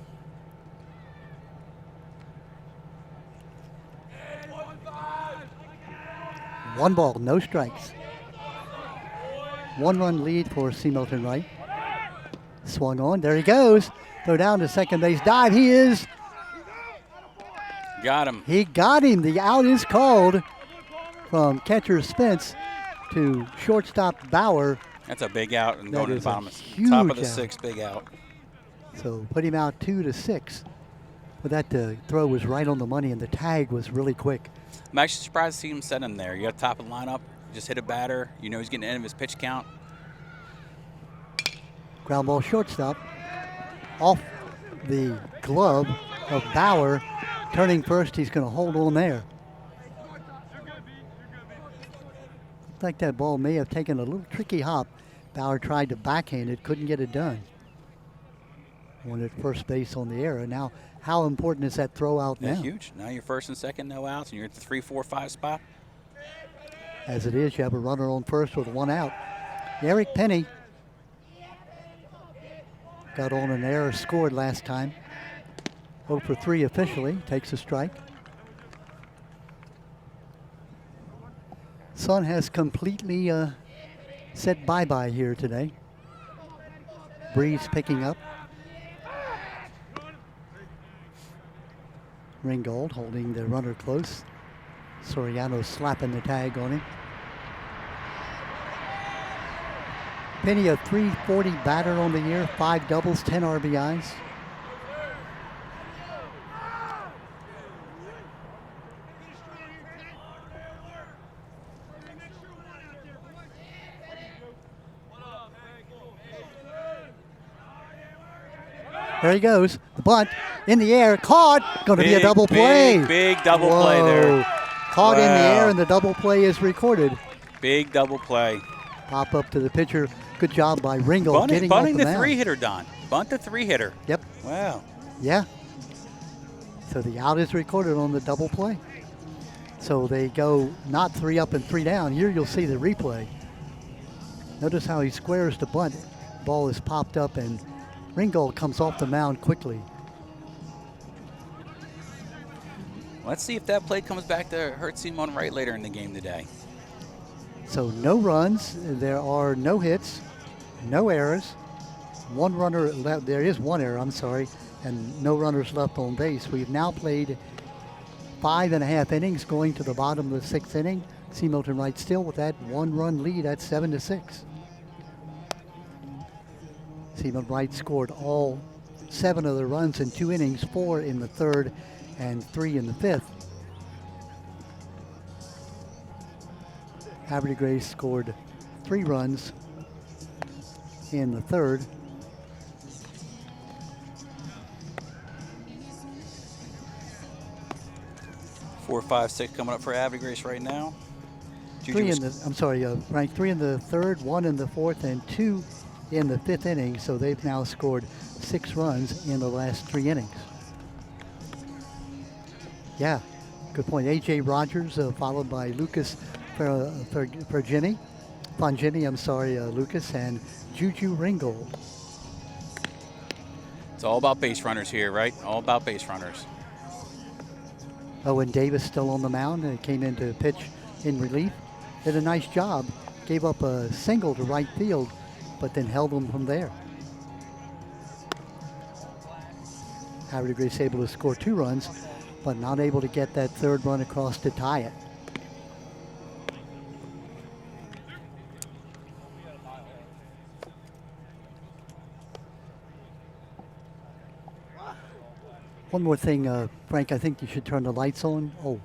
One ball, no strikes. 1-run lead for C. Milton Wright. Swung on, there he goes. Throw down to second base, dive, he is. Got him. He got him. The out is called from catcher Spence to shortstop Bauer. That's a big out and going to the bottom. Top of the 6th, big out. So put him out 2-6. But that throw was right on the money, and the tag was really quick. I'm actually surprised to see him set him there. You got top of the lineup, just hit a batter. You know he's getting the end of his pitch count. Ground ball shortstop. Off the glove of Bauer. Turning first, he's going to hold on there. Looked like that ball may have taken a little tricky hop. Bauer tried to backhand it, couldn't get it done. Wanted first base on the error. Now, how important is that throw out now? That's huge. Now you're 1st and 2nd, no outs, and you're at the 3, 4, 5 spot. As it is, you have a runner on first with 1 out. Eric Penny got on an error, scored last time. 0 for 3 officially, takes a strike. Sun has completely said bye-bye here today. Breeze picking up. Ringgold holding the runner close. Soriano slapping the tag on him. Penny, a .340 batter on the year, 5 doubles, 10 RBIs. There he goes. The bunt in the air, caught. Going to be a double play. Big double play there. Caught in the air, and the double play is recorded. Big double play. Pop up to the pitcher. Good job by Ringel getting bunting off the the mound. three-hitter, Don. Bunt the three-hitter. Yep. Wow. Yeah. So the out is recorded on the double play. So they go not 3 up and 3 down. Here you'll see the replay. Notice how he squares the bunt. Ball is popped up, and Ringgold comes off the mound quickly. Let's see if that play comes back to hurt Simon Wright later in the game today. So no runs. There are no hits, no errors. One runner left. There is one error, I'm sorry, and no runners left on base. We've now played 5.5 innings, going to the bottom of the 6th inning. Milton Wright still with that 1-run lead at 7-6. Milton Wright scored all 7 of the runs in 2 innings, 4 in the 3rd and 3 in the 5th. Havre Gray scored 3 runs in the 3rd. Four, 5, 6 coming up for Havre Grace right now. Frank, 3 in the 3rd, 1 in the 4th, and 2 in the 5th inning. So they've now scored 6 runs in the last 3 innings. Yeah, good point. A.J. Rogers, followed by Lucas Fangini, Lucas, and Juju Ringgold. It's all about base runners here, right? All about base runners. Owen Davis still on the mound, and came in to pitch in relief. Did a nice job. Gave up a single to right field, but then held them from there. Havre Grace able to score 2 runs, but not able to get that 3rd run across to tie it. One more thing, Frank, I think you should turn the lights on. Oh,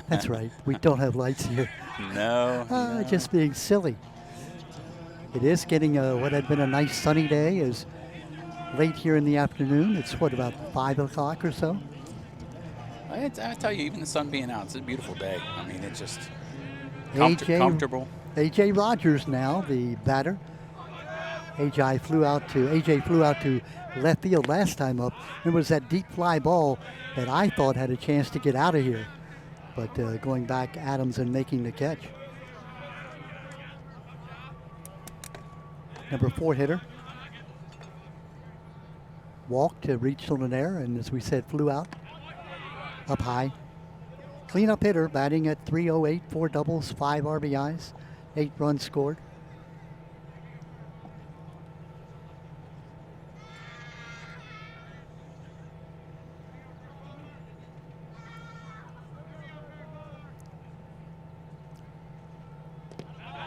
that's right. We don't have lights here. No. Just being silly. It is getting what had been a nice sunny day is late here in the afternoon. It's what, about 5 o'clock or so? I tell you, even the sun being out, it's a beautiful day. I mean, it's just comfortable. A.J. Rogers now, the batter. A.J. flew out to left field last time up. It was that deep fly ball that I thought had a chance to get out of here. But going back, Adams and making the catch. Number 4 hitter. Walked to reach on an error, and as we said, flew out. Up high. Cleanup hitter, batting at .308, 4 doubles, 5 RBIs, 8 runs scored.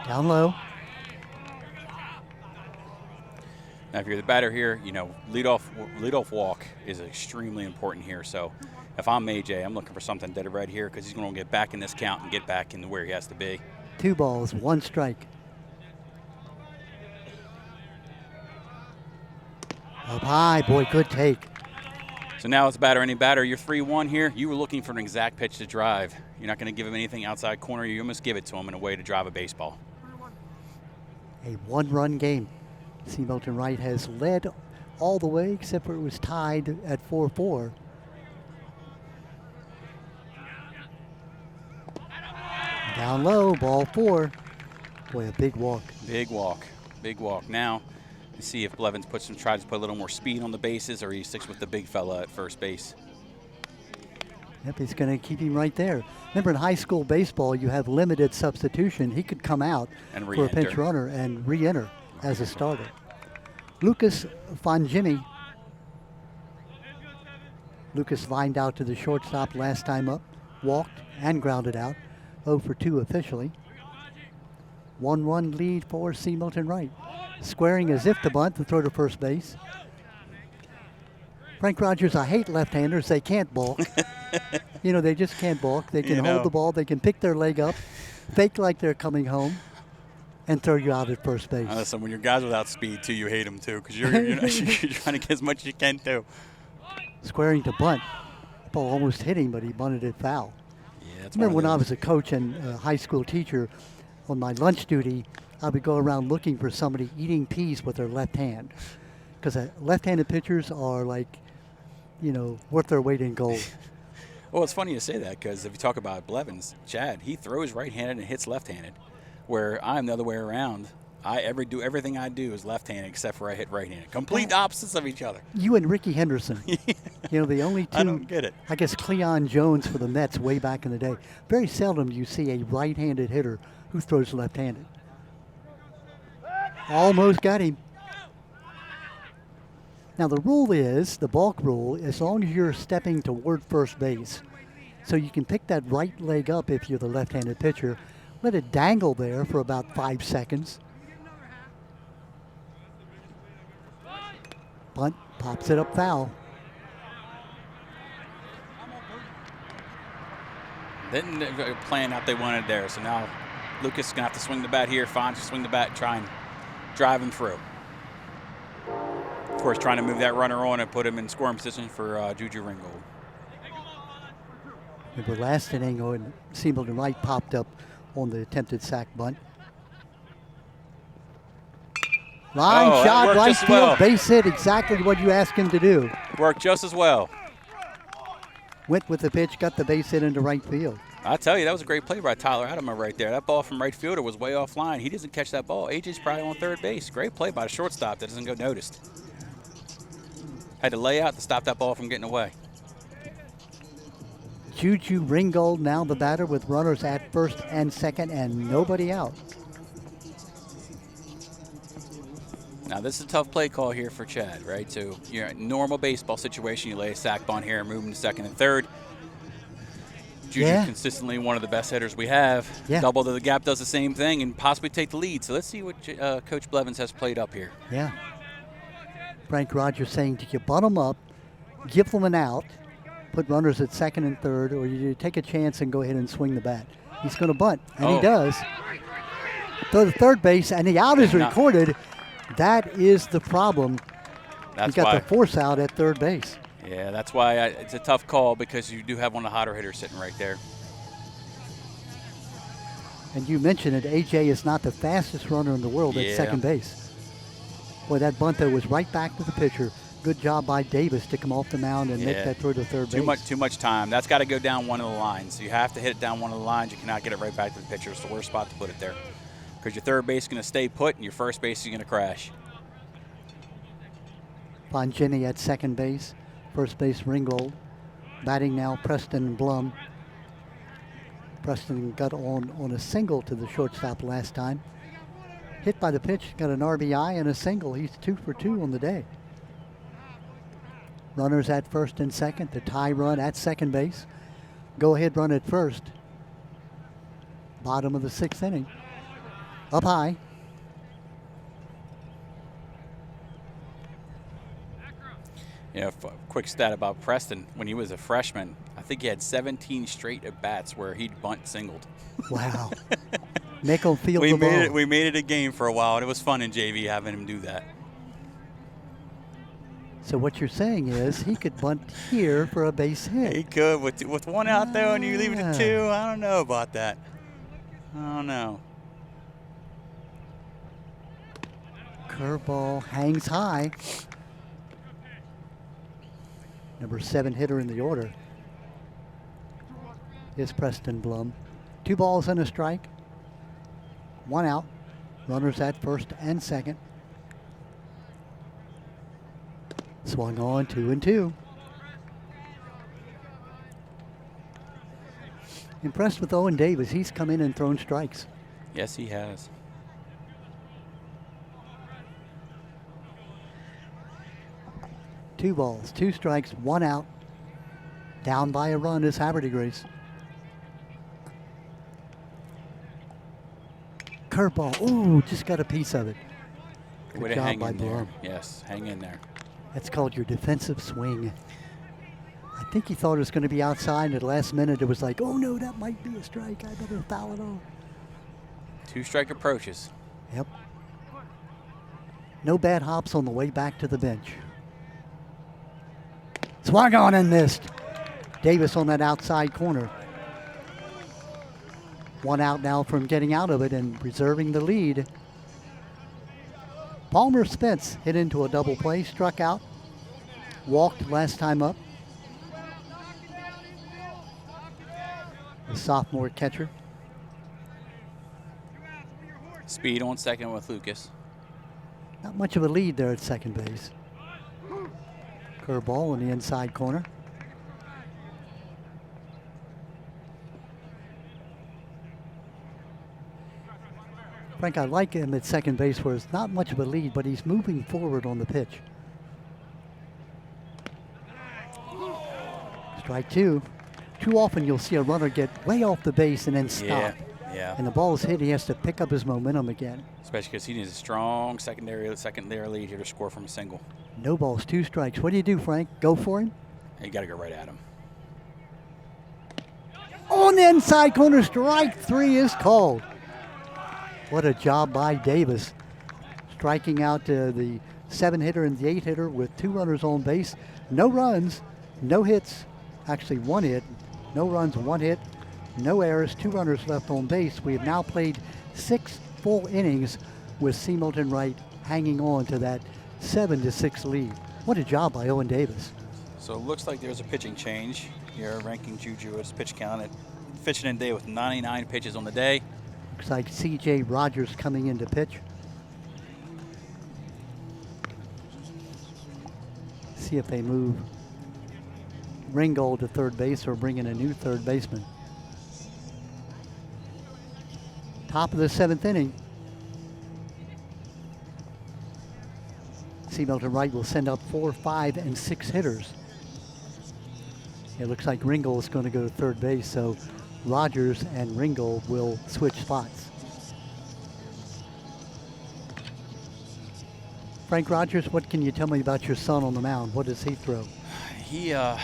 Down low. Now, if you're the batter here, you know, leadoff walk is extremely important here. So if I'm AJ, I'm looking for something dead right here because he's going to get back in this count and get back into where he has to be. 2 balls, 1 strike. Up high, boy, good take. So now as a batter, any batter, you're 3-1 here. You were looking for an exact pitch to drive. You're not going to give him anything outside corner. You almost give it to him in a way to drive a baseball. A 1-run game. Milton Wright has led all the way, except for it was tied at 4-4. Down low, ball 4. Boy, a big walk. Big walk. Big walk. Now, let's see if Blevins tries to put a little more speed on the bases, or he sticks with the big fella at first base. Yep, he's going to keep him right there. Remember, in high school baseball, you have limited substitution. He could come out and for a pinch runner and re-enter as a starter. Lucas Fangini. Lucas lined out to the shortstop last time up, walked and grounded out. 0 for 2 officially. 1-1 lead for Milton Wright. Squaring as if to bunt to throw to first base. Frank Rogers, I hate left-handers. They can't balk. You know, they just can't balk. They can hold the ball. They can pick their leg up, fake like they're coming home. and throw you out at first base. Listen, when your guys without speed, too, you hate them, too, because you're trying to get as much as you can, too. Squaring to bunt. Ball almost hit him, but he bunted it foul. Yeah, that's Remember when I was a coach and a high school teacher, on my lunch duty, I would go around looking for somebody eating peas with their left hand. Because left-handed pitchers are like, worth their weight in gold. Well, it's funny you say that because if you talk about Blevins, Chad, he throws right-handed and hits left-handed, where I'm the other way around. Everything I do is left-handed except for I hit right-handed. Complete opposites of each other. You and Ricky Henderson. The only two. I don't get it. I guess Cleon Jones for the Mets way back in the day. Very seldom do you see a right-handed hitter who throws left-handed. Almost got him. Now the rule is, the balk rule, as long as you're stepping toward first base, so you can pick that right leg up if you're the left-handed pitcher, let it dangle there for about 5 seconds. Bunt, pops it up foul. Didn't plan out they wanted there, so now Lucas is going to have to swing the bat here, Fonz swing the bat and try and drive him through. Of course, trying to move that runner on and put him in scoring position for Juju Ringgold. Remember last inning, and Milton Wright popped up on the attempted sac bunt. Line shot, right field, well. Base hit, exactly what you asked him to do. Worked just as well. Went with the pitch, got the base hit into right field. I tell you, that was a great play by Tyler Adama right there. That ball from right fielder was way offline. He doesn't catch that ball. AJ's probably on third base. Great play by the shortstop that doesn't go noticed. Had to lay out to stop that ball from getting away. Juju Ringgold now the batter with runners at first and second and nobody out. Now this is a tough play call here for Chad, right? So you're in a normal baseball situation, you lay a sac bunt here and move him to second and third. Juju consistently one of the best hitters we have. Yeah. Double to the gap does the same thing and possibly take the lead. So let's see what Coach Blevins has played up here. Yeah. Frank Rogers saying, do you bunt them up, give them an out, put runners at second and third, or you take a chance and go ahead and swing the bat? He's going to bunt, and he does. Throw to third base, and the out is recorded. That is the problem. You got the force out at third base. Yeah, that's why it's a tough call because you do have one of the hotter hitters sitting right there. And you mentioned it, AJ is not the fastest runner in the world at second base. Boy, that bunt though was right back to the pitcher. Good job by Davis to come off the mound and make that throw to third base. Too much time. That's got to go down one of the lines. You have to hit it down one of the lines. You cannot get it right back to the pitcher. It's the worst spot to put it there. Because your third base is going to stay put and your first base is going to crash. Bongini at second base. First base Ringgold. Batting now Preston Blum. Preston got on a single to the shortstop last time. Hit by the pitch, got an RBI and a single. He's 2 for 2 on the day. Runners at first and second. The tie run at second base. Go ahead run at first. Bottom of the 6th inning. Up high. Yeah, quick stat about Preston. When he was a freshman, I think he had 17 straight at bats where he'd bunt singled. Wow. Nickel field the ball. We made it a game for a while, and it was fun in JV having him do that. So what you're saying is he could bunt here for a base hit. He could with one out there, and you leave it at 2. I don't know about that. I don't know. Curveball hangs high. Number 7 hitter in the order is Preston Blum. 2 balls and a strike. 1 out. Runners at first and second. Swung on 2-2. Impressed with Owen Davis. He's come in and thrown strikes. Yes, he has. Two balls, 2 strikes, 1 out. Down by a run is Havre. Curveball. Ooh, just got a piece of it. Good job by Blum. Yes, hang in there. That's called your defensive swing. I think he thought it was going to be outside, and at the last minute it was like, oh no, that might be a strike. I better foul it off. 2 strike approaches. Yep. No bad hops on the way back to the bench. Swung on and missed. Davis on that outside corner. 1 out now from getting out of it and preserving the lead. Palmer Spence hit into a double play, struck out, walked last time up. The sophomore catcher. Speed on second with Lucas. Not much of a lead there at second base. Curveball in the inside corner. Frank, I like him at second base where it's not much of a lead, but he's moving forward on the pitch. Strike two. Too often you'll see a runner get way off the base and then stop. Yeah. And the ball is hit, he has to pick up his momentum again. Especially because he needs a strong secondary lead here to score from a single. No balls, 2 strikes. What do you do, Frank? Go for him? You got to go right at him. On the inside corner, strike 3 is called. What a job by Davis. Striking out the 7-hitter and the 8-hitter with 2 runners on base. No runs, no hits. Actually 1 hit. No runs, 1 hit. No errors, 2 runners left on base. We have now played 6 full innings with C. Milton Wright hanging on to that 7-6 lead. What a job by Owen Davis. So it looks like there's a pitching change here, ranking Juju as pitch count at fishing in day with 99 pitches on the day. Looks like C.J. Rogers coming in to pitch. See if they move Ringgold to third base or bring in a new third baseman. Top of the 7th inning. C. Milton Wright will send up 4, 5, and 6 hitters. It looks like Ringgold is going to go to third base, so Rogers and Ringgold will switch spots. Frank Rogers, what can you tell me about your son on the mound? What does he throw? He has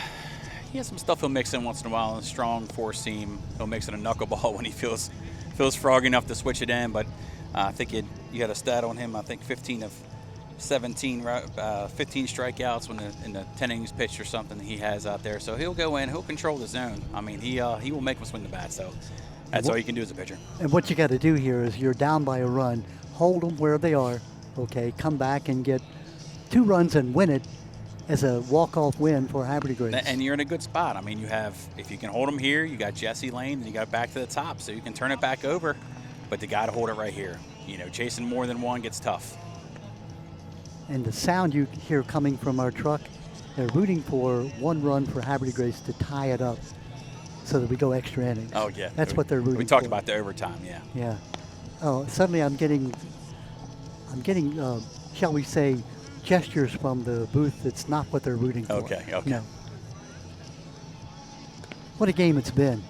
some stuff he'll mix in once in a while. A strong 4-seam. He'll mix in a knuckleball when he feels froggy enough to switch it in. But I think you had a stat on him. I think 15 of 17, 15 strikeouts in the 10 innings pitched or something he has out there. So he'll go in. He'll control the zone. I mean, he will make them swing the bat. So that's all you can do as a pitcher. And what you got to do here is you're down by a run. Hold them where they are. Okay, come back and get 2 runs and win it as a walk-off win for Havre Grace. And you're in a good spot. I mean, if you can hold them here, you got Jesse Lane, and you got back to the top, so you can turn it back over. But you got to hold it right here. You know, chasing more than one gets tough. And the sound you hear coming from our truck, they're rooting for 1 run for Havre Grace to tie it up so that we go extra innings. Oh, yeah. That's what they're rooting for. We talked about the overtime, yeah. Yeah. Oh, suddenly I'm getting, shall we say, gestures from the booth. It's not what they're rooting for. Okay. No. What a game it's been.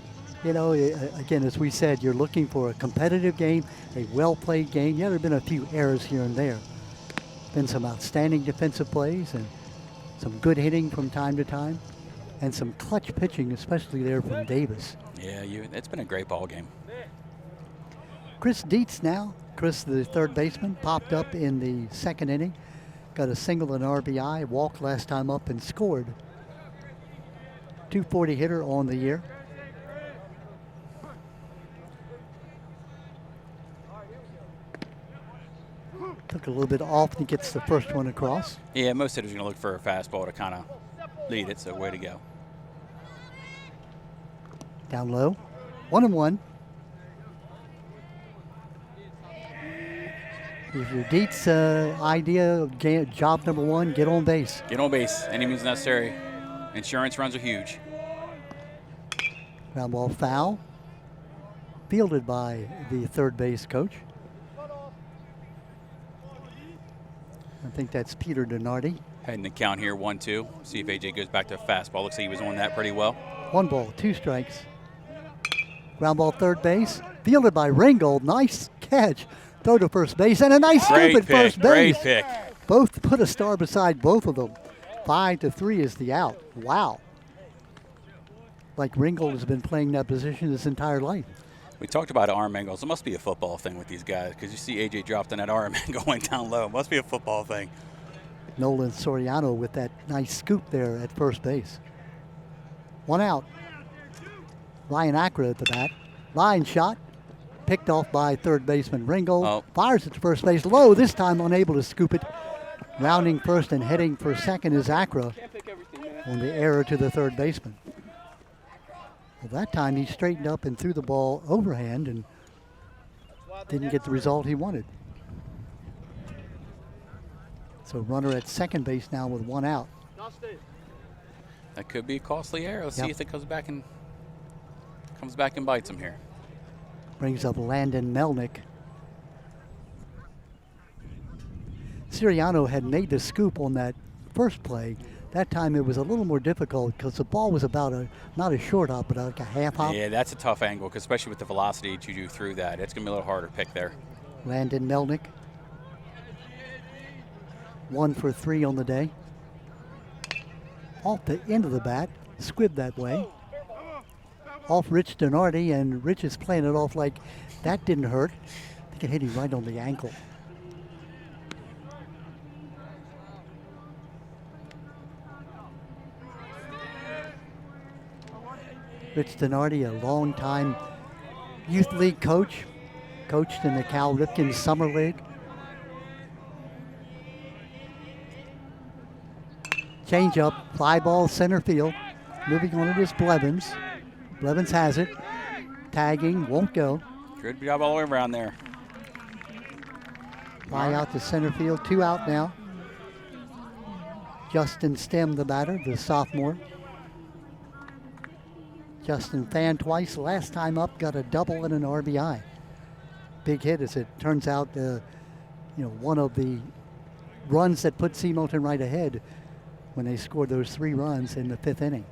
You know, again, as we said, you're looking for a competitive game, a well-played game. Yeah, there have been a few errors here and there. Been some outstanding defensive plays and some good hitting from time to time, and some clutch pitching, especially there from Davis. Yeah, it's been a great ball game. Chris Dietz now. Chris, the third baseman, popped up in the 2nd inning. Got a single and RBI, walked last time up and scored. 240 hitter on the year. Took a little bit off and he gets the first one across. Yeah, most hitters are going to look for a fastball to kind of lead it, so way to go. Down low, 1-1. Here's your Dietz idea of job number 1, get on base. Get on base, any means necessary. Insurance runs are huge. Ground ball foul, fielded by the third base coach. I think that's Peter Donardi. Heading the count here, 1-2. See if AJ goes back to a fastball. Looks like he was on that pretty well. 1 ball, 2 strikes. Ground ball third base, fielded by Ringgold. Nice catch. Throw to first base, and a nice scoop at first base. Great pick. Both put a star beside both of them. 5-3 is the out. Wow. Like Ringgold has been playing that position his entire life. We talked about arm angles. It must be a football thing with these guys because you see AJ dropped on that arm and going down low. It must be a football thing. Nolan Soriano with that nice scoop there at first base. 1 out. Ryan Acra at the bat. Line shot. Picked off by third baseman Ringgold. Oh. Fires it to first base. Low, this time unable to scoop it. Rounding first and heading for second is Acra on the error to the third baseman. Well, that time he straightened up and threw the ball overhand and didn't get the result he wanted. So runner at second base now with 1 out. That could be a costly error. Let's Yep. see if it comes back and bites him here. Brings up Landon Melnick. Siriano had made the scoop on that first play. That time it was a little more difficult because the ball was about not a short hop, but like a half hop. Yeah, that's a tough angle, 'cause especially with the velocity Juju threw that. It's going to be a little harder to pick there. Landon Melnick. 1 for 3 on the day. Off the end of the bat, squibbed that way. Off Rich Donardi, and Rich is playing it off like that didn't hurt. I think it hit him right on the ankle. Rich Donardi, a long-time youth league coach, coached in the Cal Ripken Summer League. Change up, fly ball center field. Moving on it is Blevins. Blevins has it. Tagging, won't go. Good job all the way around there. Fly out to center field, 2 out now. Justin Stem, the batter, the sophomore. Justin fanned twice. Last time up, got a double and an RBI. Big hit, as it turns out. One of the runs that put C. Milton right ahead when they scored those 3 runs in the 5th inning.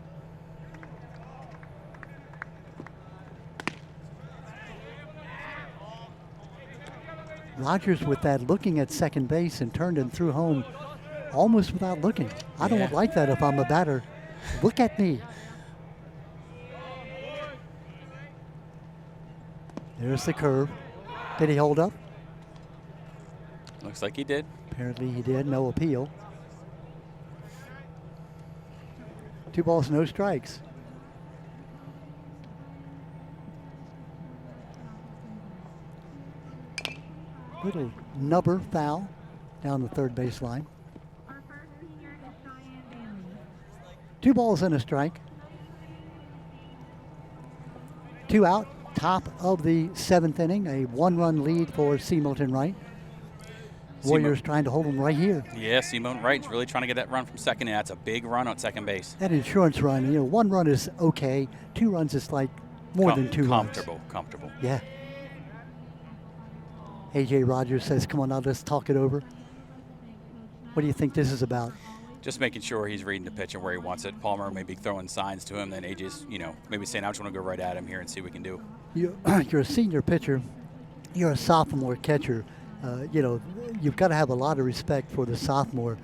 Rogers with that looking at second base and turned and threw home almost without looking. I don't like that if I'm a batter. Look at me. There's the curve. Did he hold up? Looks like he did. Apparently he did. No appeal. 2 balls, no strikes. Little nubber foul down the third base line. 2 balls and a strike. 2 out. Top of the 7th inning, a 1-run lead for C. Milton Wright. Warriors trying to hold them right here. Yeah, C. Milton Wright's really trying to get that run from second, and that's a big run on second base. That insurance run, 1 run is okay. 2 runs is like more than 2 runs. Comfortable. Yeah. A.J. Rogers says, come on now, let's talk it over. What do you think this is about? Just making sure he's reading the pitch and where he wants it. Palmer may be throwing signs to him, then AJ's, maybe saying, I just want to go right at him here and see what we can do. You're a senior pitcher. You're a sophomore catcher. You've got to have a lot of respect for the sophomore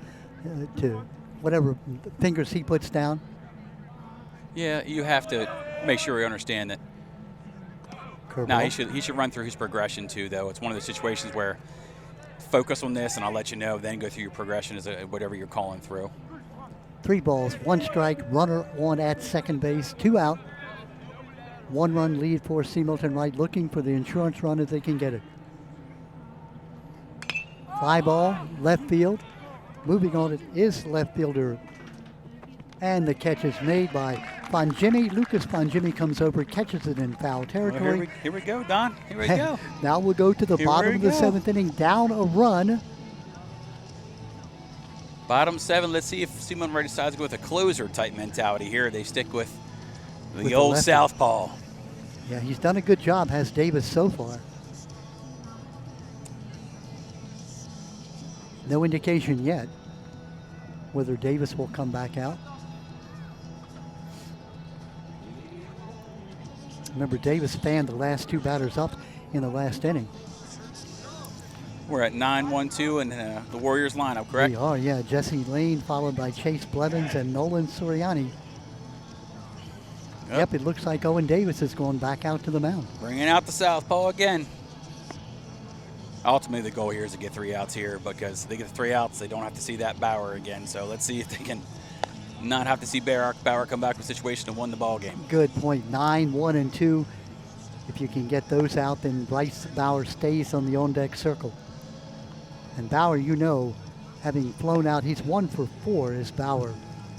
to whatever fingers he puts down. Yeah, you have to make sure you understand that. Now he should run through his progression too, though. It's one of the situations where focus on this, and I'll let you know. Then go through your progression as whatever you're calling through. 3 balls, 1 strike. Runner on at second base. 2 out. 1-run lead for C. Milton Wright, looking for the insurance run if they can get it. Fly ball, left field. Moving on it is left fielder. And the catch is made by Bonjimmy. Lucas Bonjimmy comes over, catches it in foul territory. Well, here we go, Don. Here we go. Now we'll go to the bottom of the 7th inning, down a run. Bottom 7. Let's see if C. Milton Wright decides to go with a closer type mentality here. They stick with the old southpaw. Yeah, he's done a good job, has Davis so far. No indication yet whether Davis will come back out. Remember, Davis fanned the last 2 batters up in the last inning. We're at 9-1-2 in the Warriors lineup, correct? We are, yeah. Jesse Lane followed by Chase Blevins and Nolan Soriani. Yep, it looks like Owen Davis is going back out to the mound. Bringing out the southpaw again. Ultimately, the goal here is to get 3 outs here, because if they get 3 outs, they don't have to see that Bauer again. So let's see if they can not have to see Bauer come back with a situation to win the ball game. Good point. 9, 1, and 2. If you can get those out, then Bryce Bauer stays on the on-deck circle. And Bauer, you know, having flown out, he's 1 for 4 as Bauer.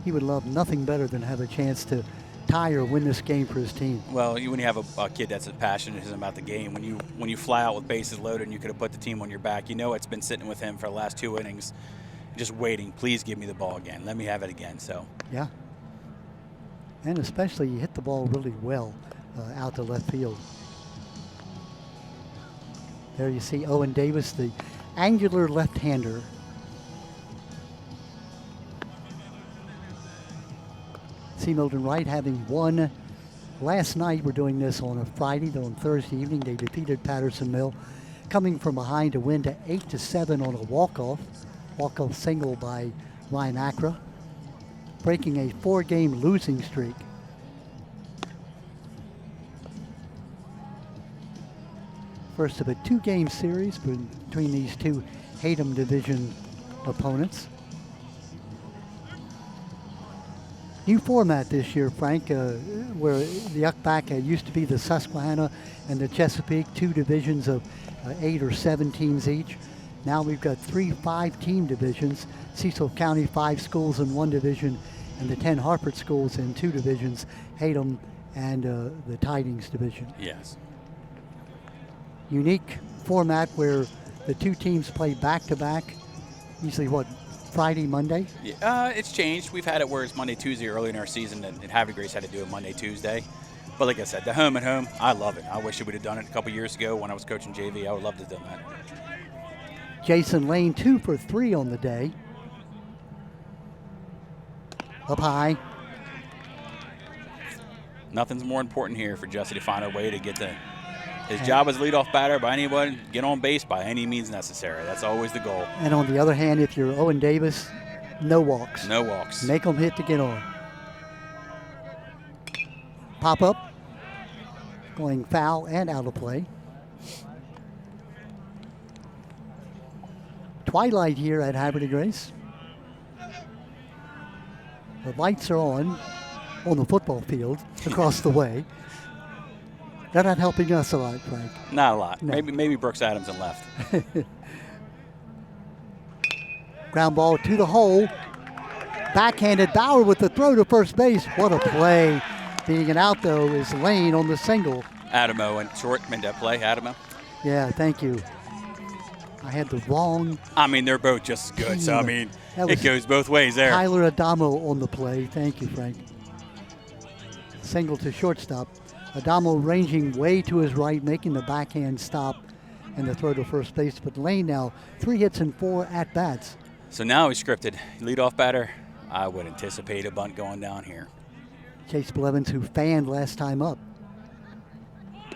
He would love nothing better than have a chance to tie or win this game for his team. Well, when you have a kid that's as passionate as him about the game, when you fly out with bases loaded and you could have put the team on your back, you know it's been sitting with him for the last 2 innings, just waiting. Please give me the ball again. Let me have it again. So yeah, and especially you hit the ball really well out to left field. There you see Owen Davis, the angular left-hander. See Milton Wright having won last night. We're doing this on a Friday, though on Thursday evening they defeated Patterson Mill, coming from behind to win to 8-7 on a walk-off single by Ryan Acra, breaking a 4-game losing streak. First of a 2-game series between these two Hatem Division opponents. New format this year, Frank, where the UCBAC used to be the Susquehanna and the Chesapeake, 2 divisions of 8 or 7 teams each. Now we've got 3 5-team divisions, Cecil County 5 schools in 1 division, and the 10 Harford schools in 2 divisions, Hatem and the Tidings division. yes. Unique format where the 2 teams play back-to-back, usually what, Friday, Monday? Yeah, it's changed. We've had it where it's Monday, Tuesday early in our season, and Havre Grace had to do it Monday, Tuesday. But like I said, the home and home, I love it. I wish we would have done it a couple years ago when I was coaching JV. I would love to have done that. Jason Lane 2 for 3 on the day. Up high. Nothing's more important here for Jesse to find a way to get his job as leadoff batter by anyone, get on base by any means necessary. That's always the goal. And on the other hand, if you're Owen Davis, no walks. No walks. Make them hit to get on. Pop up. Going foul and out of play. Twilight here at Havre Grace. The lights are on the football field across the way. They're not helping us a lot, Frank. Not a lot. No. Maybe Brooks Adams and left. Ground ball to the hole. Backhanded Bauer with the throw to first base. What a play. Being an out, though, is Lane on the single. Adamo and short made that play. Adamo. Yeah, thank you. I had the wrong. I mean, they're both just as good. So, I mean, it goes both ways there. Tyler Adamo on the play. Thank you, Frank. Single to shortstop. Adamo ranging way to his right, making the backhand stop and the throw to first base. But Lane now 3 hits and 4 at-bats. So now he's scripted. Leadoff batter, I would anticipate a bunt going down here. Chase Blevins, who fanned last time up.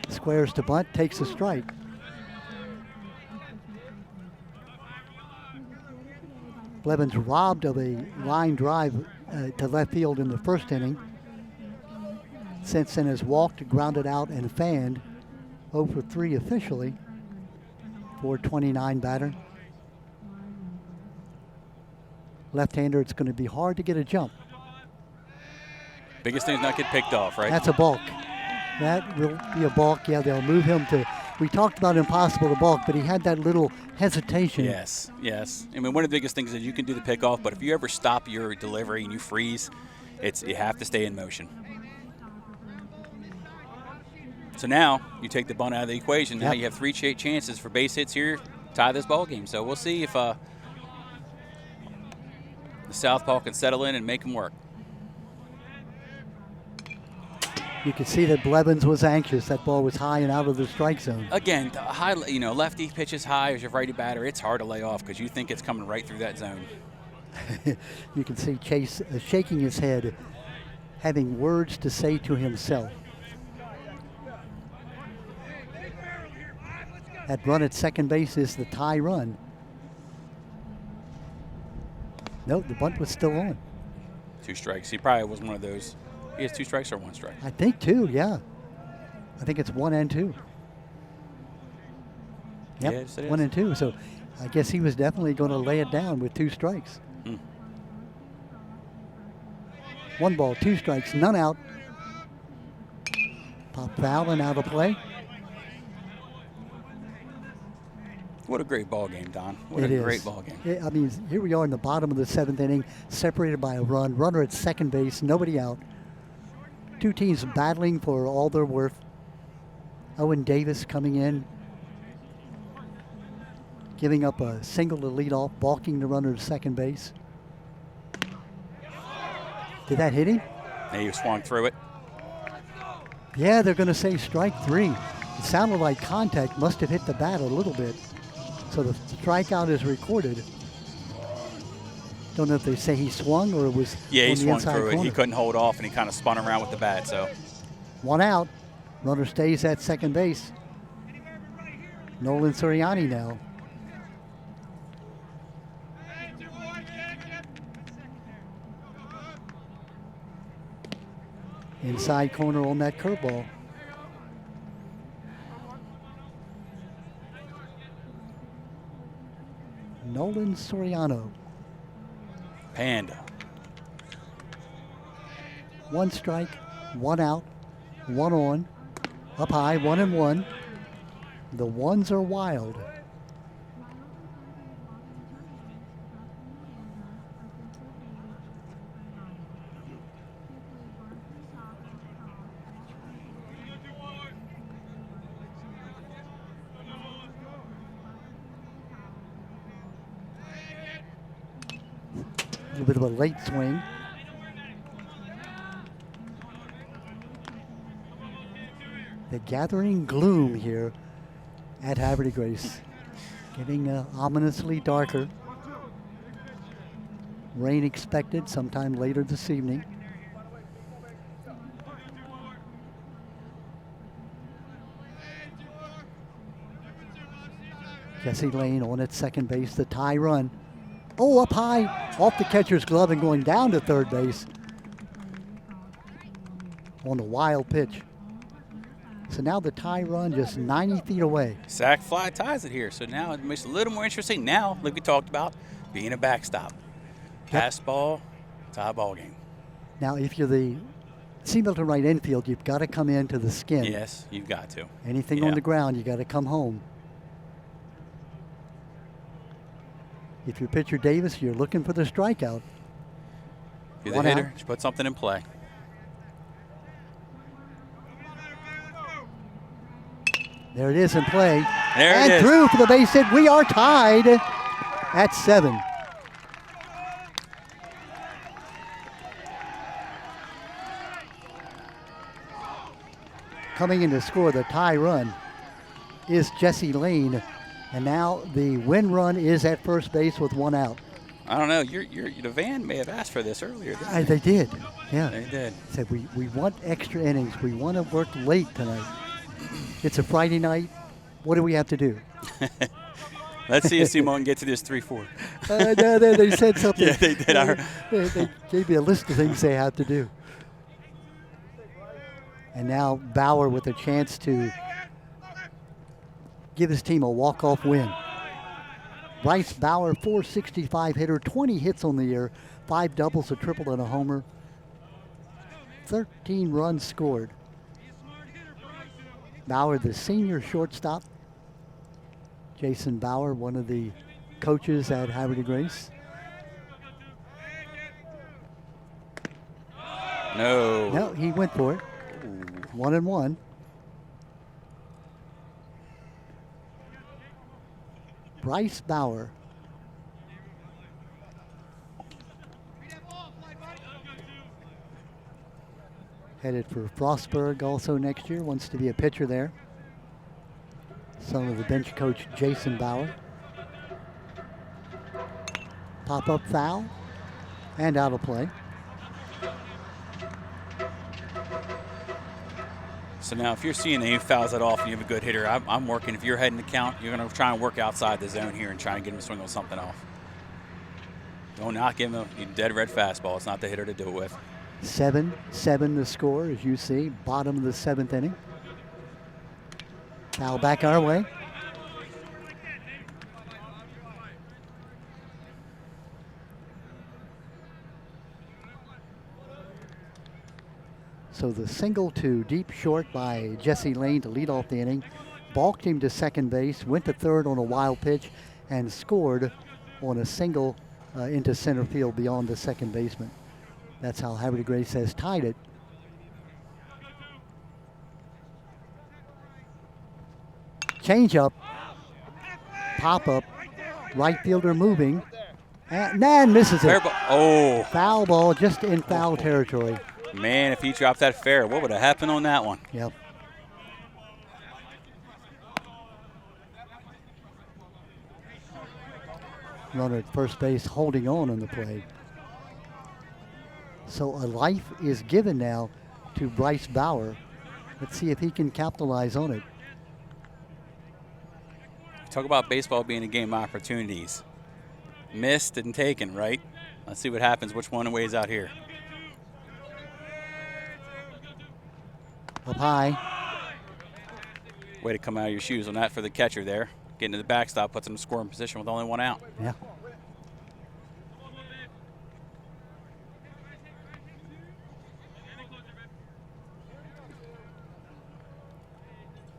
Squares to bunt, takes a strike. Blevins robbed of a line drive to left field in the first inning. Since then has walked, grounded out, and fanned. 0 for 3 officially. 429 batter. Left-hander, it's going to be hard to get a jump. Biggest thing is not get picked off, right? That's a balk. That will be a balk. Yeah, they'll move him to. We talked about impossible to balk, but he had that little hesitation. Yes, yes. I mean, one of the biggest things is you can do the pickoff, but if you ever stop your delivery and you freeze, you have to stay in motion. So now you take the bunt out of the equation. Now you have 3 chances for base hits here, tie this ball game. So we'll see if the southpaw can settle in and make them work. You could see that Blevins was anxious. That ball was high and out of the strike zone. Again, the high, lefty pitches high as your righty batter. It's hard to lay off because you think it's coming right through that zone. You can see Chase shaking his head, having words to say to himself. That run at second base is the tie run. No, the bunt was still on. 2 strikes. He probably was one of those He has 2 strikes or 1 strike? I think 2, yeah. I think it's 1 and 2. Yep, Yes, it is. 1 and 2. So I guess he was definitely going to lay it down with 2 strikes. 1 ball, 2 strikes, none out. Pop foul and out of play. What a great ball game, Don. What It a is. great ball game. I mean, here we are in the bottom of the 7th inning, separated by a run. Runner at second base, nobody out. 2 teams battling for all they're worth. Owen Davis coming in, giving up a single to lead off, balking the runner to second base. Did that hit him? And he swung through it. Yeah, they're going to say strike 3. It sounded like contact, must have hit the bat a little bit. So the strikeout is recorded. Don't know if they say he swung or it was Yeah, he on the swung inside through it. He corner. couldn't hold off, and he kind of spun around with the bat. So 1 out. Runner stays at second base. Nolan Suriani now. Inside corner on that curveball. Nolan Soriano. Panda. 1 strike, 1 out, 1 on. Up high, 1 and 1. The ones are wild. A little bit of a late swing. The gathering gloom here at Havre Grace, getting ominously darker. Rain expected sometime later this evening. Jesse Lane on at second base, the tie run. Oh, up high, off the catcher's glove and going down to third base on a wild pitch. So now the tie run just 90 feet away. Sack fly ties it here. So now it makes it a little more interesting. Now, like we talked about, being a backstop. Pass ball, tie ball game. Now, if you're the Milton Wright infield, you've got to come into the skin. Yes, you've got to. Anything on the ground, you got to come home. If you're pitcher Davis, you're looking for the strikeout. If you're the hitter, just put something in play. There it is in play. There it is. And through for the base hit. We are tied at 7. Coming in to score the tie run is Jesse Lane. And now the win run is at first base with 1 out. I don't know. The van may have asked for this earlier. Didn't They did. Yeah. They did. Said we want extra innings. We want to work late tonight. It's a Friday night. What do we have to do? Let's see if Simon can get to this 3-4. No, they said something. Yeah, they did. They gave me a list of things they have to do. And now Bauer with a chance to give his team a walk-off win. Bryce Bauer, 465 hitter, 20 hits on the year, 5 doubles, a triple, and a homer. 13 runs scored. Bauer, the senior shortstop. Jason Bauer, one of the coaches at Havre Grace. No, he went for it. 1 and 1. Bryce Bauer. Headed for Frostburg also next year, wants to be a pitcher there. Son of the bench coach Jason Bauer. Pop-up foul and out of play. So now if you're seeing that he fouls it off and you have a good hitter, I'm working. If you're heading to count, you're going to try and work outside the zone here and try and get him to swing on something off. Don't not give him a dead red fastball. It's not the hitter to do it with. 7-7 the score, as you see, bottom of the 7th inning. Foul back our way. So the single to deep short by Jesse Lane to lead off the inning. Balked him to second base, went to third on a wild pitch, and scored on a single into center field beyond the second baseman. That's how Havre de Grace has tied it. Change up, pop up, right fielder moving, and misses it. Oh. Foul ball, just in foul territory. Man, if he dropped that fair, what would have happened on that one? Yep. Runner at first base holding on the play. So a life is given now to Bryce Bauer. Let's see if he can capitalize on it. Talk about baseball being a game of opportunities. Missed and taken, right? Let's see what happens, which one weighs out here. Up high. Way to come out of your shoes on that for the catcher there. Getting to the backstop puts him in scoring position with only one out. Yeah.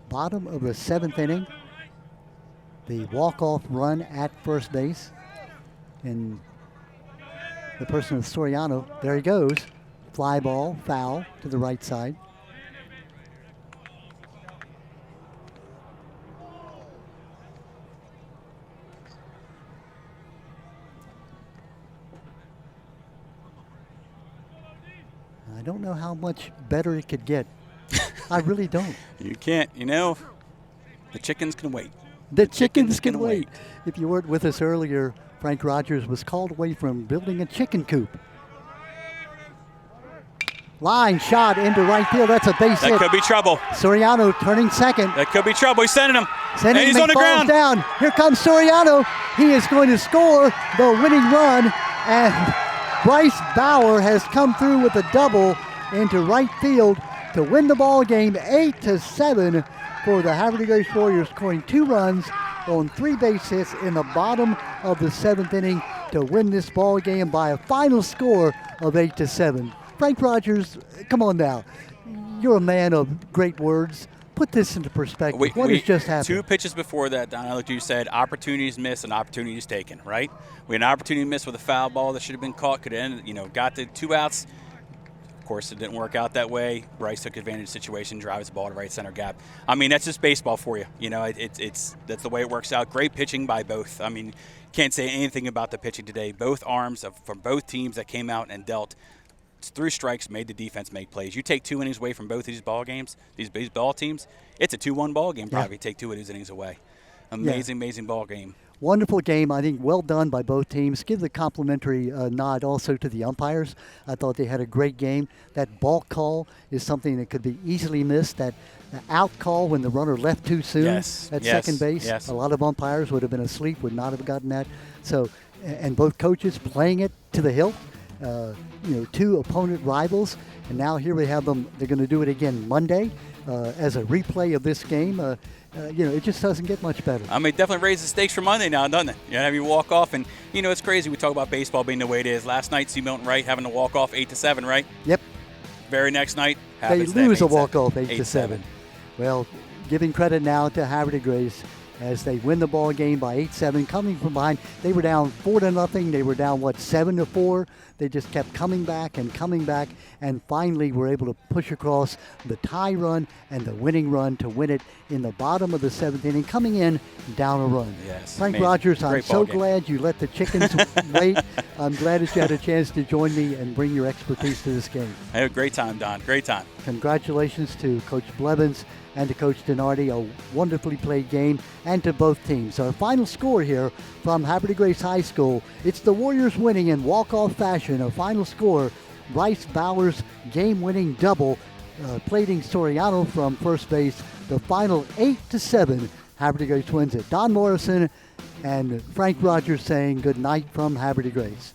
Bottom of the 7th inning. The walk-off run at first base. And the person of Soriano, there he goes. Fly ball, foul to the right side. I don't know how much better it could get. I really don't. You can't, you know, the chickens can wait. The chickens can wait. If you weren't with us earlier, Frank Rogers was called away from building a chicken coop. Line shot into right field. That's a base hit. That could be trouble. Soriano turning second. That could be trouble. He's sending him. And he's on the ground. Down. Here comes Soriano. He is going to score the winning run. And Bryce Bauer has come through with a double into right field to win the ball game 8-7 for the Havre de Grace Warriors, scoring 2 runs on 3 base hits in the bottom of the 7th inning to win this ball game by a final score of 8-7. Frank Rogers, come on now. You're a man of great words. Put this into perspective. What has just happened? 2 pitches before that, Don, like you said, opportunities missed and opportunities taken, right? We had an opportunity missed with a foul ball that should have been caught, could have ended, you know, got the 2 outs. Of course, it didn't work out that way. Bryce took advantage of the situation, drives the ball to right center gap. I mean, that's just baseball for you. You know, that's the way it works out. Great pitching by both. I mean, can't say anything about the pitching today. Both arms from both teams that came out and dealt through strikes, made the defense make plays. You take 2 innings away from both of these ball games, these baseball teams, it's a 2-1 ball game probably. Take 2 of these innings away. Amazing ball game. Wonderful game. I think well done by both teams. Give the complimentary nod also to the umpires. I thought they had a great game. That balk call is something that could be easily missed. That out call when the runner left too soon at second base. A lot of umpires would have been asleep, would not have gotten that. So, and both coaches playing it to the hilt. You know, 2 opponent rivals, and now here we have them. They're going to do it again Monday as a replay of this game. You know, it just doesn't get much better. I mean, definitely raise the stakes for Monday now, doesn't it? You know, have you walk off, and you know, it's crazy. We talk about baseball being the way it is. Last night, see Milton Wright having to walk off 8-7, right? Yep. Very next night, they lose a walk off 8-7. Well, giving credit now to Havre de Grace as they win the ball game by 8-7, coming from behind. They were down 4-0. They were down 7-4. They just kept coming back, and finally were able to push across the tie run and the winning run to win it in the bottom of the 7th inning, coming in down a run. Yes, Frank Rogers, I'm so glad you let the chickens wait. I'm glad that you had a chance to join me and bring your expertise to this game. I had a great time, Don. Great time. Congratulations to Coach Blevins and to Coach Donardi, a wonderfully played game, and to both teams. Our final score here from Havre de Grace High School, it's the Warriors winning in walk-off fashion. Our final score, Bryce Bauer's game-winning double, plating Soriano from first base. The final 8-7, Havre de Grace wins it. Don Morrison and Frank Rogers saying good night from Havre de Grace.